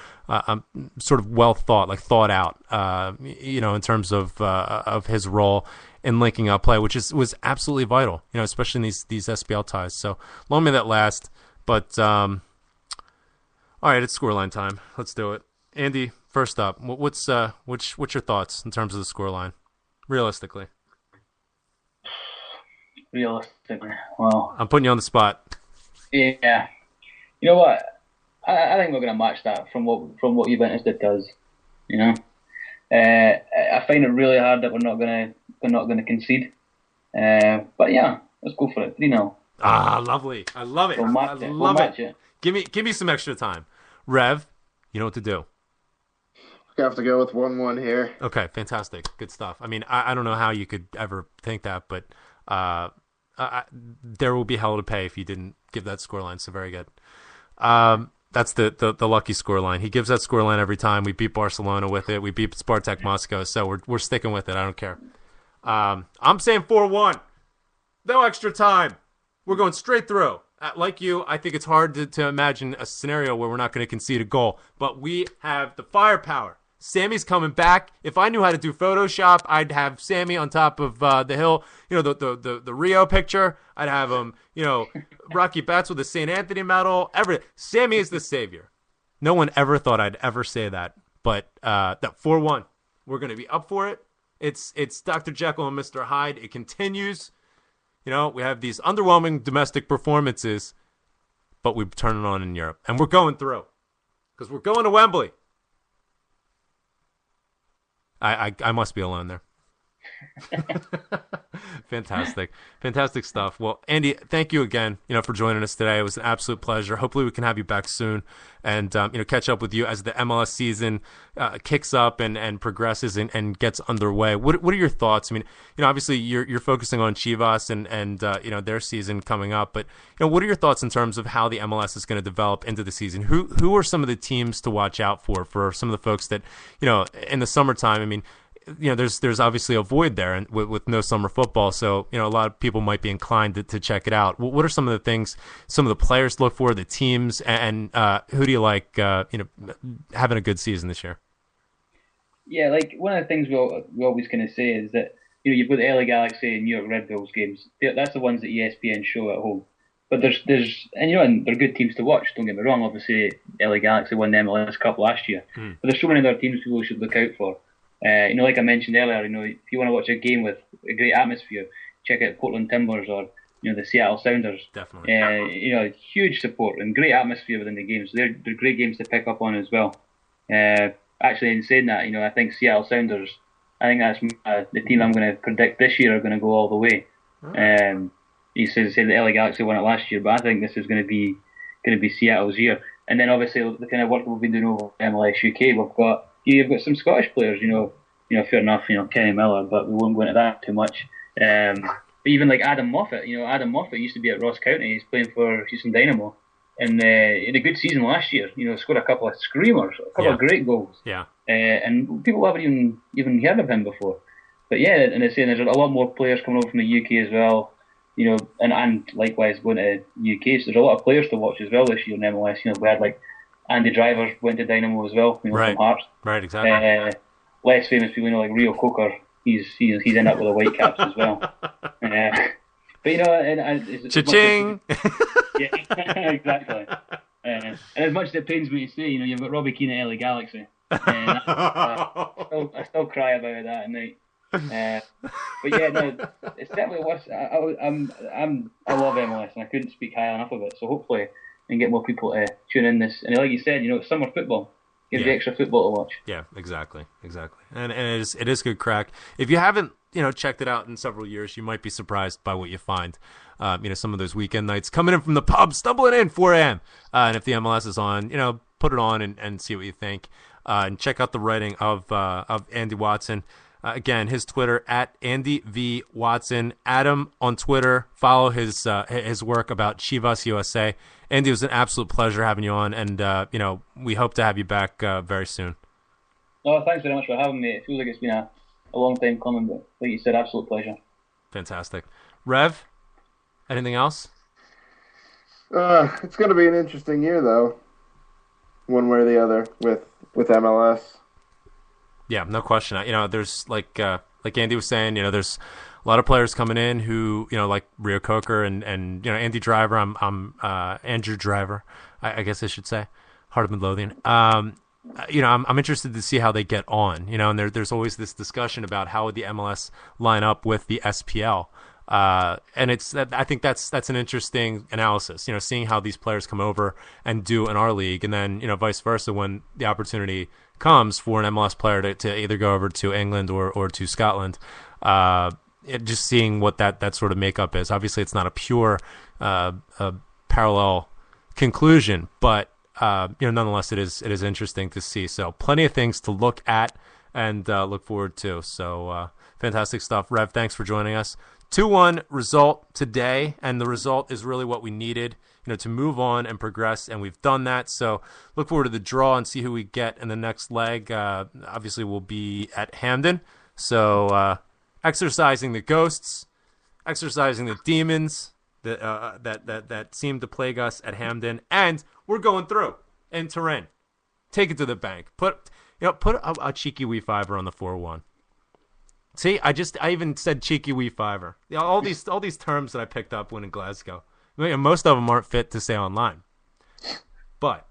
sort of thought out, in terms of his role in linking up play, which was absolutely vital, especially in these SPL ties. So long may that last. But all right, it's scoreline time. Let's do it. Andy, first up, what's your thoughts in terms of the scoreline, realistically? Realistically, well, I'm putting you on the spot. Yeah, you know what? I think we're going to match that from what Juventus does. I find it really hard that we're not going to concede. But yeah, let's go for it. 3-0. Ah, lovely. I love it. We'll match it. Give me some extra time. Rev, you know what to do. I have to go with 1-1 here. Okay, fantastic. Good stuff. I mean, I don't know how you could ever think that, but there will be hell to pay if you didn't give that scoreline. So very good. That's the lucky scoreline. He gives that scoreline every time. We beat Barcelona with it. We beat Spartak Moscow. So we're sticking with it. I don't care. I'm saying 4-1. No extra time. We're going straight through. Like you, I think it's hard to imagine a scenario where we're not going to concede a goal. But we have the firepower. Sammy's coming back. If I knew how to do Photoshop, I'd have Sammy on top of the hill. The Rio picture. I'd have him, Rocky Bats with the St. Anthony medal. Everything. Sammy is the savior. No one ever thought I'd ever say that. But that 4-1, we're going to be up for it. It's Dr. Jekyll and Mr. Hyde. It continues. We have these underwhelming domestic performances, but we turn it on in Europe. And we're going through because we're going to Wembley. I must be alone there. Fantastic stuff. Well, Andy, thank you again, for joining us today. It was an absolute pleasure. Hopefully we can have you back soon and, catch up with you as the MLS season kicks up and progresses and gets underway. What are your thoughts? I mean, obviously you're focusing on Chivas and their season coming up, but, what are your thoughts in terms of how the MLS is going to develop into the season? Who are some of the teams to watch out for some of the folks that, in the summertime, I mean, there's obviously a void there and with no summer football. So, a lot of people might be inclined to check it out. What are some of the things, some of the players to look for, the teams, and who do you like, having a good season this year? Yeah, like one of the things we always kind of say is that, you've got the LA Galaxy and New York Red Bulls games. That's the ones that ESPN show at home. But and they're good teams to watch, don't get me wrong. Obviously, LA Galaxy won the MLS Cup last year. But there's so many other teams people should look out for. Like I mentioned earlier, if you want to watch a game with a great atmosphere, check out Portland Timbers or the Seattle Sounders. Definitely. Huge support and great atmosphere within the games. They're great games to pick up on as well. Actually, in saying that, I think Seattle Sounders. I think that's the team I'm going to predict this year are going to go all the way. He said the LA Galaxy won it last year, but I think this is going to be Seattle's year. And then obviously the kind of work we've been doing over MLS UK, you've got some Scottish players, fair enough, Kenny Miller, but we won't go into that too much. But even like Adam Moffat, Adam Moffat used to be at Ross County. He's playing for Houston Dynamo, and in a good season last year, scored a couple of screamers, a couple of great goals. Yeah. And people haven't even heard of him before. But yeah, and they're saying there's a lot more players coming over from the UK as well, and likewise going to UK. So there's a lot of players to watch as well this year in MLS. We had like Andy Drivers went to Dynamo as well, right. from Hearts. Right, exactly. less famous people, like Rio Coker, he's ended up with a Whitecaps as well. But and cha-ching. Yeah, exactly. And as much as it pains me to say, you've got Robbie Keane at LA Galaxy, and I still cry about that at night. But yeah, no, it's definitely worse. I love MLS, and I couldn't speak high enough of it. So hopefully, I can get more people to tune in this. And like you said, it's summer football. Gives you extra football to watch. Yeah, exactly. And it is good crack. If you haven't checked it out in several years, you might be surprised by what you find. Some of those weekend nights coming in from the pub, stumbling in 4 a.m. And if the MLS is on, put it on and see what you think. And check out the writing of Andy Watson. Again, his Twitter at Andy V Watson. Adam on Twitter. Follow his work about Chivas USA. Andy, it was an absolute pleasure having you on, and we hope to have you back very soon. Oh, thanks very much for having me. It feels like it's been a long time coming, but like you said, absolute pleasure. Fantastic. Rev, anything else? It's going to be an interesting year, though, one way or the other with MLS. Yeah, no question. There's like Andy was saying, there's a lot of players coming in who, like Rio Coker and Andy Driver. I'm Andrew Driver, I guess I should say, Heart of Midlothian. I'm interested to see how they get on. And there's always this discussion about how would the MLS line up with the SPL. And I think that's an interesting analysis. Seeing how these players come over and do in our league, and then vice versa when the opportunity comes for an MLS player to either go over to England or to Scotland. Just seeing what that sort of makeup is. Obviously, it's not a pure parallel conclusion, but nonetheless, it is interesting to see. So, plenty of things to look at and look forward to. So, fantastic stuff. Rev, thanks for joining us. 2-1 result today, and the result is really what we needed, to move on and progress, and we've done that. So look forward to the draw and see who we get in the next leg. Obviously, we'll be at Hamden, so exercising the ghosts, exercising the demons that seem to plague us at Hamden, and we're going through in Turin. Take it to the bank. Put a cheeky wee fiver on the 4-1. See, I even said cheeky wee fiver. All these terms that I picked up when in Glasgow. Most of them aren't fit to say online. But,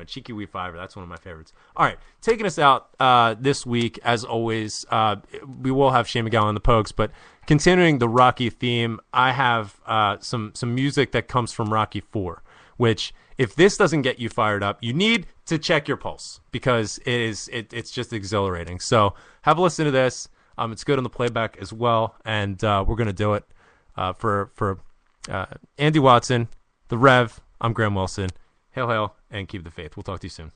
cheeky wee fiver, that's one of my favorites. All right, taking us out this week, as always, we will have Shane McGowan on the Pokes, but continuing the Rocky theme, I have some music that comes from Rocky 4, which, if this doesn't get you fired up, you need to check your pulse, because it's just exhilarating. So have a listen to this. It's good on the playback as well, and we're going to do it for Andy Watson, the Rev. I'm Graham Wilson. Hail, hail, and keep the faith. We'll talk to you soon.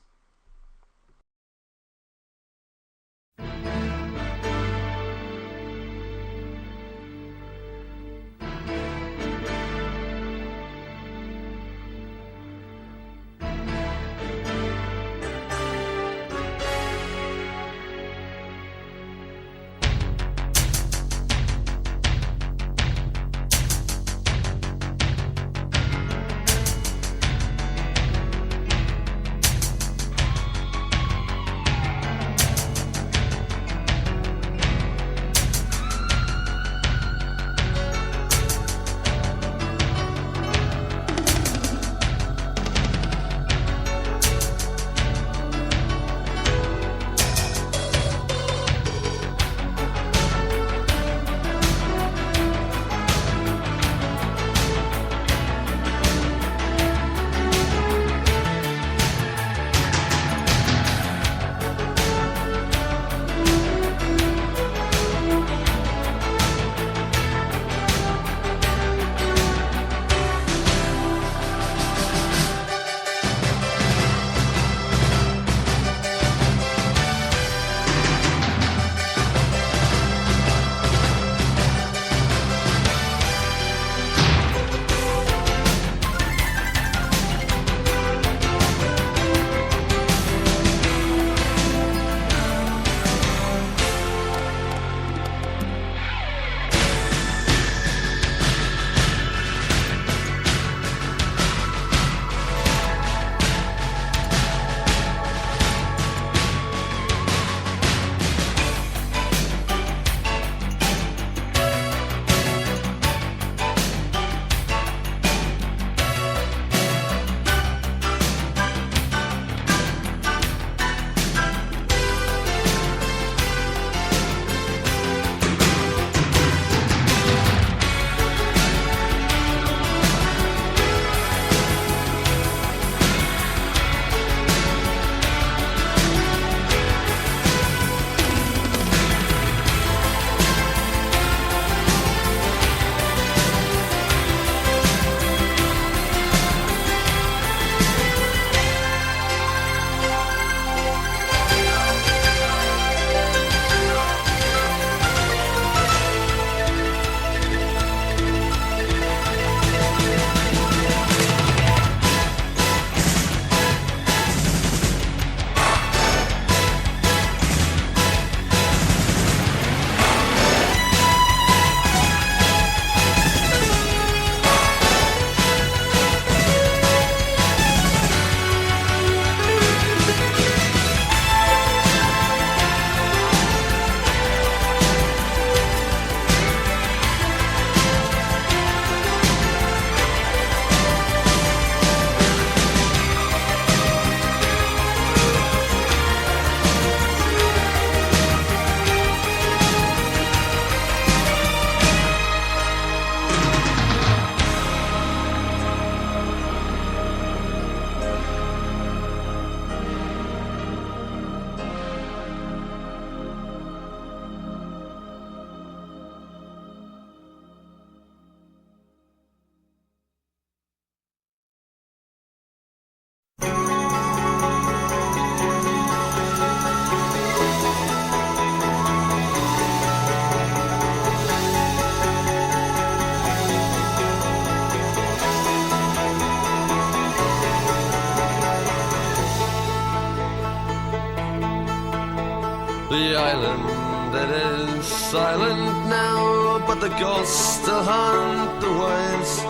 The island, it is silent now, but the ghosts still haunt the waves.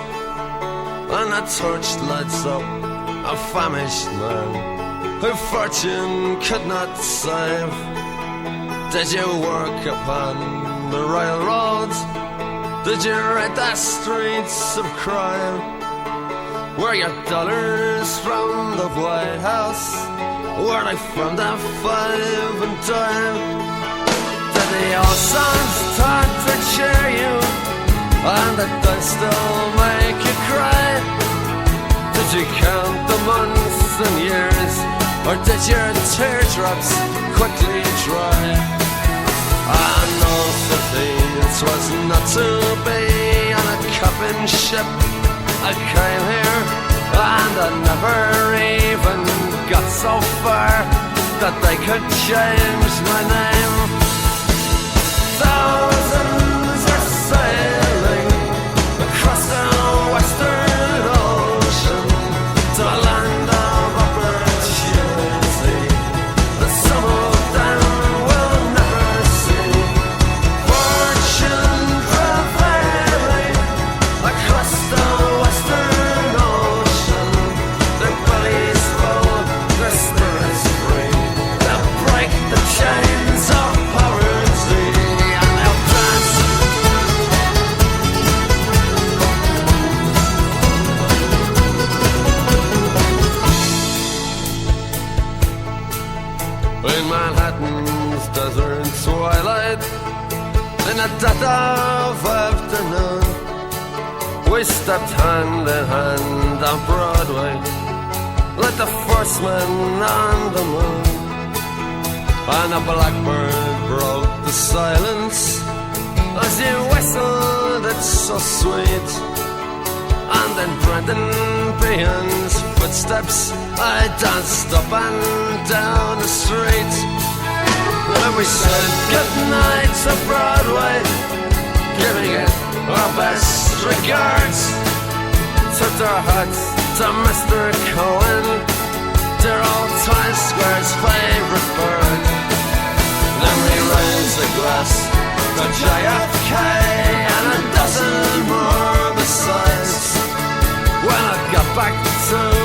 And a torch lights up a famished man who fortune could not save. Did you work upon the railroads? Did you ride the streets of crime? Were your dollars from the White House? Were they from the 5 and dime? Did the old songs start to cheer you? And did they still make you cry? Did you count the months and years? Or did your teardrops quickly dry? I know it was not to be on a coffin ship. I came here and I never even got so far that they could change my name. Thousands are sailing across the western ocean to a land of opportunity that some of them will never see. Fortune prevailing across the western ocean, their bellies full, their spirits free. They'll break the chains of poverty and they'll dance. In Manhattan's desert twilight, in the dead of afternoon, we stepped hand in hand on Broadway, like the first man on the moon. And a blackbird broke the silence as you whistled, it's so sweet. And in Brendan Behan's footsteps, I danced up and down the street. And we said goodnight to Broadway, giving it our best regards. Took our hats to Mr. Cohen, dear old Times Square's favorite bird. Then we raised a glass to JFK and a dozen more besides. When I got back to